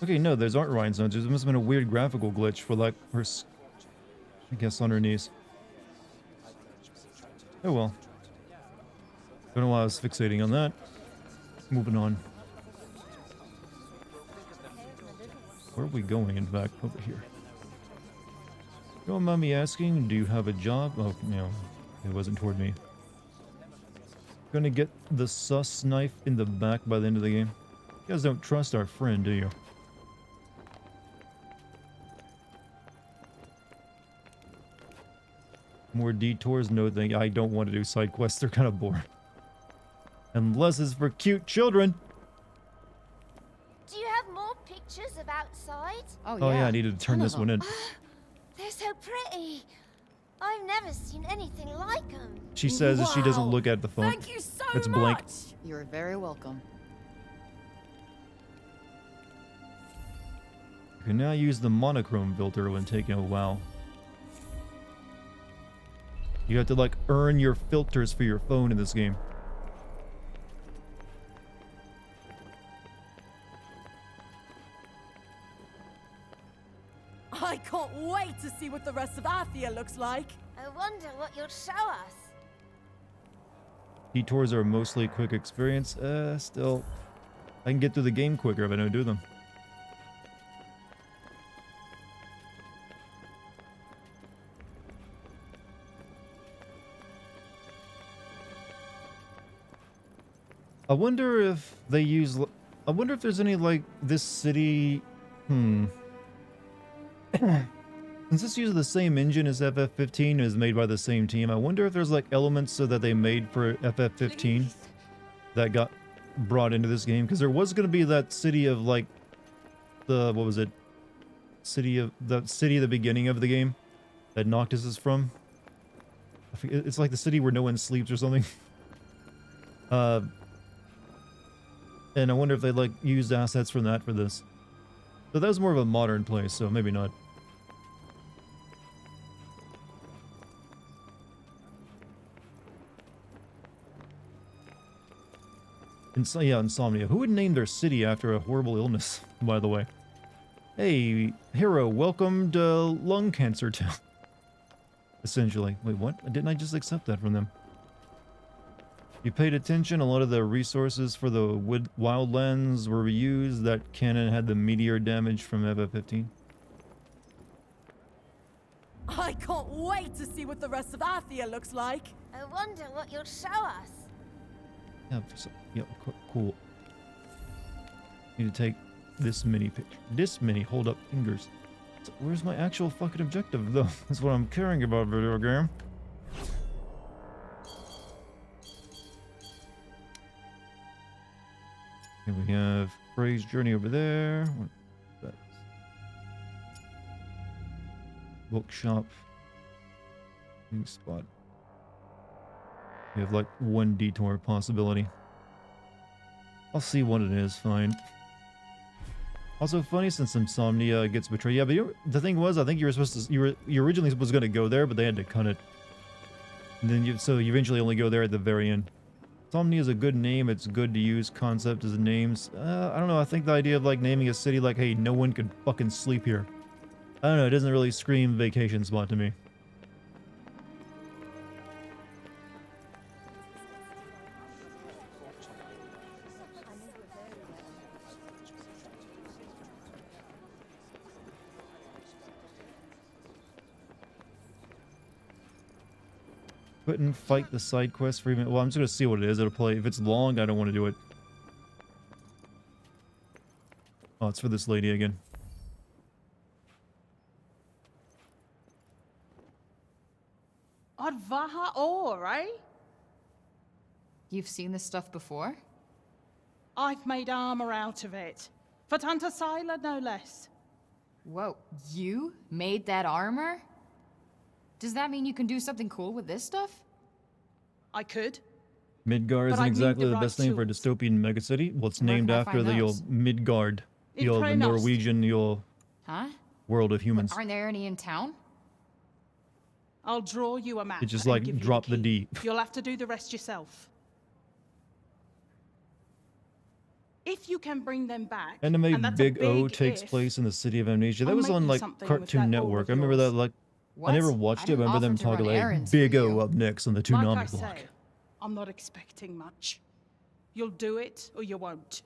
Okay, no, there's aren't rhinestones. There must have been a weird graphical glitch for like her, I guess, on her knees. Oh well. Don't know why I was fixating on that. Moving on. Where are we going, in fact? Over here. Don't mind me asking, do you have a job? Oh, no. It wasn't toward me. Gonna get the sus knife in the back by the end of the game. You guys don't trust our friend, do you? More detours? No, thing. I don't want to do side quests. They're kind of boring. Unless it's for cute children. Do you have more pictures of outside? Oh yeah, I needed to turn this one in. They're so pretty. I've never seen anything like them. She says that she doesn't look at the phone. Thank you so It's blank. You're very welcome. You can now use the monochrome filter when taking a WoW. You have to like earn your filters for your phone in this game. I can't wait to see what the rest of Athia looks like. I wonder what you'll show us. Detours are mostly quick experience. Still, I can get through the game quicker if I don't do them. I wonder if they use... I wonder if there's any, like, this city... Since this uses the same engine as FF15 is made by the same team, I wonder if there's, like, elements so that they made for FF15 that got brought into this game. Because there was going to be that city of, like, the... What was it? The city at the beginning of the game that Noctis is from. I forget, it's like the city where no one sleeps or something. And I wonder if they like used assets from that for this. But that was more of a modern place, so maybe not. Yeah, Insomnia. Who would name their city after a horrible illness, by the way? Hey, hero, welcome to Lung Cancer Town. Essentially. Wait, what? Didn't I just accept that from them? You paid attention, a lot of the resources for the wildlands were reused. That cannon had the meteor damage from FF15. I can't wait to see what the rest of Athia looks like. I wonder what you'll show us. Yeah, cool. Need to take this mini picture. This many hold up fingers. So where's my actual fucking objective, though? That's what I'm caring about, video game. Okay, we have Frey's Journey over there. What's that? Bookshop. New spot. We have like one detour possibility. I'll see what it is, fine. Also funny since Insomnia gets betrayed. Yeah, but the thing was, I think you were supposed to, you originally was going to go there, but they had to cut it. And then so you eventually only go there at the very end. Insomnia is a good name. It's good to use concept as names. I don't know. I think the idea of like naming a city like, hey, no one could fucking sleep here. I don't know. It doesn't really scream vacation spot to me. Couldn't fight the side quest for even... Well, I'm just gonna see what it is. It'll play. If it's long, I don't want to do it. Oh, it's for this lady again. Advaha ore, eh? You've seen this stuff before? I've made armor out of it. For Tanta Sila, no less. Whoa, you made that armor? Does that mean you can do something cool with this stuff? I could. Midgard isn't exactly the best name for a dystopian megacity. Well, it's named after the Midgard, the Norwegian world of humans. Aren't there any in town? I'll draw you a map. It just like drop the D. You'll have to do the rest yourself. If you can bring them back. Anime Big O takes place in the city of Amnesia. That was on like Cartoon Network. I remember that like. I never watched it. I remember them talking like Big O up next on the Toonami block. I'm not expecting much. You'll do it or you won't.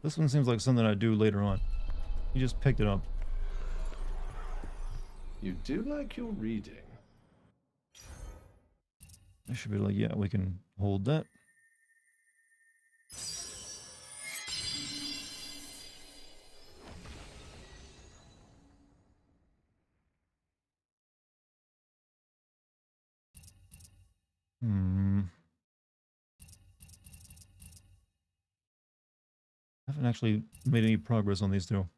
This one seems like something I do later on. You just picked it up. You do like your reading. I should be like, yeah, we can hold that. Hmm. I haven't actually made any progress on these two.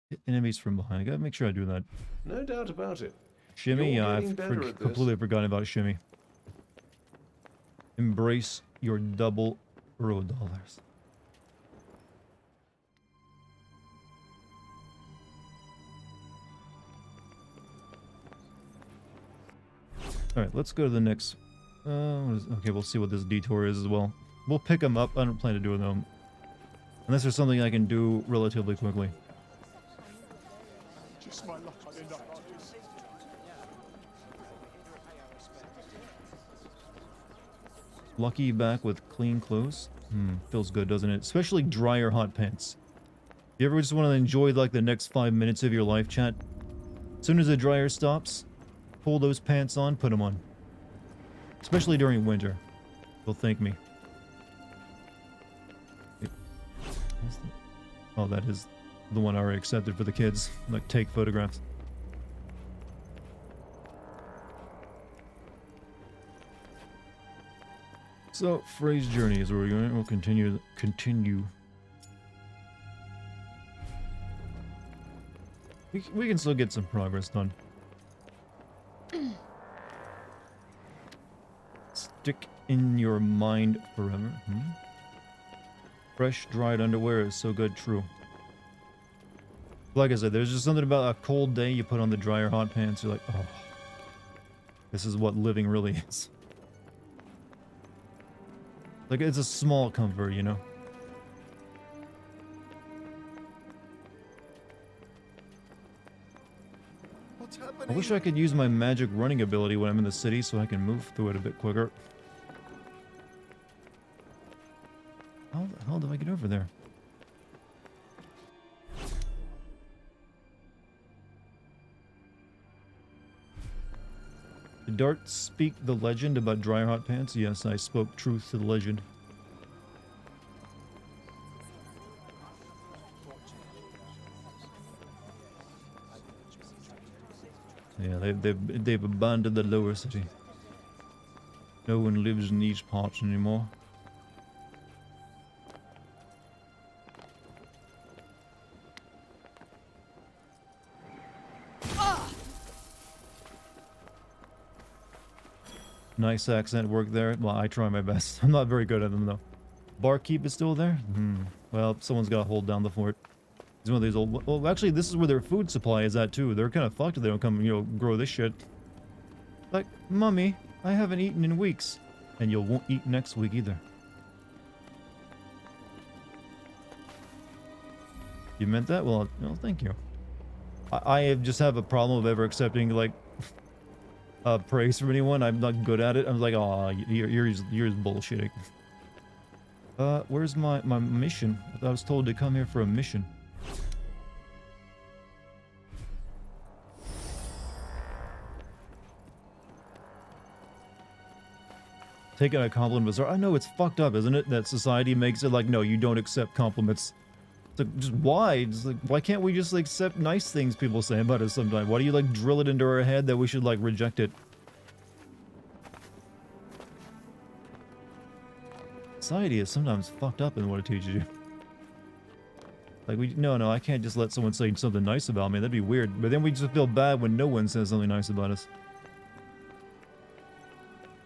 Hit enemies from behind. I gotta make sure I do that. No doubt about it. Shimmy? You're Yeah, getting better at this. completely forgotten about Shimmy. Embrace your double $. Alright, let's go to the next... okay, we'll see what this detour is as well. We'll pick them up. I don't plan to do them. Unless there's something I can do relatively quickly. Just my luck, I didn't know. Lucky back with clean clothes. Feels good, doesn't it? Especially drier hot pants. You ever just want to enjoy like the next 5 minutes of your life, chat? As soon as the dryer stops, pull those pants on, put them on. Especially during winter. They'll thank me. Oh, that is the one I already accepted for the kids. Like, take photographs. So, Frey's journey is where we're going. We'll continue. We can still get some progress done. Stick in your mind forever. Fresh, dried underwear is so good, true. Like I said, there's just something about a cold day, you put on the drier hot pants, you're like, oh. This is what living really is. Like, it's a small comfort, you know? What's happening? I wish I could use my magic running ability when I'm in the city so I can move through it a bit quicker. How the hell do I get over there? Did Dart speak the legend about dry hot pants? Yes, I spoke truth to the legend. Yeah, they've abandoned the lower city. No one lives in these parts anymore. Nice accent work there. Well, I try my best. I'm not very good at them, though. Barkeep is still there? Well, someone's got to hold down the fort. He's one of these old... Well, actually, this is where their food supply is at, too. They're kind of fucked if they don't come, you know, grow this shit. Like, Mummy, I haven't eaten in weeks. And you won't eat next week, either. You meant that? Well, no, thank you. I just have a problem of ever accepting, like... praise from anyone. I'm not good at it. I'm like, oh, you're bullshitting. Where's my mission? I was told to come here for a mission. Taking a compliment. I know it's fucked up, isn't it? That society makes it like, no, you don't accept compliments. It's like, just why? It's like, why can't we just like accept nice things people say about us sometimes? Why do you like drill it into our head that we should like reject it? Society is sometimes fucked up in what it teaches you. Like, no, I can't just let someone say something nice about me. That'd be weird. But then we just feel bad when no one says something nice about us.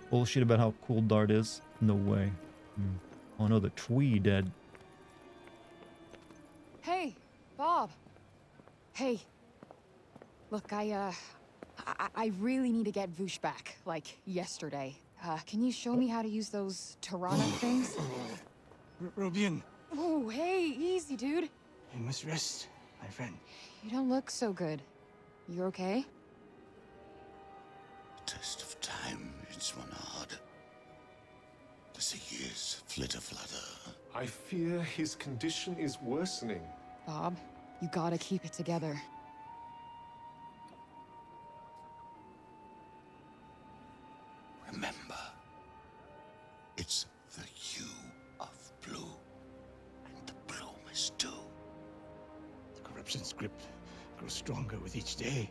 Bullshit about how cool Dart is? No way. Oh no, the Twee dead. Hey, Bob. Hey. Look, I really need to get Voosh back, like, yesterday. Can you show me how to use those Tirana things? Robin. Oh, hey, easy, dude. You must rest, my friend. You don't look so good. You okay? Test of time, it's run hard. As the years flitter. I fear his condition is worsening. Bob, you gotta keep it together. Remember, it's the hue of blue and grip grows stronger with each day.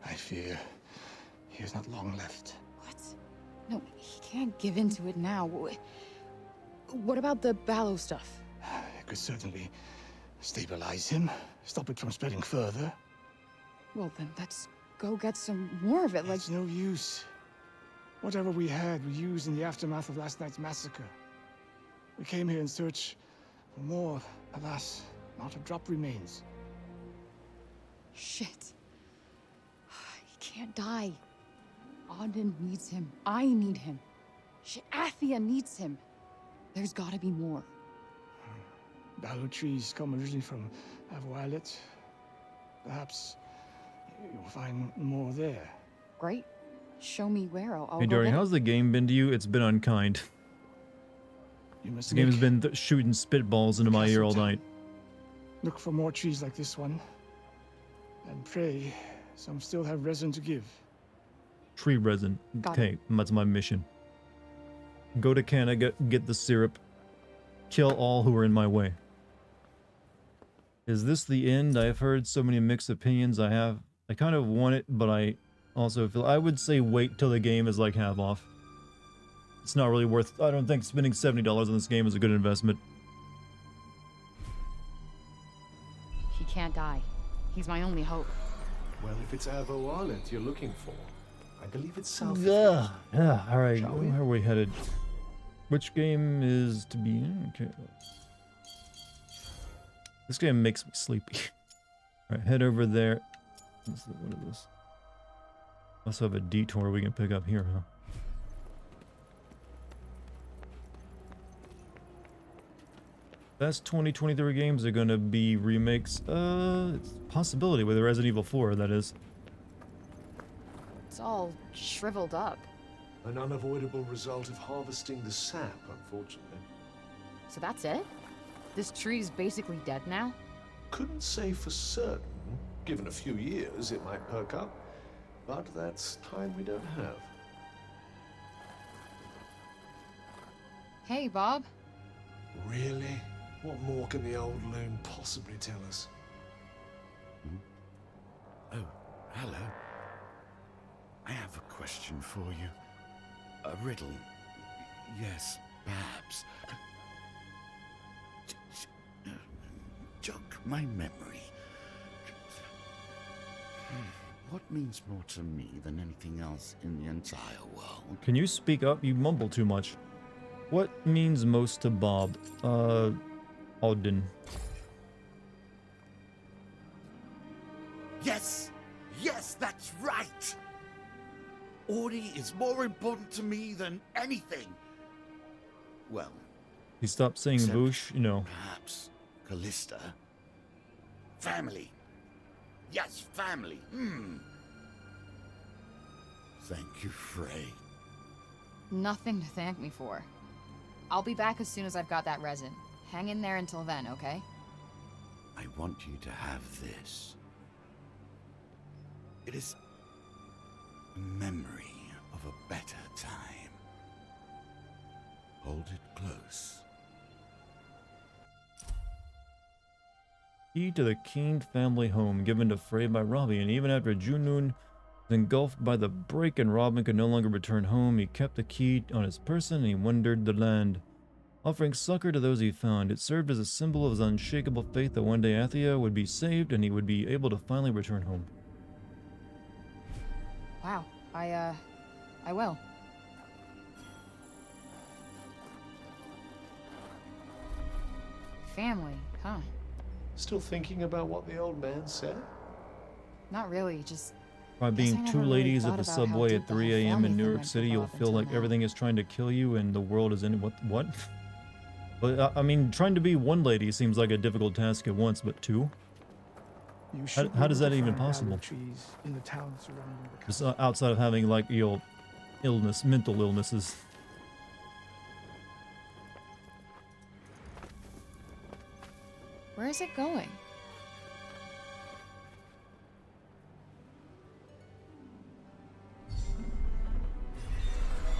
I fear he has not long left. What? No, he can't give in to it now. What about the Ballo stuff? It could certainly stabilize him, stop it from spreading further. Well, then let's go get some more of it, like... It's no use. Whatever we had, we used in the aftermath of last night's massacre. We came here in search for more. Alas, not a drop remains. Shit. He can't die. Auden needs him. I need him. Shit, Athia needs him. There's gotta be more. Ballo trees come originally from Avoilet. Perhaps you'll find more there. Great. Show me where. I'll Hey, go Dartigan, get how's the game been to you? It's been unkind. You must The game's been shooting spitballs into my ear all night. look for more trees like this one. And pray some still have resin to give. Tree resin. Got Okay, that's my mission. Go to Canna, get the syrup. Kill all who are in my way. Is this the end? I've heard so many mixed opinions. I kind of want it, but I also feel... I would say wait till the game is like half off. It's not really worth... I don't think spending $70 on this game is a good investment. He can't die. He's my only hope. Well, if it's Avo Island you're looking for, I believe it's south of Yeah, here. yeah, alright. Shall we? Where are we headed? Which game is to be in? Okay. This game makes me sleepy. Alright, head over there. What is this? Also have a detour we can pick up here, huh? Best 2023 games are gonna be remakes. It's a possibility with Resident Evil 4, that is. It's all shriveled up. An unavoidable result of harvesting the sap, unfortunately. So that's it? This tree's basically dead now? Couldn't say for certain. Given a few years, it might perk up. But that's time we don't have. Hey, Bob. Really? What more can the old loon possibly tell us? Oh, hello. I have a question for you. A riddle. Yes, perhaps. Jog my memory. What means more to me than anything else in the entire world? Can you speak up? You mumble too much. What means most to Bob? Auden. Yes! Yes, that's right! Audi is more important to me than anything. Well, He stopped saying except Voosh, you know. perhaps Callista. Family. Yes, family. Thank you, Frey. Nothing to thank me for. I'll be back as soon as I've got that resin. Hang in there until then, okay? I want you to have this. It is a memory of a better time. Hold it close. Key to the Keen family home given to Frey by Robbie, and even after Junun was engulfed by the break and Robin could no longer return home, he kept the key on his person and he wandered the land, offering succor to those he found. It served as a symbol of his unshakable faith that one day Athia would be saved and he would be able to finally return home. Wow, I will. Family, huh? Still thinking about what the old man said? Not really, just... By Guess being I never two really ladies at thought the about how subway deep at the 3 whole a.m. family in New thing York went for City, you'll Bob feel until like now. everything is trying to kill you and the world is in what? But I mean, trying to be one lady seems like a difficult task at once, but two? You should How be does able that to even find possible? Ballo trees in the town surrounding the Just outside of having like, you know, mental illnesses. Where is it going?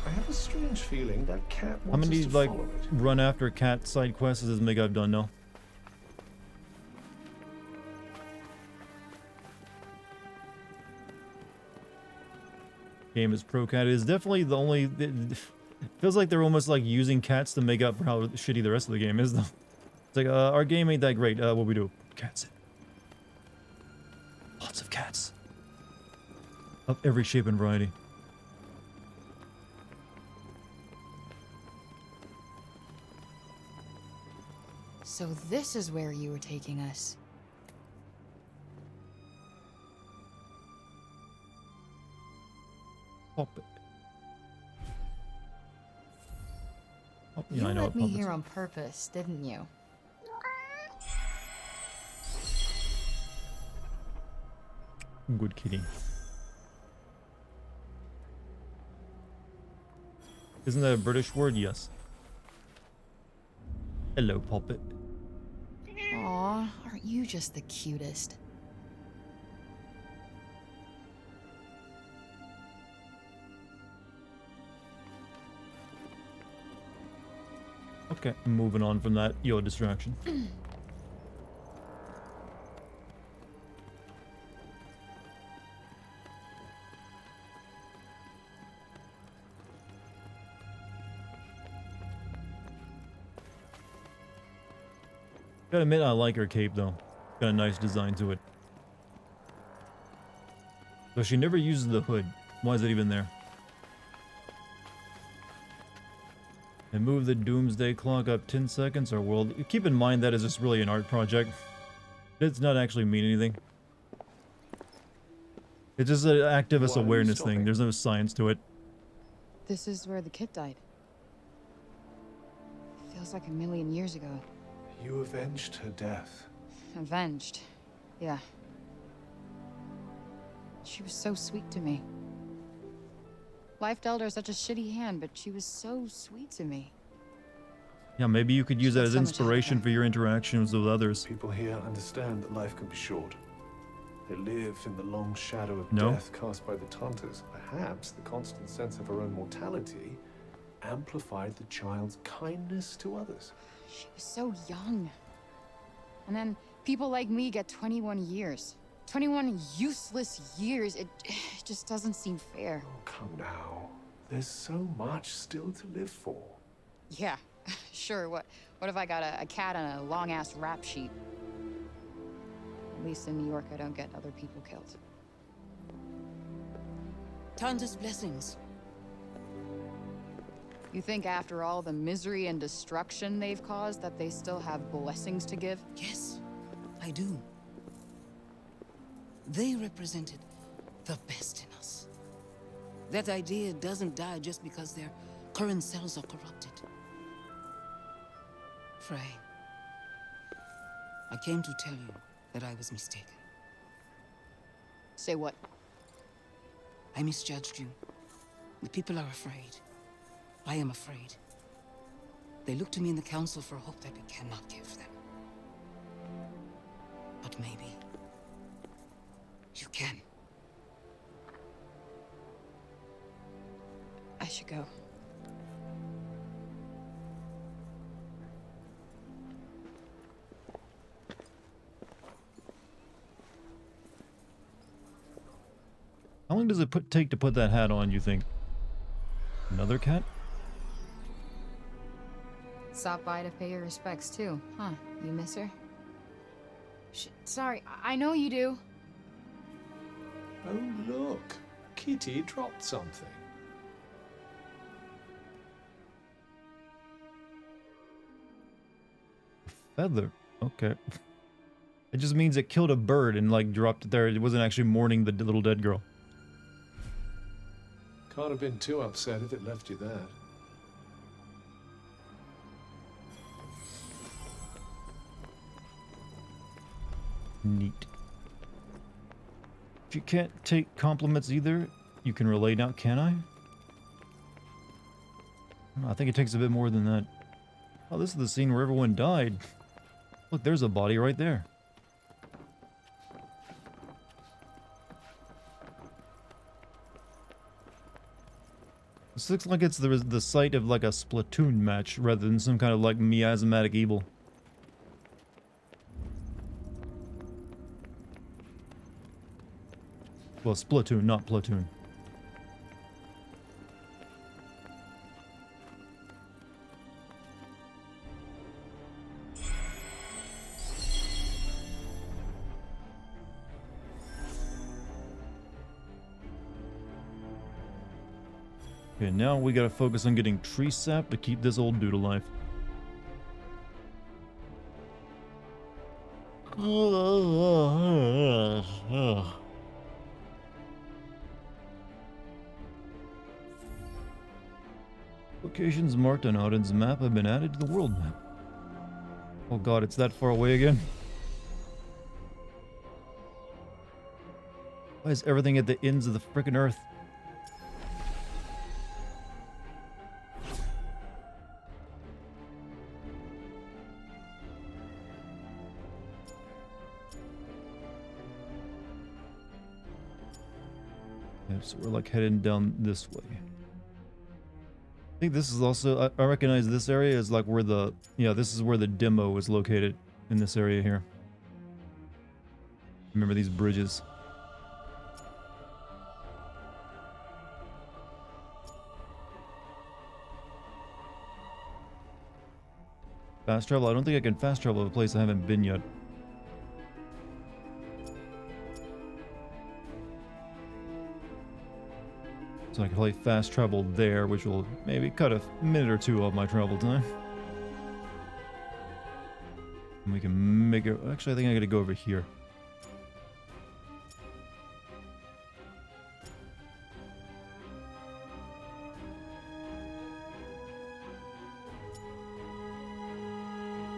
I have a strange feeling that cat How wants many us to like follow it. run after cat side quests does Meg I've done now? game is pro cat. It is definitely the only. It feels like they're almost like using cats to make up for how shitty the rest of the game is, though. It's like, our game ain't that great. What we do? Cats in. Lots of cats. Of every shape and variety. So this is where you were taking us. Puppet. Oh, You I know led what me puppets here are. on purpose, didn't you? Good kitty. Isn't that a British word? Yes. Hello, puppet. Aw, aren't you just the cutest? Okay, moving on from that. Your distraction. Gotta admit, I like her cape though. Got a nice design to it. Though she never uses the hood. Why is it even there? And move the doomsday clock up 10 seconds or world. Keep in mind that is just really an art project. It's not actually mean anything. It's just an activist Why are you awareness thing. stopping? There's no science to it. This is where the kid died. Feels like a million years ago. You avenged her death. Avenged. Yeah. She was so sweet to me. Life dealt her such a shitty hand, but she was so sweet to me. Yeah, maybe you could use that as so much inspiration for your interactions with others. People here understand that life can be short. They live in the long shadow of No. death cast by the Tantas. Perhaps the constant sense of her own mortality amplified the child's kindness to others. She was so young. And then people like me get 21 years. 21 useless years. It just doesn't seem fair. Oh, come now. There's so much still to live for. Yeah, sure. What if I got a cat on a long-ass rap sheet? At least in New York, I don't get other people killed. Tanta's blessings. You think after all the misery and destruction they've caused that they still have blessings to give? Yes, I do. They represented the best in us. That idea doesn't die just because their current cells are corrupted. Frey, I came to tell you that I was mistaken. Say what? I misjudged you. The people are afraid. I am afraid. They look to me in the council for hope that we cannot give them. But maybe you can. I should go. How long does it take to put that hat on, you think? Another cat? Stop by to pay your respects too, huh? You miss her? Sorry, I know you do. Oh, look. Kitty dropped something. Feather. Okay. It just means it killed a bird and like dropped it there. It wasn't actually mourning the little dead girl. Can't have been too upset if it left you there. Neat. If you can't take compliments either, you can relay now, can I? I think it takes a bit more than that. Oh, this is the scene where everyone died. Look, there's a body right there. This looks like it's the site of like a Splatoon match rather than some kind of like miasmatic evil. Well, Splatoon, not Platoon. Okay, now we gotta focus on getting tree sap to keep this old dude alive. Locations marked on Odin's map have been added to the world map. Oh god, it's that far away again. Why is everything at the ends of the frickin' earth? Okay, so we're like heading down this way. I think this is also, I recognize this area as like where the, yeah, this is where the demo is located in this area here. Remember these bridges. Fast travel? I don't think I can fast travel to a place I haven't been yet. So I can probably fast travel there, which will maybe cut a minute or two off my travel time. And we can make it... Actually, I think I gotta go over here.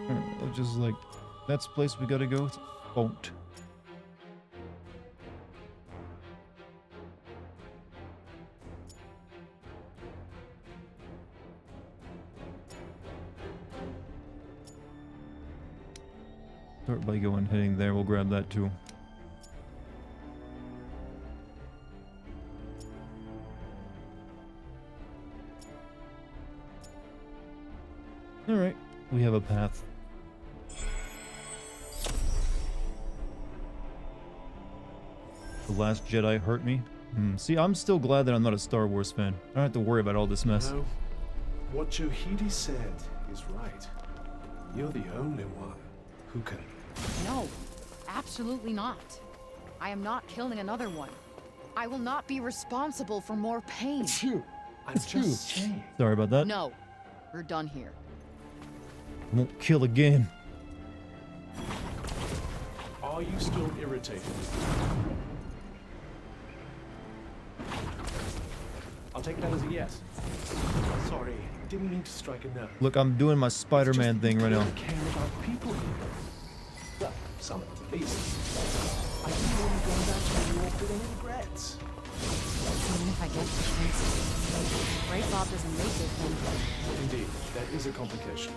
Alright, just like... That's the place we gotta go. It's Font. Start by going heading there, we'll grab that too. Alright, we have a path. The Last Jedi hurt me. See, I'm still glad that I'm not a Star Wars fan. I don't have to worry about all this mess. No, what Johidi said is right. You're the only one who can... No, absolutely not. I am not killing another one. I will not be responsible for more pain. It's you. I'm just saying. Sorry about that. No, we're done here. I won't kill again. Are you still irritated? I'll take that as a yes. Sorry, didn't mean to strike a nerve. Look, I'm doing my Spider-Man thing right now. I care about people here. Well, some at least. I didn't want to go back to New York with any regrets. Even if I get the chance. Great Bob doesn't make it then. Indeed, that is a complication.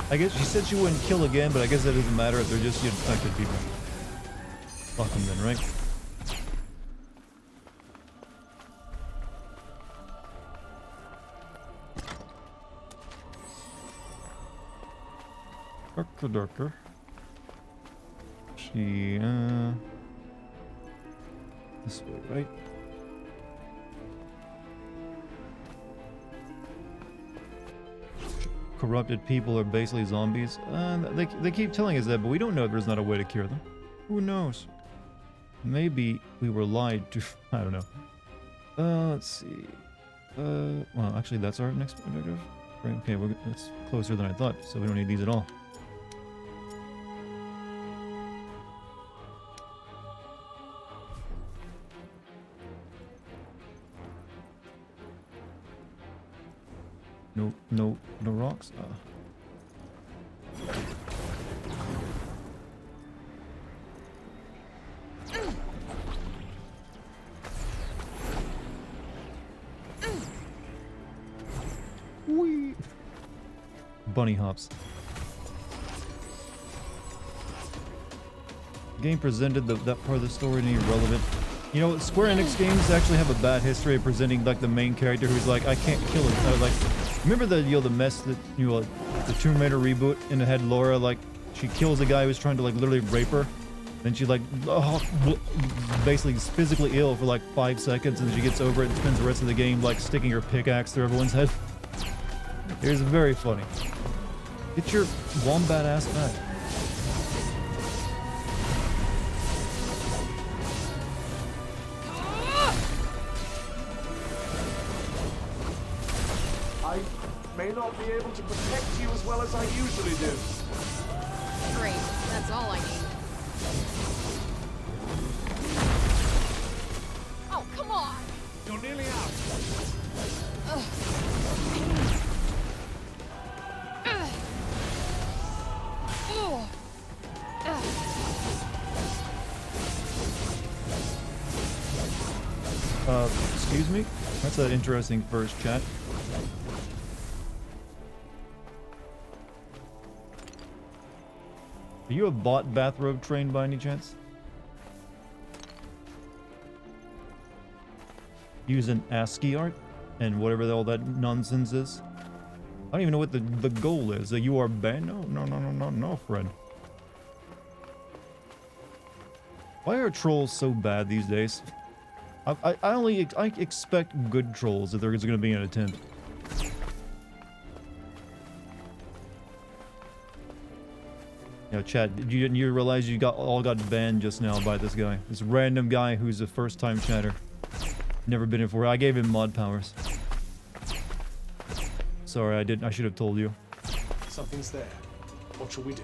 I guess she said she wouldn't kill again, but I guess that doesn't matter if they're just infected people. Fuck them then, right? Darker. She, this way, right? Corrupted people are basically zombies. They keep telling us that, but we don't know if there's not a way to cure them. Who knows? Maybe we were lied to. I don't know. Let's see. Well, actually, that's our next objective. Right, okay, that's closer than I thought, so we don't need these at all. No rocks? Whee! Bunny hops. Game presented that part of the story to be relevant. You know, Square Enix games actually have a bad history of presenting like the main character who's like, I can't kill him. Like, remember the the mess that the Tomb Raider reboot, and it had Laura like she kills a guy who's trying to like literally rape her, Then she like basically is physically ill for like 5 seconds, and then she gets over it and spends the rest of the game like sticking her pickaxe through everyone's head. It was very funny. Get your wombat ass back. I may not be able to protect you as well as I usually do. Great, that's all I need. Oh, come on! You're nearly out. Ugh. Ugh. Ugh. Excuse me? That's an interesting first chat. Are you a bot bathrobe trained by any chance? Using ASCII art and whatever all that nonsense is. I don't even know what the goal is. That you are banned? No, Fred. Why are trolls so bad these days? I expect good trolls if there's going to be an attempt. Yeah, Chad, did you realize you all got banned just now by this guy? This random guy who's a first-time chatter. Never been in before. I gave him mod powers. Sorry, I should have told you. Something's there. What shall we do?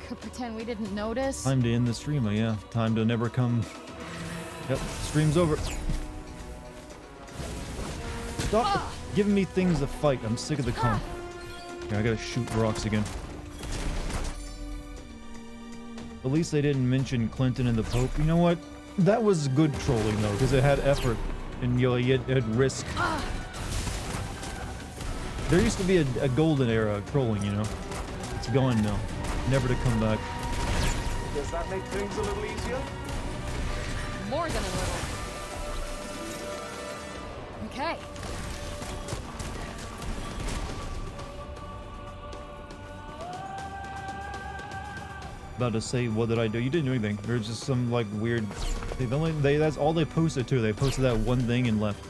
Could pretend we didn't notice. Time to end the stream, yeah. Time to never come. Yep, stream's over. Stop giving me things to fight. I'm sick of the comp. Yeah, I gotta shoot rocks again. At least they didn't mention Clinton and the Pope. You know what? That was good trolling though, because it had effort and you had risk. There used to be a golden era of trolling, you know. It's gone now. Never to come back. Does that make things a little easier? More than a little. Okay. About to say, what did I do? You didn't do anything. There's just some like weird. That's all they posted too. They posted that one thing and left.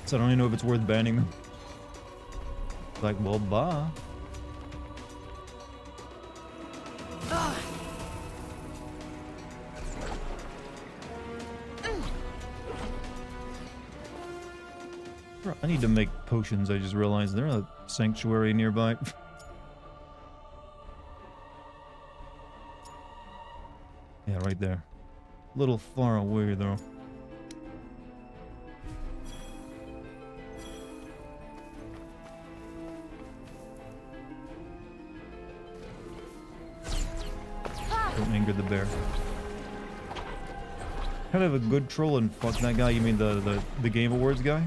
So I don't even know if it's worth banning them. Like, well, bye. I need to make potions. I just realized there's a sanctuary nearby. Yeah, right there. A little far away though. Don't anger the bear. Kind of a good troll and fuck that guy. You mean the Game Awards guy?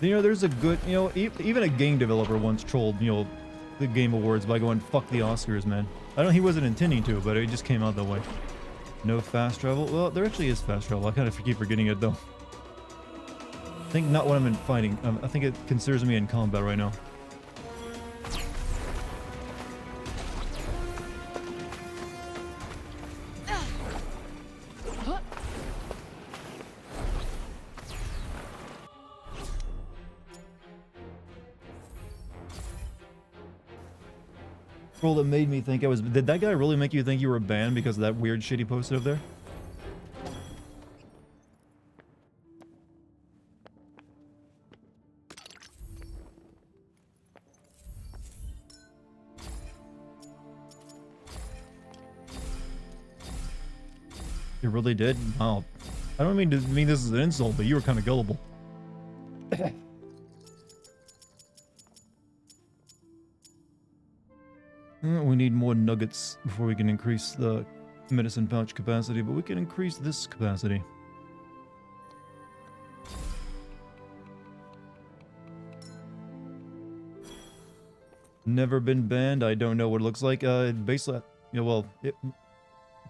You know, there's a good, you know, even a game developer once trolled, you know, the Game Awards by going, fuck the Oscars, man. I know he wasn't intending to, but it just came out that way. No fast travel? Well, there actually is fast travel. I kind of keep forgetting it, though. I think not when I'm in fighting. I think it considers me in combat right now. Troll that made me think I was. Did that guy really make you think you were banned because of that weird shit he posted up there? You really did? Wow. I don't mean to mean this is an insult, but you were kind of gullible. We need more nuggets before we can increase the medicine pouch capacity, but we can increase this capacity. Never been banned. I don't know what it looks like. Basically, you know, well,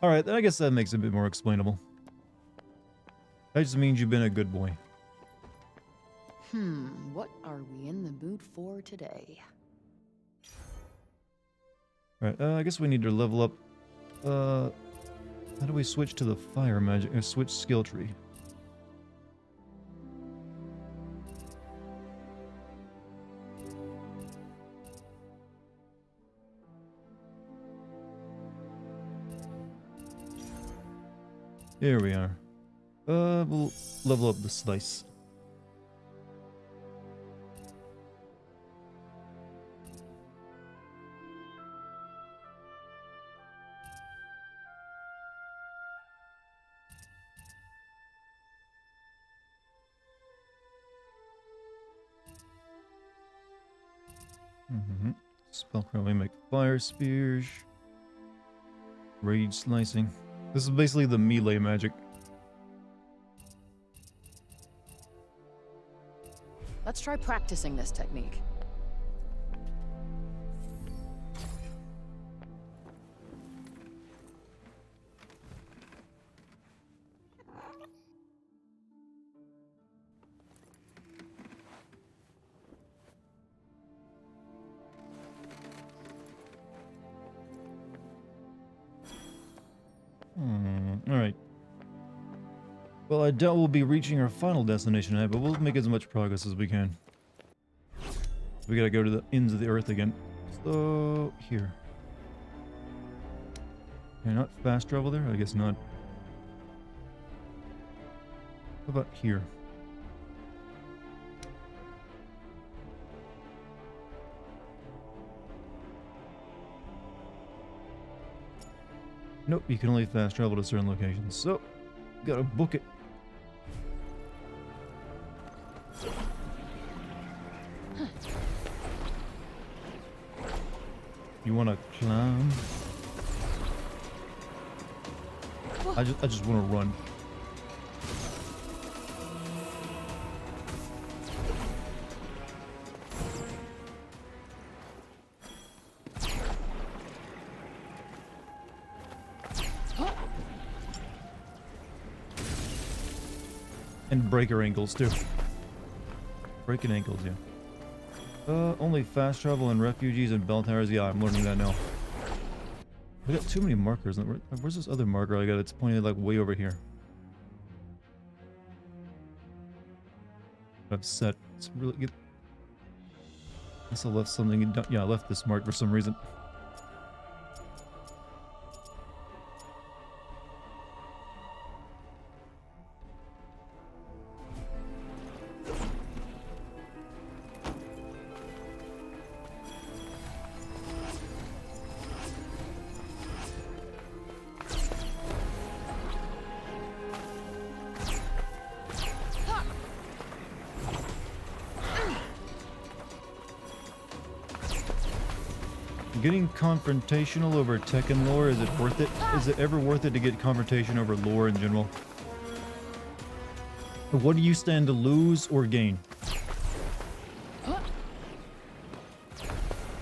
all right. I guess that makes it a bit more explainable. That just means you've been a good boy. What are we in the mood for today? Alright, I guess we need to level up. How do we switch to the fire magic? Switch skill tree. Here we are. We'll level up the slice. Spellcraft, we make fire spears. Rage slicing. This is basically the melee magic. Let's try practicing this technique. Alright. Well, I doubt we'll be reaching our final destination tonight, but we'll make as much progress as we can. We gotta go to the ends of the earth again. So, here. Can I not fast travel there? I guess not. How about here? Nope, you can only fast travel to certain locations. So, gotta book it. You wanna climb? I just wanna run. And breaker ankles too. Breaking ankles, yeah. Only fast travel and refugees and bell towers. Yeah, I'm learning that now. I got too many markers. Where's this other marker I got? It's pointed like way over here. I've set. It's really good. I guess I left something. Yeah, I left this mark for some reason. Getting confrontational over tech and lore, is it worth it? Is it ever worth it to get confrontation over lore in general? What do you stand to lose or gain?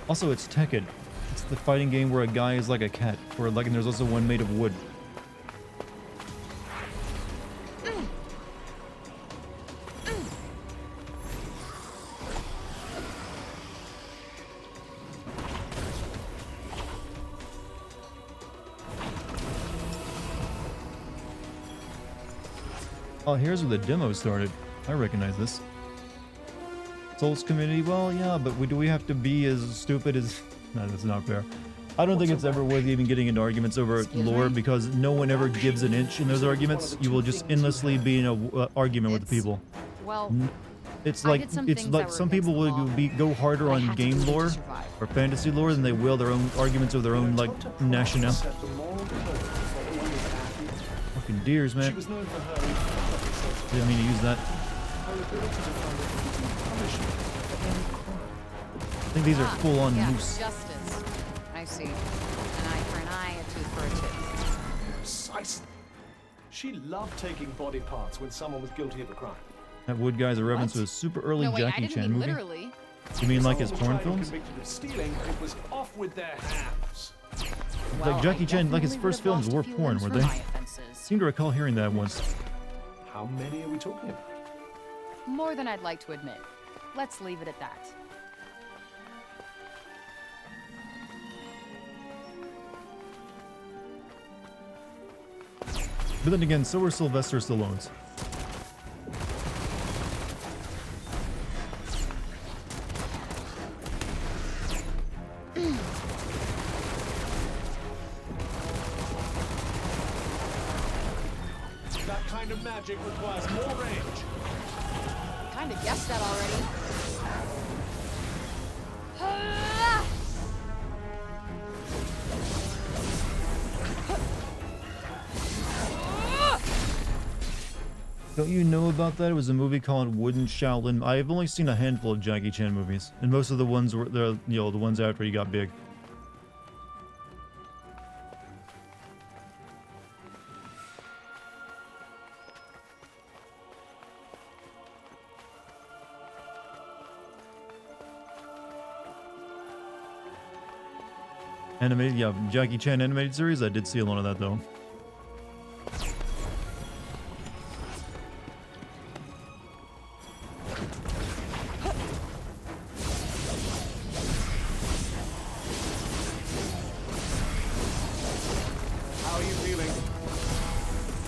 Also, it's Tekken. It's the fighting game where a guy is like a cat, or like, and there's also one made of wood. Oh, here's where the demo started. I recognize this. Souls community, well, yeah, but do we have to be as stupid as... No, that's not fair. I don't think it's ever worth even getting into arguments over lore, because no one ever gives an inch in those arguments. You will just endlessly be in an argument with the people. Well, it's like some people will go harder on game lore or fantasy lore than they will their own arguments of their own like national. Fucking deers, man. Didn't mean to use that. I think these are full-on moose. Justice. I see. An eye for an eye, a tooth for a tooth. Precisely. She loved taking body parts when someone was guilty of a crime. That wood guy's a reference to a super early Jackie Chan movie. Literally. You mean like his porn films? Convicted of stealing, it was off with their hands. Like Jackie Chan, like his first films were porn, were they? Seem to recall hearing that once. How many are we talking about? More than I'd like to admit. Let's leave it at that. But then again, so were Sylvester Stallone's. That kind of magic requires more range. Kind of guessed that already. Don't you know about that? It was a movie called Wooden Shaolin. I've only seen a handful of Jackie Chan movies, and most of the ones were the the ones after he got big. Animated, yeah, Jackie Chan animated series. I did see a lot of that though. How are you feeling?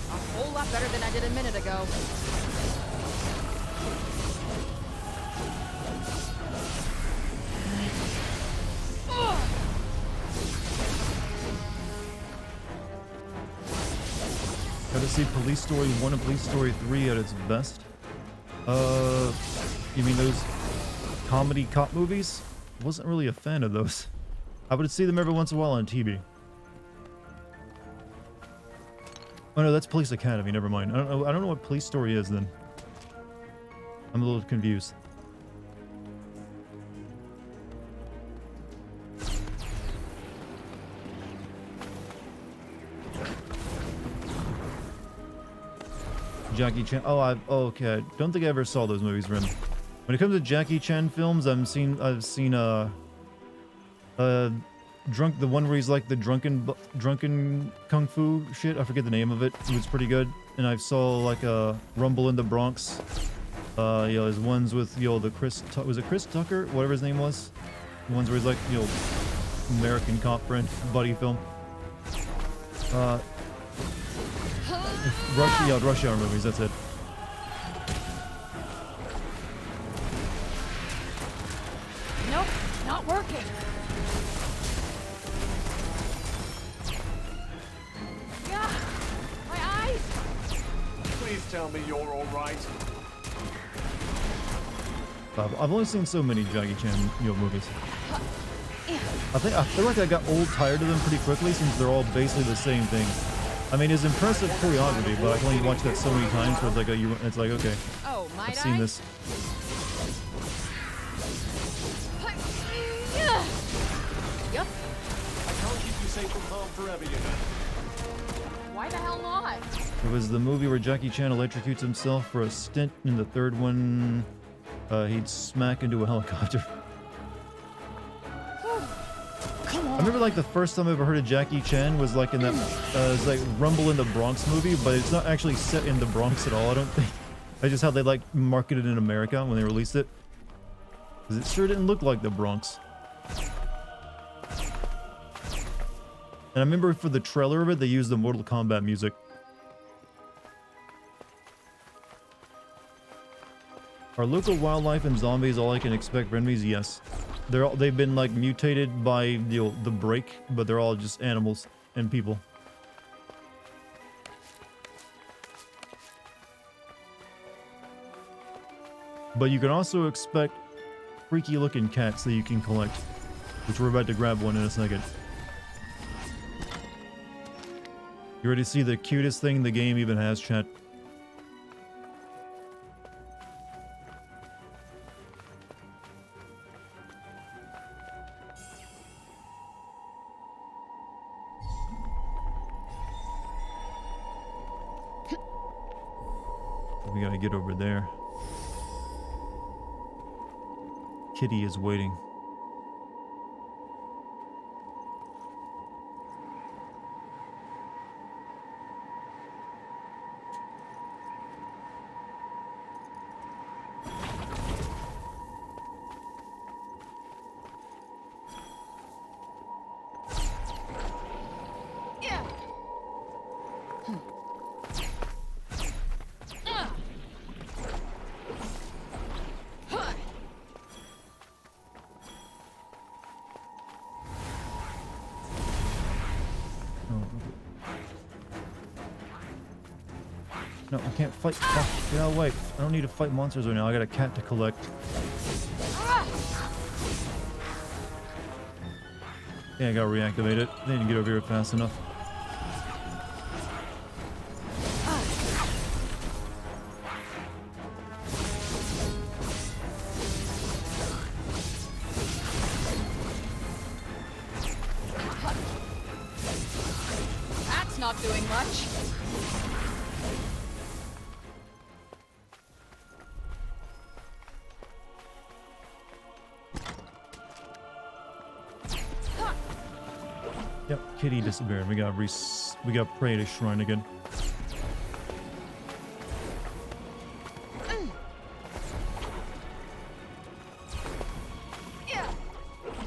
A whole lot better than I did a minute ago. Got to see Police Story 1 and Police Story 3 at its best. You mean those comedy cop movies? Wasn't really a fan of those. I would see them every once in a while on TV. Oh no, that's Police Academy. Never mind. I don't know what Police Story is then. I'm a little confused. Jackie Chan. Oh, okay. I don't think I ever saw those movies, Rim. When it comes to Jackie Chan films, I've seen the one where he's like the drunken kung fu shit. I forget the name of it. It was pretty good. And I saw like a Rumble in the Bronx. There's ones with the was it Chris Tucker, whatever his name was. The ones where he's like American cop friend buddy film. Rush Hour movies, that's it. Nope, not working. Yeah, my eyes. Please tell me you're all right. I've only seen so many Jackie Chan movies. I feel like I got tired of them pretty quickly since they're all basically the same thing. I mean, it's impressive choreography, but I can only watch that so many times where it's like, okay, Oh, I've seen this. Yep. I can't keep you safe from harm forever, you know. Why the hell not? It was the movie where Jackie Chan electrocutes himself for a stint. In the third one, he'd smack into a helicopter. I remember like the first time I ever heard of Jackie Chan was like in that it's like Rumble in the Bronx movie, but it's not actually set in the Bronx at all, I don't think. That's just how they like marketed it in America when they released it. Because it sure didn't look like the Bronx. And I remember for the trailer of it, they used the Mortal Kombat music. Are local wildlife and zombies all I can expect for enemies? Yes. They've been like mutated by the break, but they're all just animals and people. But you can also expect freaky looking cats that you can collect, which we're about to grab one in a second. You ready to see the cutest thing the game even has, chat? We gotta get over there. Kitty is waiting. No, I can't fight. Oh, get out of the way. I don't need to fight monsters right now. I got a cat to collect. Yeah, I gotta reactivate it. They didn't get over here fast enough. That's not doing much. Yep, kitty disappeared. We got prey to shrine again.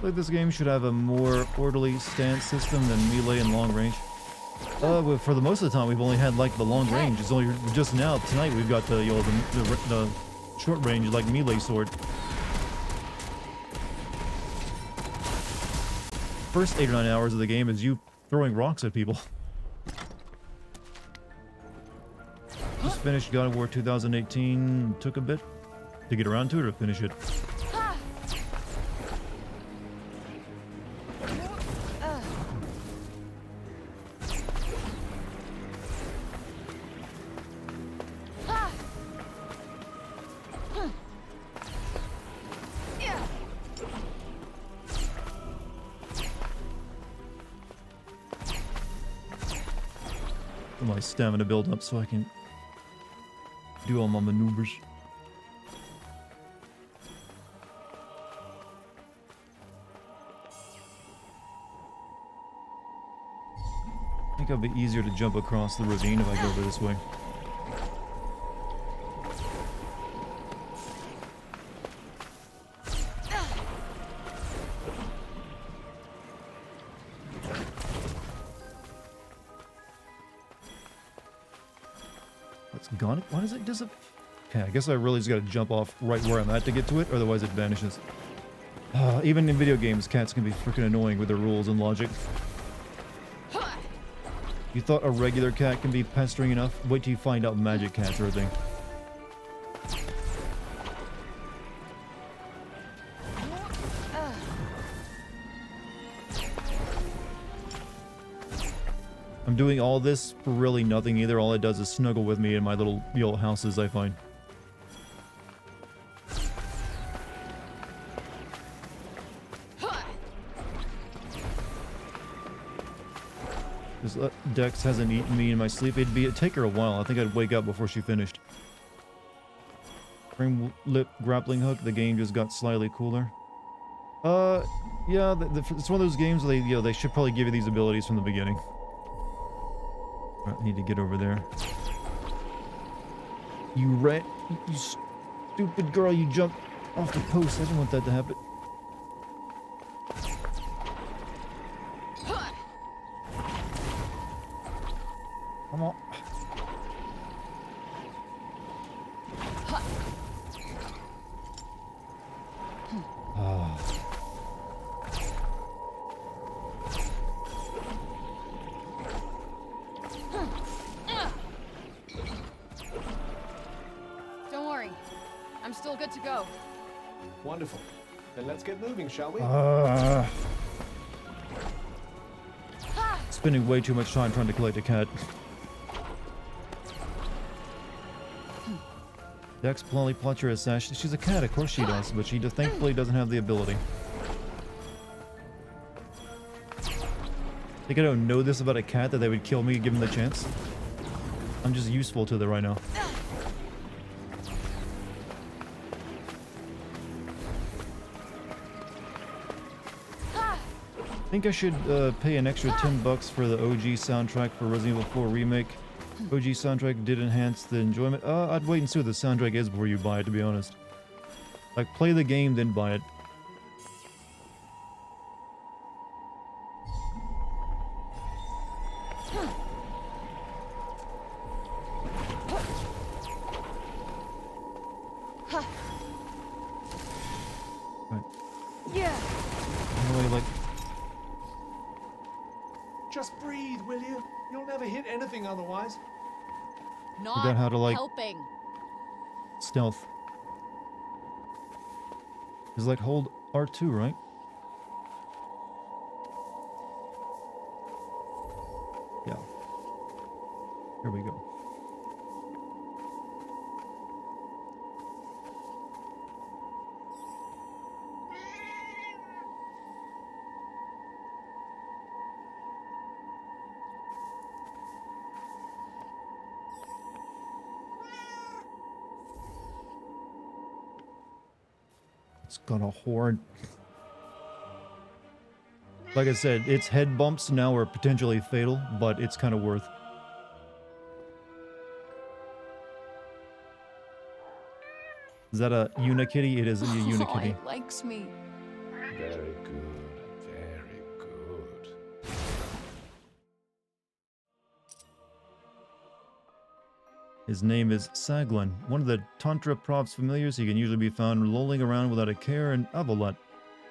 Like this game should have a more orderly stance system than melee and long range. But for the most of the time, we've only had like the long range. It's only just now tonight we've got the the short range like melee sword. First 8 or 9 hours of the game is you throwing rocks at people. Just finished God of War 2018. Took a bit to get around to it or finish it. My stamina build up so I can do all my maneuvers. I think it'll be easier to jump across the ravine if I go over this way. Gone? Why does it disappear? Okay, I guess I really just gotta jump off right where I'm at to get to it, otherwise it vanishes. Even in video games, cats can be freaking annoying with their rules and logic. You thought a regular cat can be pestering enough? Wait till you find out magic cats are a thing. I'm doing all this for really nothing either. All it does is snuggle with me in my little houses, I find. This Dex hasn't eaten me in my sleep. It'd take her a while. I think I'd wake up before she finished. Frame lip grappling hook. The game just got slightly cooler. Yeah, it's one of those games where they should probably give you these abilities from the beginning. I need to get over there. You stupid girl, you jumped off the post. I didn't want that to happen. Come on. To go. Wonderful. Then let's get moving, shall we? Spending way too much time trying to collect a cat. Dex Polyplotter Assassin. She's a cat, of course she does, but she thankfully doesn't have the ability. Think I don't know this about a cat that they would kill me given the chance? I'm just useful to them right now. I think I should pay an extra $10 for the OG soundtrack for Resident Evil 4 Remake. OG soundtrack did enhance the enjoyment. I'd wait and see what the soundtrack is before you buy it, to be honest. Like, play the game, then buy it. Right. Yeah. Anyway, like... Just breathe, will you? You'll never hit anything otherwise. Not Forgot how to, like, helping. stealth. Is like hold R2, right? Yeah. Here we go. It's got a horn. Like I said, its head bumps now are potentially fatal, but it's kind of worth. Is that a Unikitty? It is a Unikitty. It likes me. Very good. Very good. His name is Saglan, one of the Tantra Prof's familiars. He can usually be found lolling around without a care in Avalat.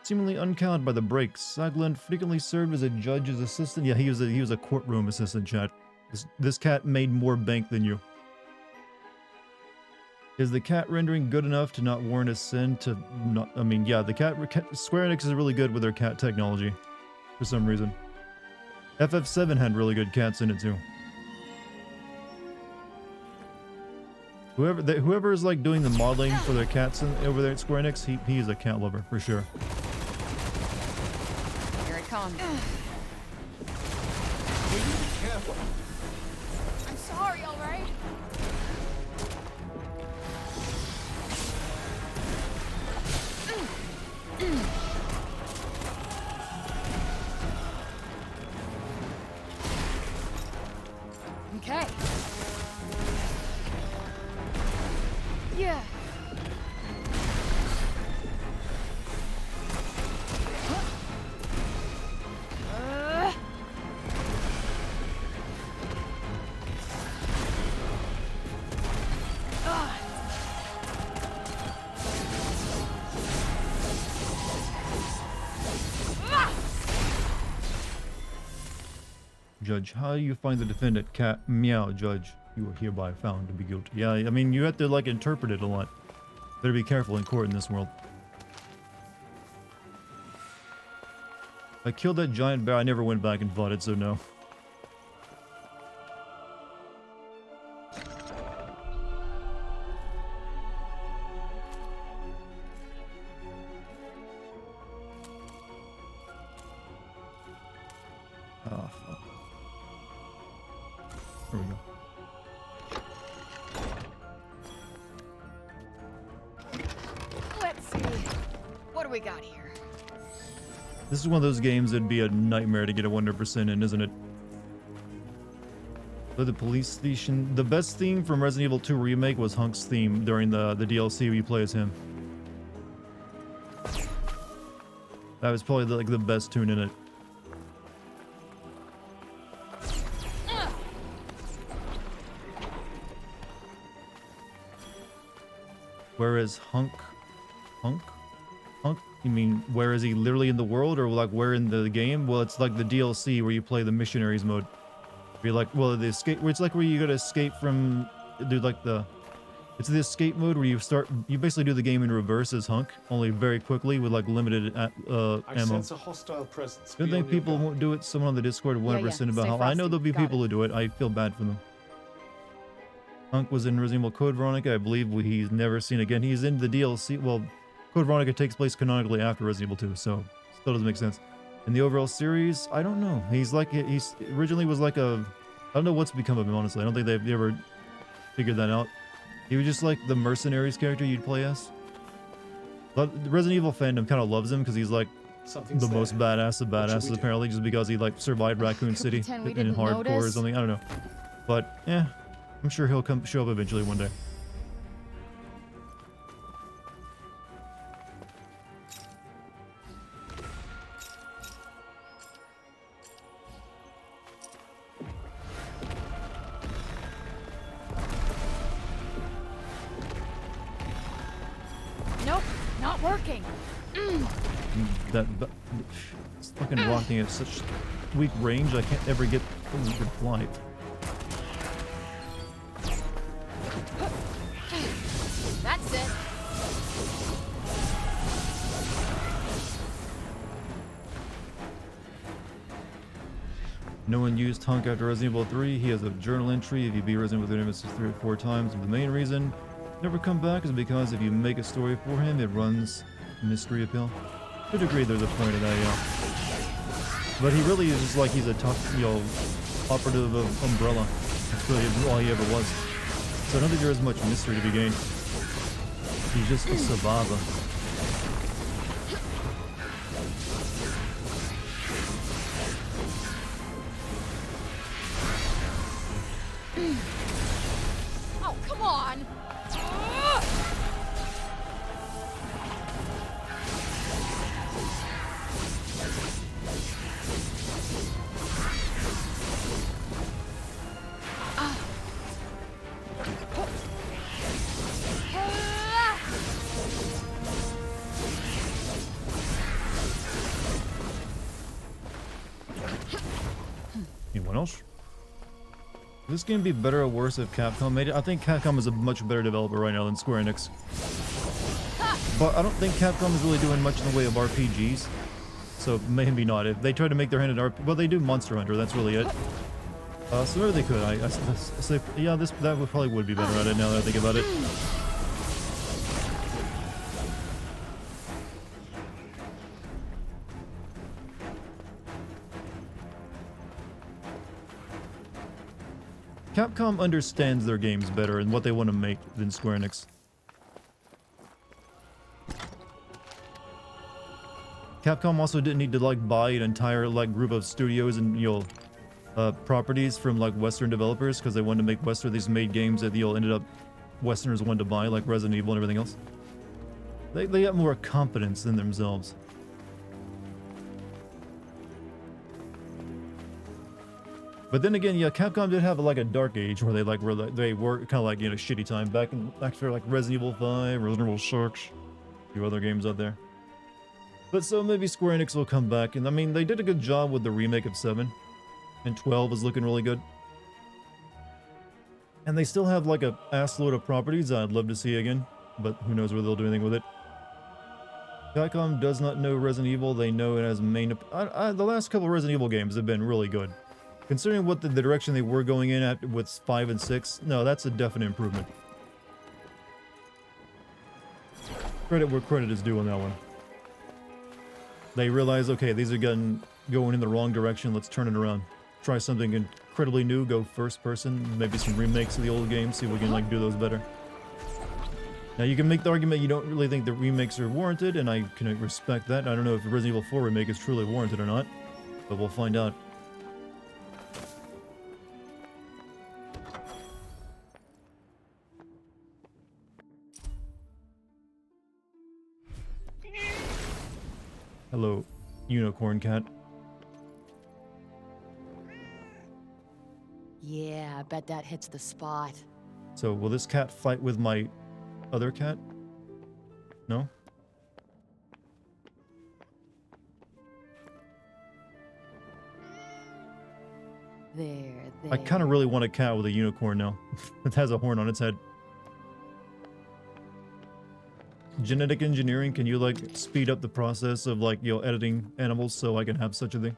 Seemingly uncowed by the breaks, Saglan frequently served as a judge's assistant. Yeah, he was a courtroom assistant, chat. This cat made more bank than you. Is the cat rendering good enough to not warrant a sin to not... I mean, yeah, Square Enix is really good with their cat technology. For some reason. FF7 had really good cats in it, too. Whoever is like doing the modeling for their cats over there at Square Enix, he is a cat lover for sure. Here it comes. Will you be careful? I'm sorry, all right? Okay. Yeah. Judge, how do you find the defendant? Cat meow, Judge. You are hereby found to be guilty. Yeah, I mean, you have to, like, interpret it a lot. Better be careful in court in this world. I killed that giant bear. I never went back and fought it, so no. Oh, fuck. There we go. Let's see. What do we got here? This is one of those games that'd be a nightmare to get a 100% in, isn't it? But the police station... The best theme from Resident Evil 2 Remake was Hunk's theme during the DLC where you play as him. That was probably like the best tune in it. Where is Hunk? Hunk? Hunk? You mean, where is he literally in the world, or like where in the game? Well, it's like the DLC where you play the missionaries mode. Where you're like, well, the escape, it's like where you gotta escape from, do like the, it's the escape mode where you basically do the game in reverse as Hunk, only very quickly with like limited I ammo. sense a hostile presence. Good thing people won't do it. Someone on the Discord 100% about how I know there'll be people who do it. I feel bad for them. Hunk was in Resident Evil Code Veronica. I believe he's never seen again. He's in the DLC. Well, Code Veronica takes place canonically after Resident Evil 2, so still doesn't make sense. In the overall series, I don't know. He's originally was like a... I don't know what's become of him, honestly. I don't think they've ever figured that out. He was just like the mercenaries character you'd play as. But the Resident Evil fandom kind of loves him because he's like the most badass of badasses, apparently, just because he like survived Raccoon City in hardcore or something. I don't know. But, yeah. I'm sure he'll show up eventually one day. Nope, not working. This fucking rock thing is such weak range, I can't ever get a good flight. That's it. No one used Hunk after Resident Evil 3. He has a journal entry if you beat Resident Evil 3 or 4 times. But the main reason never come back is because if you make a story for him, it runs mystery appeal. To a degree, there's a point of that, yeah. But he really is just like he's a tough, you know, operative of Umbrella. That's really all he ever was. So I don't think there is much mystery to be gained. He's just a survivor. Oh, come on! Anyone else? Would this game be better or worse if Capcom made it? I think Capcom is a much better developer right now than Square Enix. But I don't think Capcom is really doing much in the way of RPGs. So maybe not. If they try to make their hand in RPG, well, they do Monster Hunter. That's really it. So maybe they could. I say, yeah, that would be better at it now that I think about it. Capcom understands their games better and what they want to make than Square Enix. Capcom also didn't need to like buy an entire like group of studios and properties from like Western developers because they wanted to make these made games that ended up Westerners wanted to buy, like Resident Evil and everything else. They got more confidence in themselves. But then again, yeah, Capcom did have like a dark age where they were kind of like, you know, shitty time back after like Resident Evil 5, Resident Evil 6, a few other games out there. But so maybe Square Enix will come back, and I mean, they did a good job with the remake of 7, and 12 is looking really good. And they still have like a assload of properties I'd love to see again, but who knows whether they'll do anything with it. Capcom does not know Resident Evil, they know it as main... the last couple of Resident Evil games have been really good. Considering what the direction they were going in at with 5 and 6, no, that's a definite improvement. Credit where credit is due on that one. They realize, okay, these are going in the wrong direction, let's turn it around. Try something incredibly new, go first person, maybe some remakes of the old games, see if we can like do those better. Now you can make the argument you don't really think the remakes are warranted, and I can respect that. I don't know if the Resident Evil 4 remake is truly warranted or not, but we'll find out. Hello, unicorn cat. Yeah, I bet that hits the spot. So, will this cat fight with my other cat? No? There. I kind of really want a cat with a unicorn now. It has a horn on its head. Genetic engineering, can you like speed up the process of like, you know, editing animals so I can have such a thing?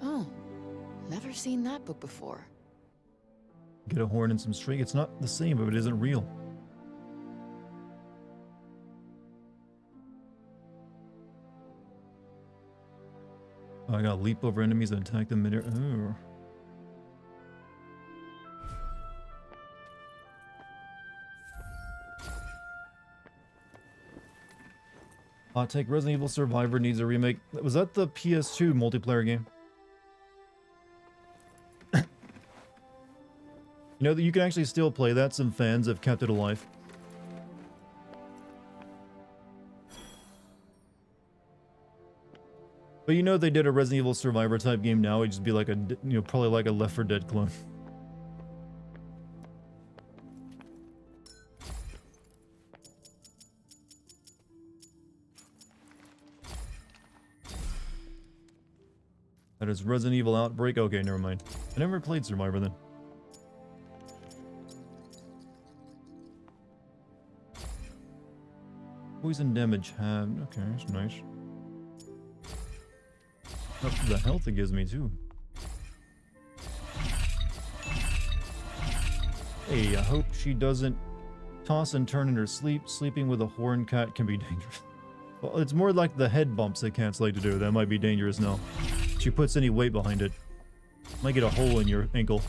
Oh, never seen that book before. Get a horn and some string. It's not the same if it isn't real. Oh, I gotta leap over enemies and attack them midair. Oh. Hot take, Resident Evil Survivor needs a remake. Was that the PS2 multiplayer game? You know, you can actually still play that. Some fans have kept it alive. But you know, they did a Resident Evil Survivor type game now. It'd just be like a, you know, probably like a Left 4 Dead clone. That is Resident Evil Outbreak. Okay, never mind. I never played Survivor then. Poison damage had. Okay, that's nice. Up to the health it gives me too. Hey, I hope she doesn't toss and turn in her sleep. Sleeping with a horned cat can be dangerous. Well, it's more like the head bumps that cats like to do. That might be dangerous now. She puts any weight behind it. Might get a hole in your ankle.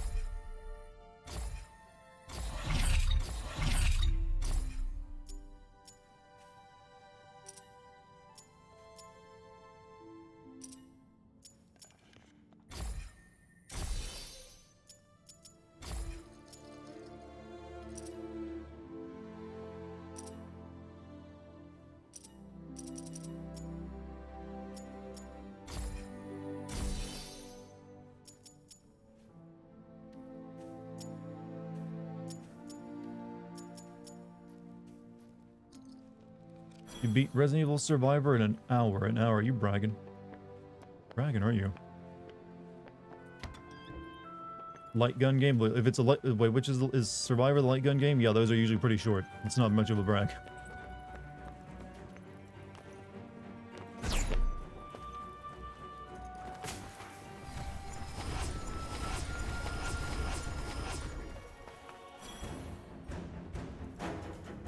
You beat Resident Evil Survivor in an hour. An hour, you bragging. Bragging, aren't you? Light gun game? If it's a light... Wait, which is Survivor the light gun game? Yeah, those are usually pretty short. It's not much of a brag.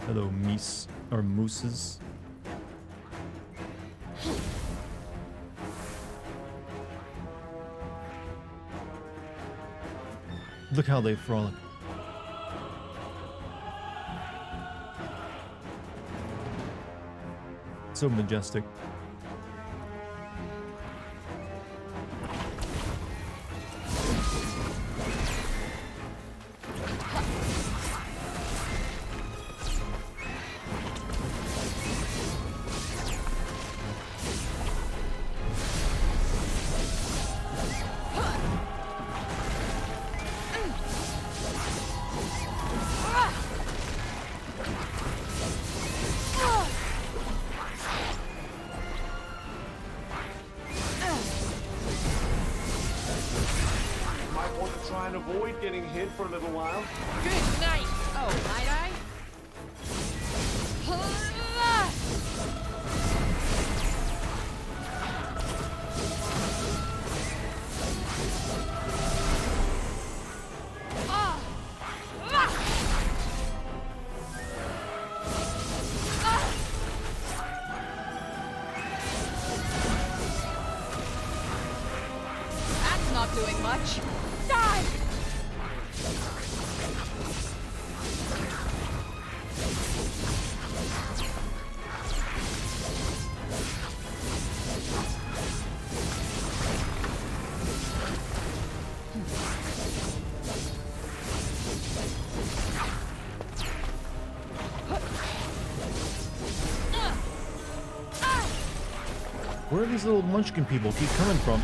Hello, Meese. Or Mooses. Look how they frolic. So majestic. For a little while. Good night. Oh, might I? That's not doing much. Die! Where do these little munchkin people keep coming from?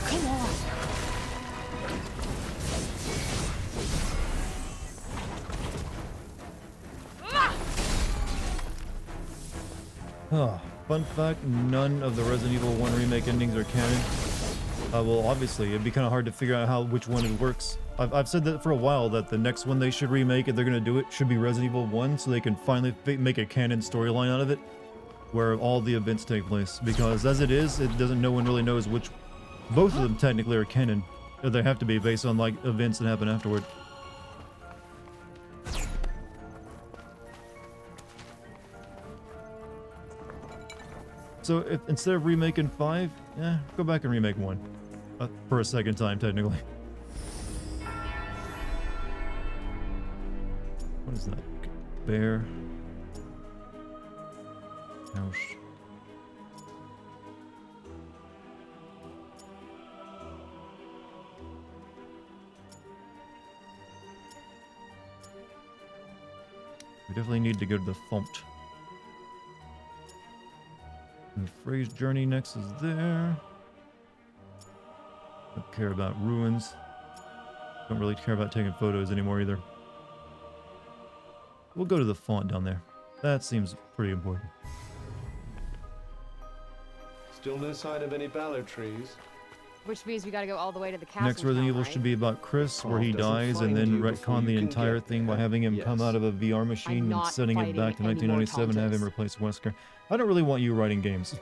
Come on. Fun fact, none of the Resident Evil 1 remake endings are canon. Well, obviously, it'd be kind of hard to figure out which one it works. I've said that for a while, that the next one they should remake, if they're going to do it, should be Resident Evil 1, so they can finally make a canon storyline out of it, where all the events take place. Because as it is, no one really knows which... Both of them technically are canon. They have to be based on, like, events that happen afterward. So, if, instead of remaking 5, go back and remake 1. For a second time, technically. What is that? Bear. House. We definitely need to go to the font. And the phrase journey next is there. Don't care about ruins. Don't really care about taking photos anymore either. We'll go to the font down there. That seems pretty important. Still no sign of any ballad trees. Which means we gotta go all the way to the castle. Next Resident town, Evil right? should be about Chris, where he doesn't dies, and find then you before retcon you the can entire get thing by there. having him come Yes. out of a VR machine and not sending it back to fighting any more 1997 and have him Tantas. replace Wesker. I don't really want you writing games.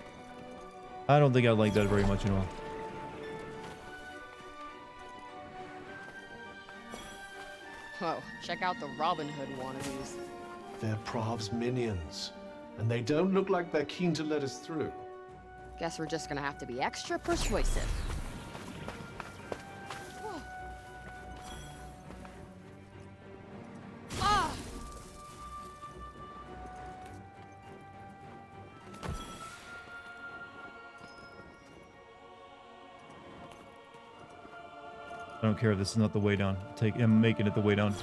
I don't think I like that very much at all. Oh, check out the Robin Hood wannabes. They're Prav's minions, and they don't look like they're keen to let us through. Guess we're just gonna have to be extra persuasive. Ah! I don't care if this is not the way down. I'm making it the way down.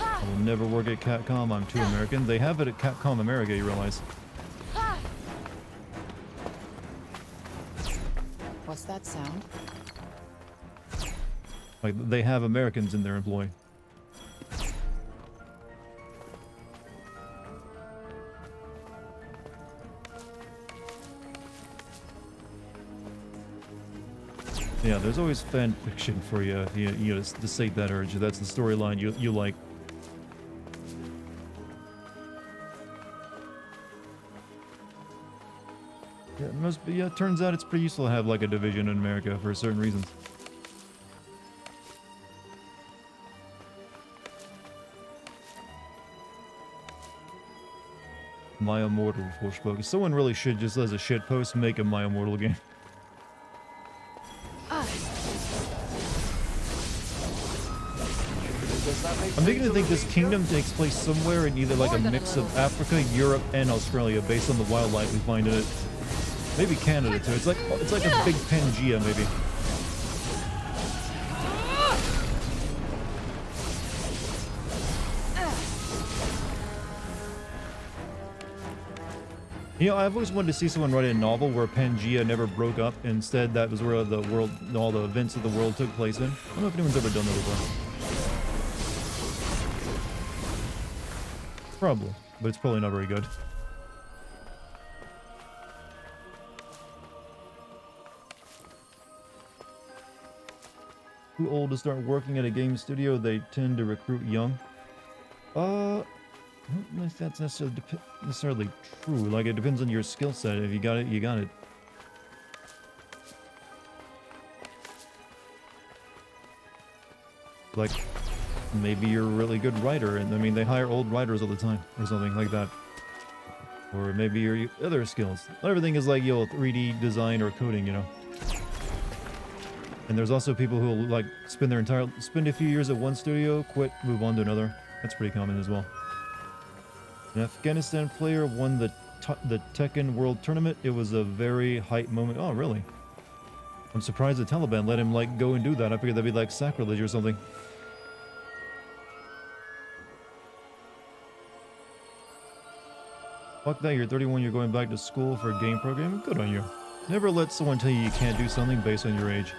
I will never work at Capcom. I'm too American. They have it at Capcom America, you realize. What's that sound? Like, they have Americans in their employ. Yeah, there's always fan fiction for you if you know, to sate that urge. That's the storyline you like. Yeah, it must be. Yeah, it turns out it's pretty useful to have like a division in America for certain reasons. My Immortal Forspoken. Someone really should, just as a shitpost, make a My Immortal game. I'm beginning to think this kingdom takes place somewhere in either like a mix of Africa, Europe, and Australia, based on the wildlife we find in it. Maybe Canada too. It's like a big Pangea, maybe. You know, I've always wanted to see someone write a novel where Pangea never broke up. Instead, that was where the world, all the events of the world took place in. I don't know if anyone's ever done that before. Probably, but it's probably not very good. Too old to start working at a game studio, they tend to recruit young. I don't know if that's necessarily true. Like, it depends on your skill set. If you got it, you got it. Like, maybe you're a really good writer, and I mean, they hire old writers all the time, or something like that. Or maybe your other skills. Not everything is like, 3D design or coding, you know. And there's also people who will, like, spend a few years at one studio, quit, move on to another. That's pretty common as well. An Afghanistan player won the Tekken World Tournament. It was a very hype moment. Oh, really? I'm surprised the Taliban let him, like, go and do that. I figured that'd be, like, sacrilege or something. Fuck that, you're 31, you're going back to school for game programming? Good on you. Never let someone tell you you can't do something based on your age.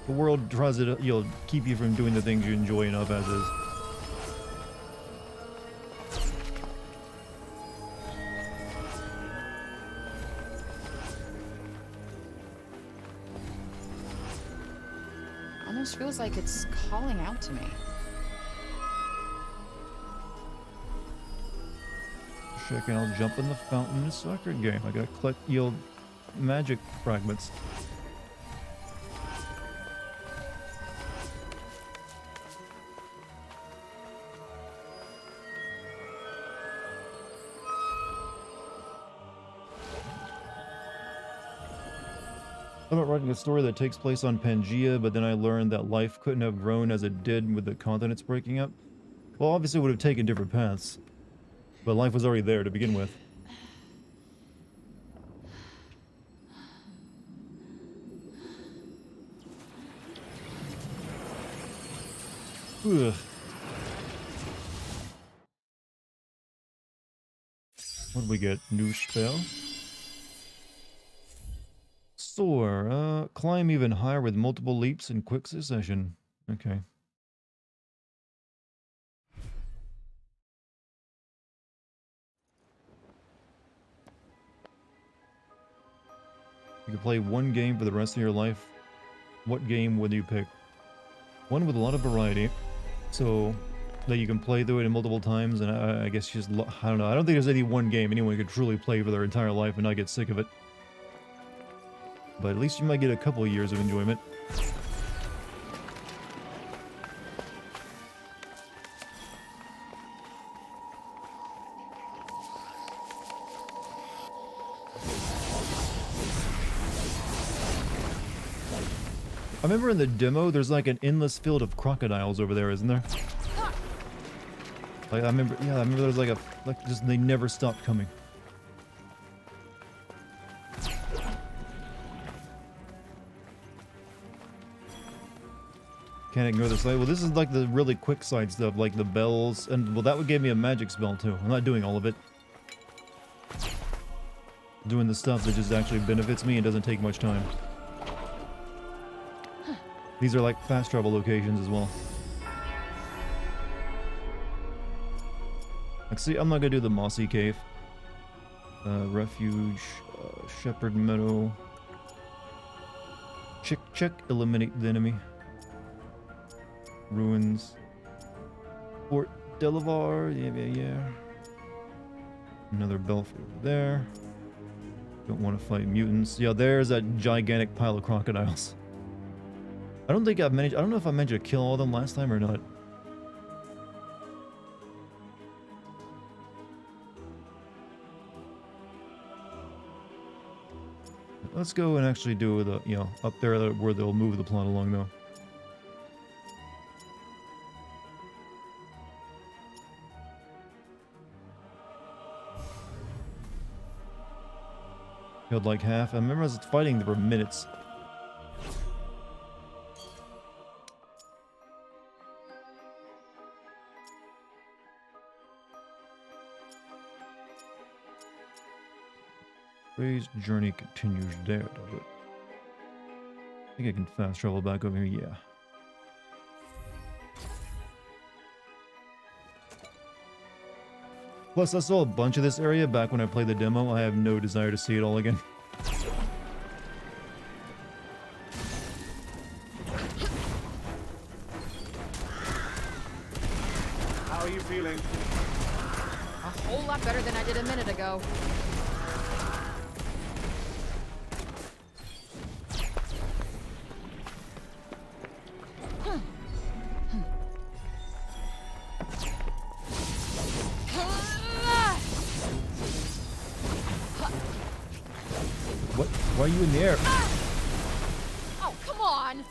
The world tries to, keep you from doing the things you enjoy enough as is. Almost feels like it's calling out to me. Checking, I'll jump in the fountain in a soccer game. I gotta collect magic fragments. About writing a story that takes place on Pangea, but then I learned that life couldn't have grown as it did with the continents breaking up. Well, obviously it would have taken different paths, but life was already there to begin with. Ugh. What did we get? New spell? Soar. Climb even higher with multiple leaps in quick succession. Okay. You can play one game for the rest of your life. What game would you pick? One with a lot of variety, so that you can play through it multiple times, and I guess just, I don't know. I don't think there's any one game anyone could truly play for their entire life and not get sick of it. But at least you might get a couple years of enjoyment. I remember in the demo, there's like an endless field of crocodiles over there, isn't there? Like, I remember there's like just, they never stopped coming. Can't ignore this light. Well, this is like the really quick side stuff, like the bells, and well, that would give me a magic spell too. I'm not doing all of it. Doing the stuff that just actually benefits me and doesn't take much time. These are like fast travel locations as well. Like, see, I'm not gonna do the Mossy Cave. Refuge, Shepherd Meadow. Check, eliminate the enemy. Ruins. Fort Delavar, yeah. Another belfry over there. Don't want to fight mutants. Yeah, there's that gigantic pile of crocodiles. I don't think I've managed, I don't know if I managed to kill all of them last time or not. Let's go and actually do the, you know, up there where they'll move the plot along though. Killed like half. I remember I was fighting for minutes. Ray's journey continues there, does it? I think I can fast travel back over here, yeah. Plus, I saw a bunch of this area back when I played the demo. I have no desire to see it all again. How are you feeling? A whole lot better than I did a minute ago. What? Why are you in the air? Oh, come on!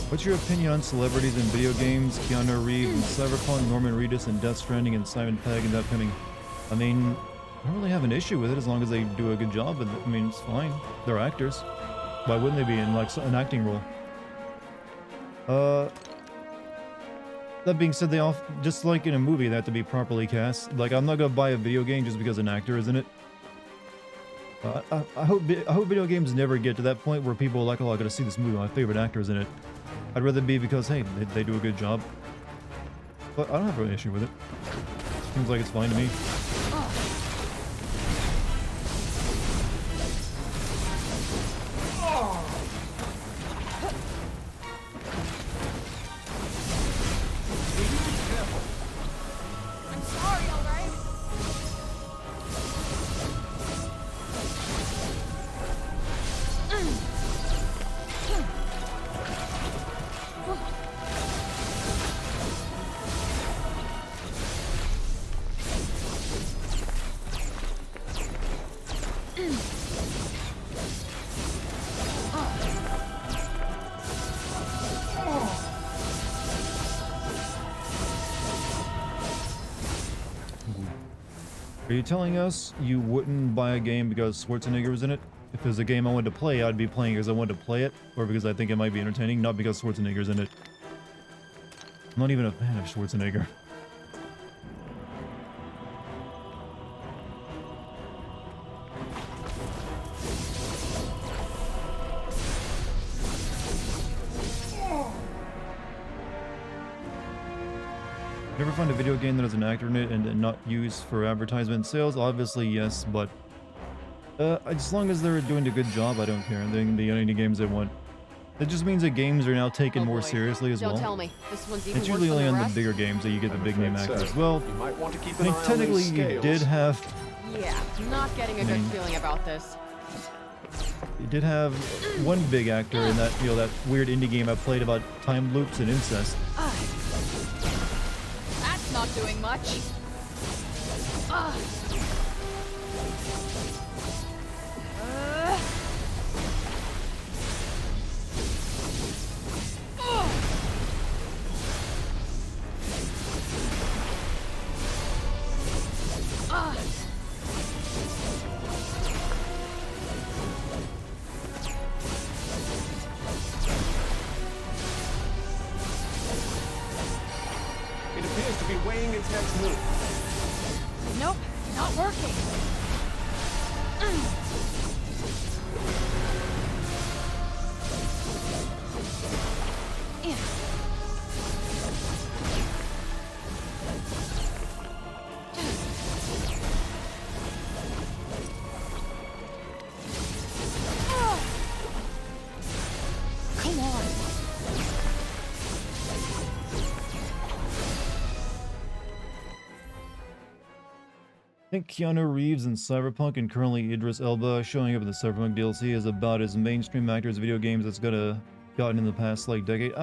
What's your opinion on celebrities in video games? Keanu Reeves in Cyberpunk, Norman Reedus in Death Stranding, and Simon Pegg in the upcoming. I mean, I don't really have an issue with it as long as they do a good job. But I mean, it's fine. They're actors. Why wouldn't they be in like an acting role? That being said, they all just like in a movie they have to be properly cast. Like, I'm not gonna buy a video game just because an actor is in it. I hope video games never get to that point where people are like, oh, I gotta see this movie, my favorite actor is in it. I'd rather be because, hey, they do a good job. But I don't have an issue with it. Seems like it's fine to me. Are you telling us you wouldn't buy a game because Schwarzenegger was in it? If it was a game I wanted to play, I'd be playing because I wanted to play it, or because I think it might be entertaining, not because Schwarzenegger's in it. I'm not even a fan of Schwarzenegger. Never find a video game that has an actor in it and not used for advertisement sales? Obviously, yes, but as long as they're doing a good job, I don't care. They can be any games they want. It just means that games are now taken more seriously as well. Don't tell me. This one's even It's worse usually than only the on the rest? bigger games that you get the big name afraid so. actors. Well, You might want to keep I an mean, eye on technically these you scales. did have Yeah, not getting a good feeling about this. you did have one big actor in that, you know, that weird indie game I played about time loops and incest. That's not doing much. It appears to be weighing its next move. Nope, not working. Come on. I think Keanu Reeves in Cyberpunk and currently Idris Elba showing up in the Cyberpunk DLC is about as mainstream actor as video games that's gotten in the past like decade.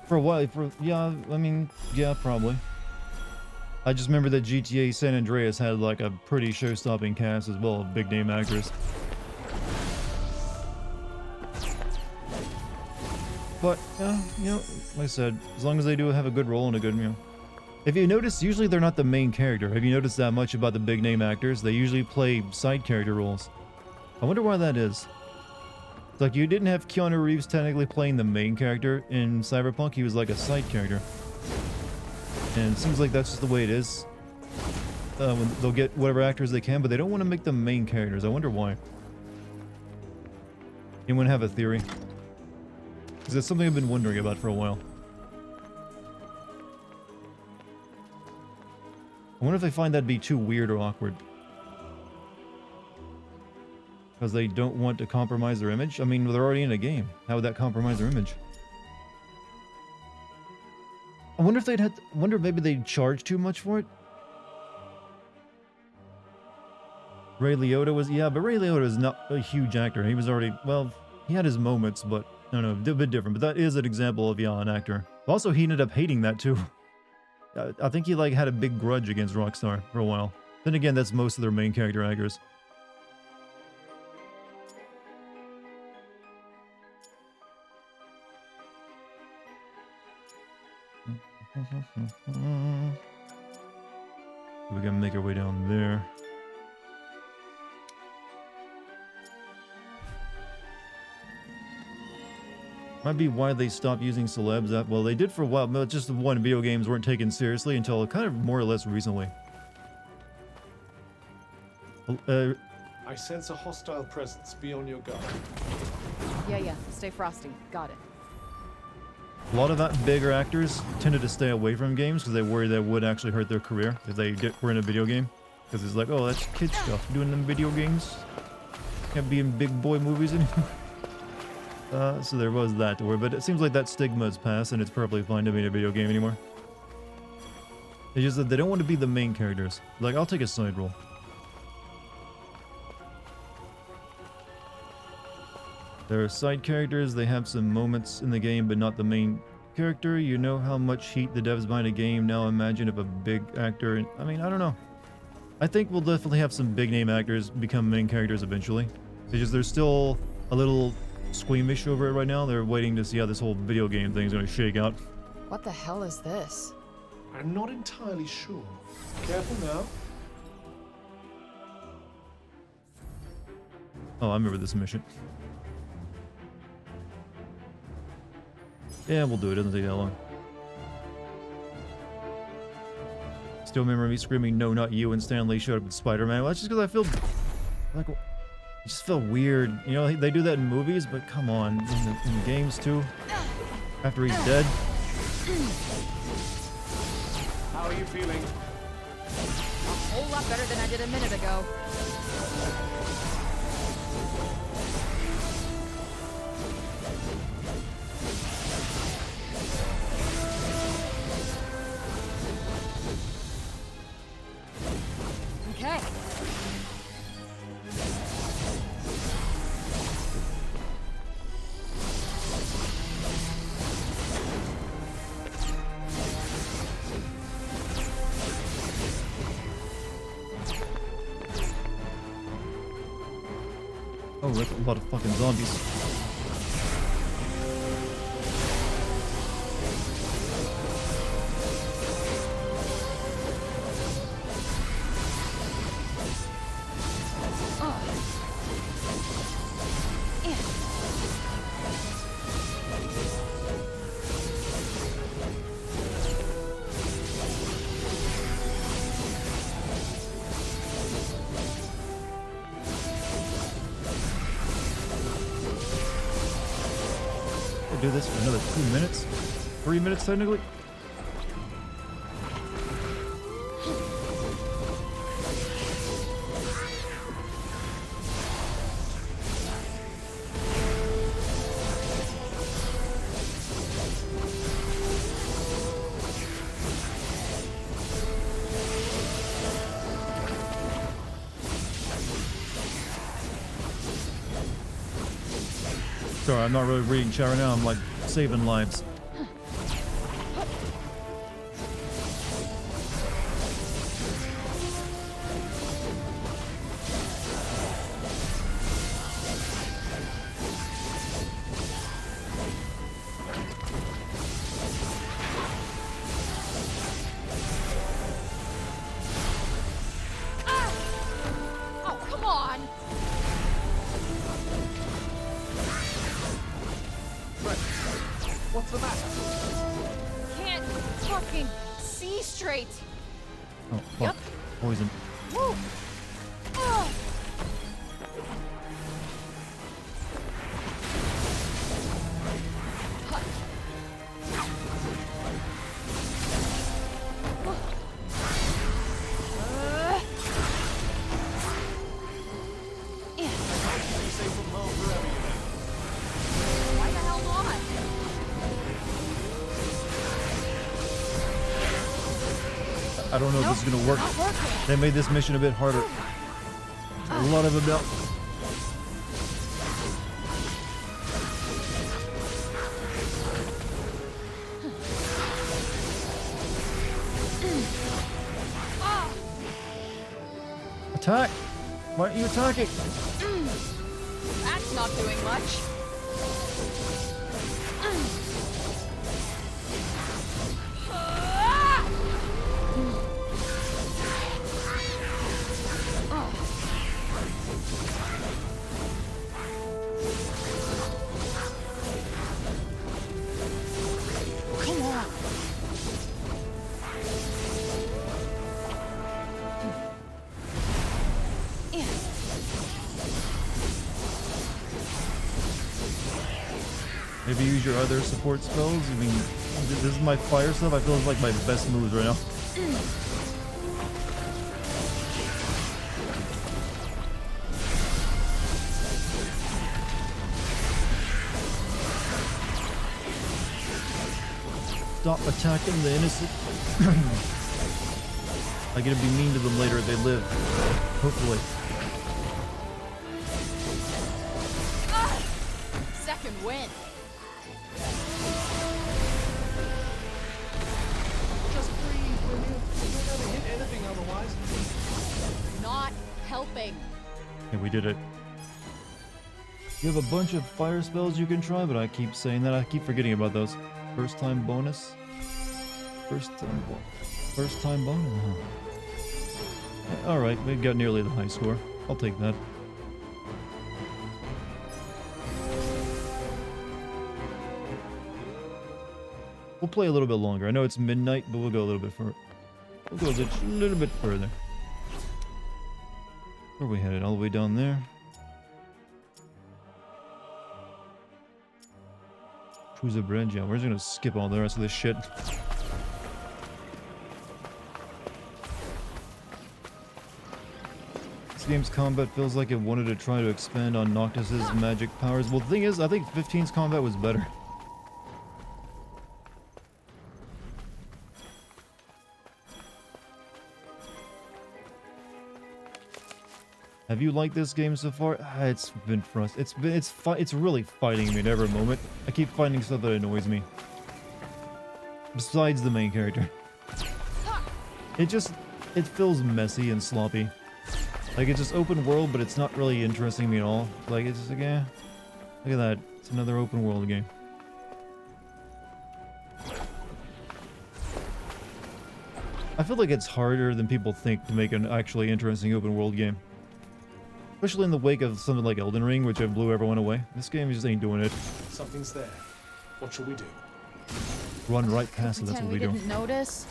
For a while, yeah, I mean, yeah, probably. I just remember that GTA San Andreas had like a pretty show-stopping cast as well of big name actors. But, you know, like I said, as long as they do have a good role and a good, you know. If you notice, usually they're not the main character. Have you noticed that much about the big name actors? They usually play side character roles. I wonder why that is. It's like you didn't have Keanu Reeves technically playing the main character in Cyberpunk. He was like a side character. And it seems like that's just the way it is. When they'll get whatever actors they can, but they don't want to make them main characters. I wonder why. Anyone have a theory? Because that's something I've been wondering about for a while. I wonder if they find that to be too weird or awkward. Because they don't want to compromise their image? I mean, they're already in a game. How would that compromise their image? I wonder if they'd have to, I wonder if maybe they'd charge too much for it? Ray Liotta was, yeah, but Ray Liotta is not a huge actor. He was already, well, he had his moments, but I don't know, a bit different. But that is an example of, yeah, an actor. Also, he ended up hating that too. I think he like had a big grudge against Rockstar for a while. Then again, that's most of their main character actors. We're gonna make our way down there. Might be why they stopped using celebs. Well, they did for a while, but just when video games weren't taken seriously until kind of more or less recently. I sense a hostile presence. Be on your guard. Yeah, stay frosty. Got it. A lot of that bigger actors tended to stay away from games because they worried that would actually hurt their career if they were in a video game. Because it's like, oh, that's kid stuff. Doing them video games. Can't be in big boy movies anymore. So there was that to worry, but it seems like that stigma is past and it's perfectly fine to be in a video game anymore. It's just that they don't want to be the main characters. Like, I'll take a side role. There are side characters, they have some moments in the game, but not the main character. You know how much heat the devs behind a game now imagine if a big actor... I mean, I don't know. I think we'll definitely have some big name actors become main characters eventually. It's just they're still a little squeamish over it right now. They're waiting to see how this whole video game thing is going to shake out. What the hell is this? I'm not entirely sure. Careful now. Oh, I remember this mission. Yeah, we'll do it. It doesn't take that long. Still remember me screaming, "No, not you," and Stan Lee showed up in Spider-Man. Well, that's just because I feel like it just felt weird. You know, they do that in movies, but come on, in games too. After he's dead. How are you feeling? A whole lot better than I did a minute ago. Okay. Oh, that's a lot of fucking zombies. Do this for another 2 minutes? 3 minutes technically? Sorry, I'm not really reading chat right now. I'm like saving lives. Oh, come on! What's the matter? Can't fucking see straight. Oh, fuck. Poison. Woo! Oh. Why the hell not? I don't know if this is gonna work. They made this mission a bit harder. A lot of them now. Attack! Why aren't you attacking? That's not doing much. Come on. Maybe use your other support spells? I mean, this is my fire stuff. I feel it's like my best moves right now. Stop attacking the innocent. I get to be mean to them later if they live. Hopefully. Second win. Just breathe, will you? You'll never hit anything otherwise. not helping. Yeah, we did it. You have a bunch of fire spells you can try, but I keep saying that. I keep forgetting about those. First time bonus. First time bonus. Huh. All right, we got nearly the high score. I'll take that. We'll play a little bit longer. I know it's midnight, but we'll go a little bit further. We'll go a little bit further. Where are we headed? All the way down there. Cruise a bridge. Yeah, we're just gonna skip all the rest of this shit. This game's combat feels like it wanted to try to expand on Noctis's magic powers. Well, the thing is, I think 15's combat was better. Have you liked this game so far? It's been frustrating. It's really fighting me at every moment. I keep finding stuff that annoys me. Besides the main character. It feels messy and sloppy. Like, it's just open world, but it's not really interesting me at all. Like, it's just like, eh. Look at that. It's another open world game. I feel like it's harder than people think to make an actually interesting open world game. Especially in the wake of something like Elden Ring, which blew everyone away. This game just ain't doing it. Something's there. What shall we do? Run right past it, that's what we do. Didn't notice.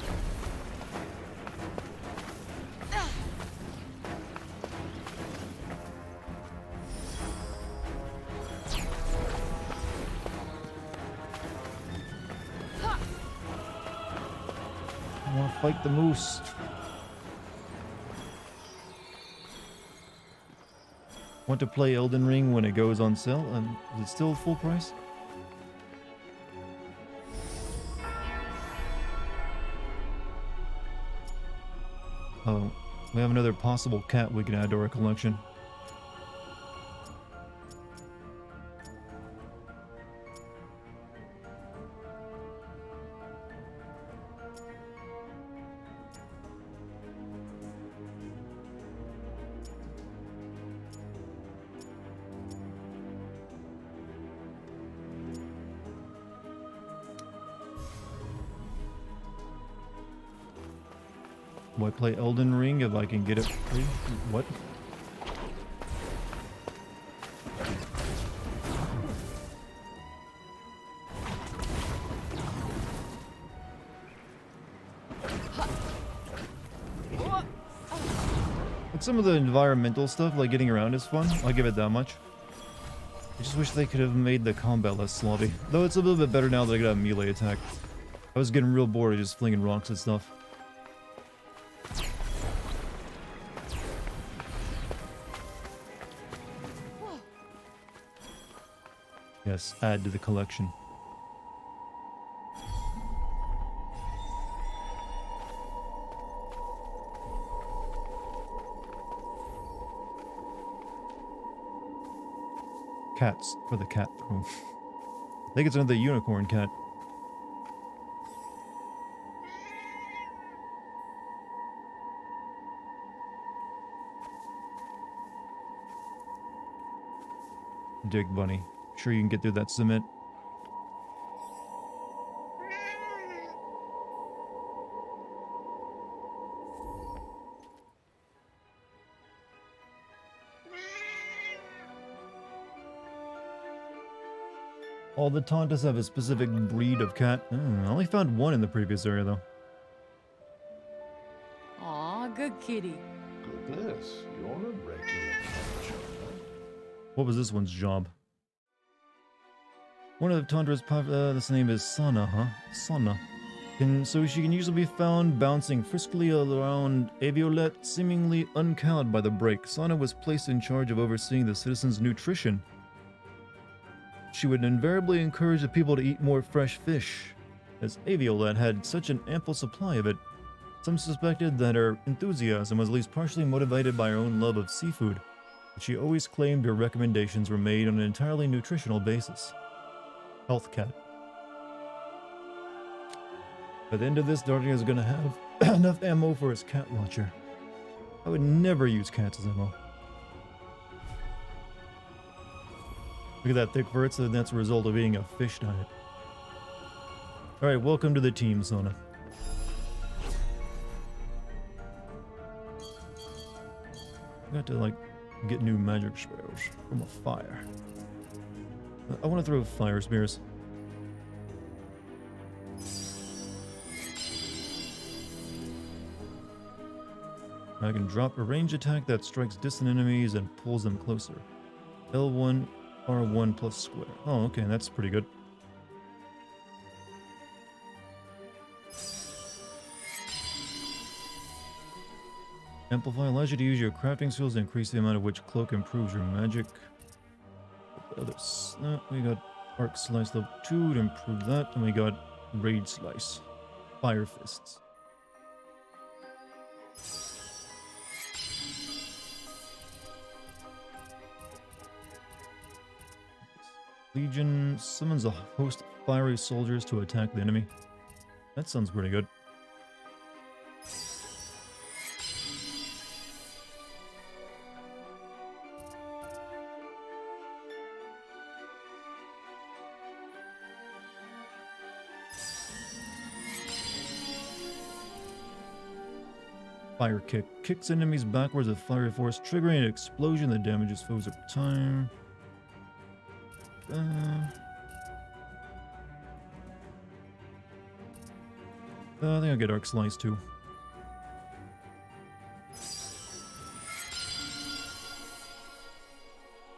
I want to fight the moose. Want to play Elden Ring when it goes on sale? Is it still full price? Oh, we have another possible cat we can add to our collection. Will I play Elden Ring if I can get it free? What? Like, some of the environmental stuff, like getting around, is fun. I'll give it that much. I just wish they could have made the combat less sloppy. Though it's a little bit better now that I got a melee attack. I was getting real bored of just flinging rocks and stuff. Yes, add to the collection. Cats for the cat room. I think it's another unicorn cat. Dig bunny. Sure you can get through that cement. All the Tauntas have a specific breed of cat. I only found one in the previous area though. Aw, good kitty. Goodness, you're a regular. What was this one's job? One of the Tundra's this name is Sana, huh? Sana. So she can usually be found bouncing friskily around Aviolet, seemingly uncowed by the break. Sana was placed in charge of overseeing the citizens' nutrition. She would invariably encourage the people to eat more fresh fish, as Aviolet had such an ample supply of it. Some suspected that her enthusiasm was at least partially motivated by her own love of seafood, but she always claimed her recommendations were made on an entirely nutritional basis. Health cat. By the end of this, Dartigan is going to have enough ammo for his cat launcher. I would never use cats as ammo. Look at that thick verts, and that's a result of eating a fish diet. Alright, welcome to the team, Sona. I got to, like, get new magic spells from a fire. I want to throw fire spears. I can drop a range attack that strikes distant enemies and pulls them closer. L1, R1 plus square. Oh, okay, that's pretty good. Amplify allows you to use your crafting skills to increase the amount of which cloak improves your magic. We got Arc Slice level 2 to improve that, and we got Raid Slice. Fire Fists. Legion summons a host of fiery soldiers to attack the enemy. That sounds pretty good. Fire Kick. Kicks enemies backwards with fiery force, triggering an explosion that damages foes over time. I think I'll get Arc Slice too.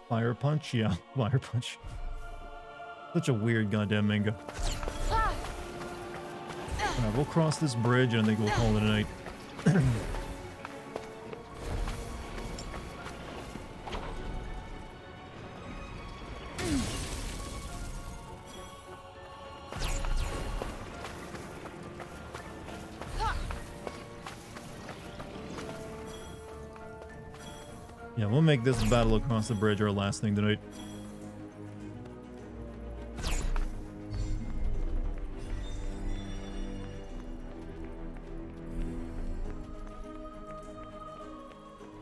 Fire Punch? Yeah, Fire Punch. Such a weird goddamn manga. Alright, we'll cross this bridge and I think we'll call it a night. Yeah, we'll make this battle across the bridge our last thing tonight.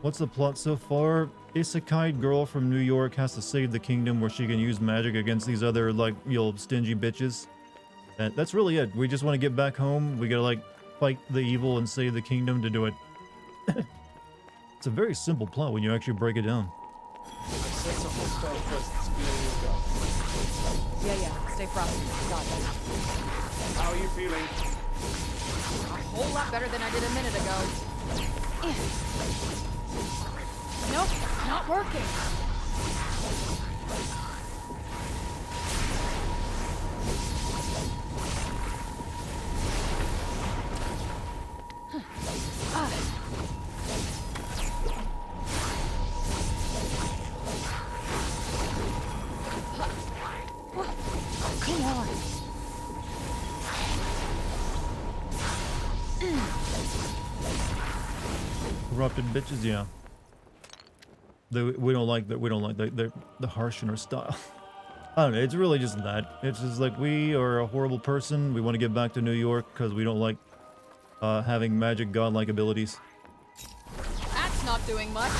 What's the plot so far? Isekai girl from New York has to save the kingdom where she can use magic against these other, like, you know, stingy bitches. That's really it. We just want to get back home. We gotta, like, fight the evil and save the kingdom to do it. It's a very simple plot when you actually break it down. Yeah, stay frosty. Got it. How are you feeling? A whole lot better than I did a minute ago. Nope, not working. Come on. Corrupted bitches, yeah. We don't like that. We don't like the harsh in our style. I don't know. It's really just that. It's just like we are a horrible person. We want to get back to New York because we don't like having magic godlike abilities. That's not doing much.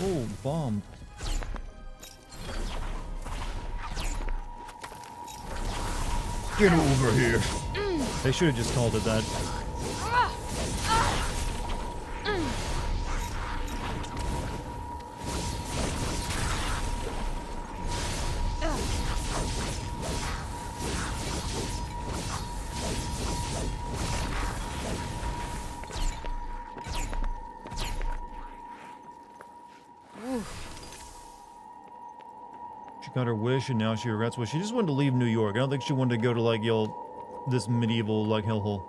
Oh, bomb. Get over here. They should have just called it that. Got her wish and now she regrets. Well, she just wanted to leave New York. I don't think she wanted to go to, like, you know, this medieval, like, hellhole.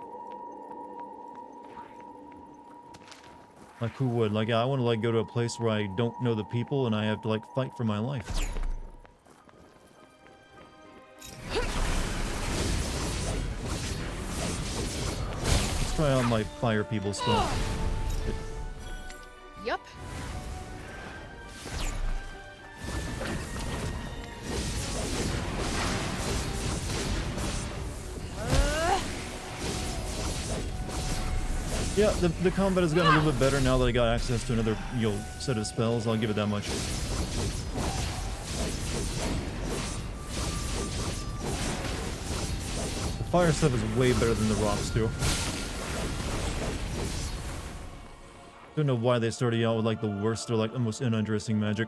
Like, who would? Like, I want to, like, go to a place where I don't know the people and I have to, like, fight for my life. Let's try out my fire people stuff. Yup. Yeah, the combat has gotten a little bit better now that I got access to another, you know, set of spells. I'll give it that much. The fire stuff is way better than the rocks too. Don't know why they started out with like the worst or like the most uninteresting magic.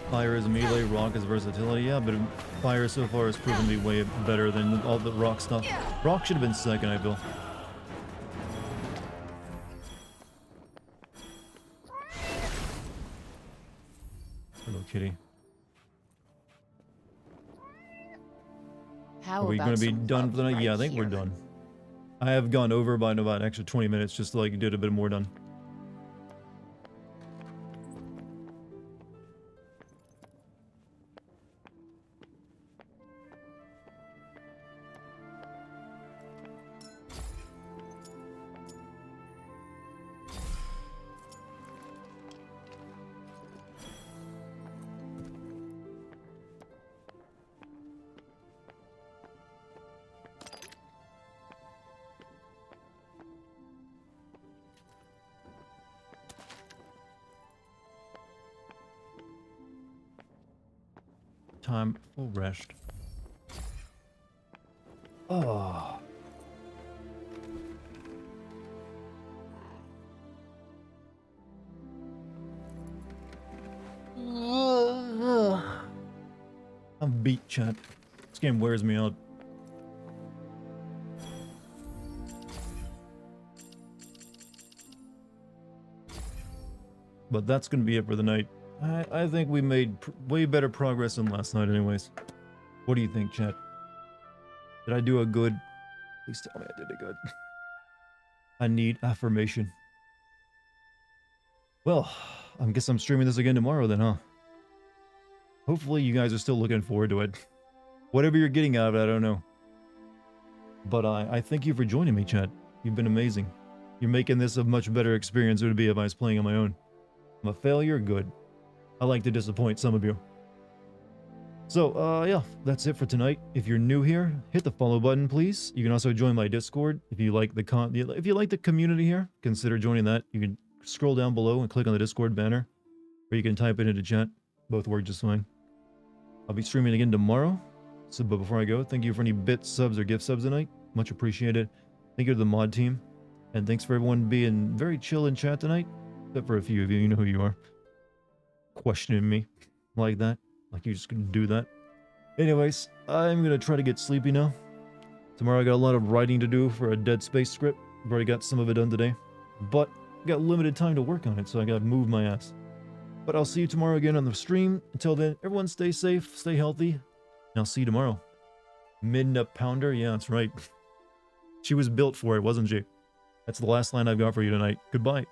Fire is melee, rock is versatility. Yeah, but fire so far has proven to be way better than all the rock stuff. Rock should have been second, I feel. Hello, kitty. How Are we going to be some done for the night? right Yeah, I think here? we're done. I have gone over by about an extra 20 minutes just to like get a bit more done. Time for rest. Oh. I'm beat, chat. This game wears me out. But that's gonna be it for the night. I think we made way better progress than last night anyways. What do you think, chat? Did I do a good? Please tell me I did a good. I need affirmation. Well, I guess I'm streaming this again tomorrow then, huh? Hopefully you guys are still looking forward to it. Whatever you're getting out of it, I don't know. But I thank you for joining me, chat. You've been amazing. You're making this a much better experience than it would be if I was playing on my own. I'm a failure? Good. I like to disappoint some of you. So, yeah, that's it for tonight. If you're new here, hit the follow button, please. You can also join my Discord. If you like the community here, consider joining that. You can scroll down below and click on the Discord banner, or you can type it into chat. Both work just fine. I'll be streaming again tomorrow. So, but before I go, thank you for any bits, subs, or gift subs tonight. Much appreciated. Thank you to the mod team. And thanks for everyone being very chill in chat tonight. Except for a few of you, you know who you are. Questioning me like that. Like you just gonna do that. Anyways, I'm gonna try to get sleepy now. Tomorrow I got a lot of writing to do for a Dead Space script. I've already got some of it done today. But I got limited time to work on it, so I gotta move my ass. But I'll see you tomorrow again on the stream. Until then, everyone stay safe, stay healthy, and I'll see you tomorrow. Midna Pounder? Yeah, that's right. She was built for it, wasn't she? That's the last line I've got for you tonight. Goodbye.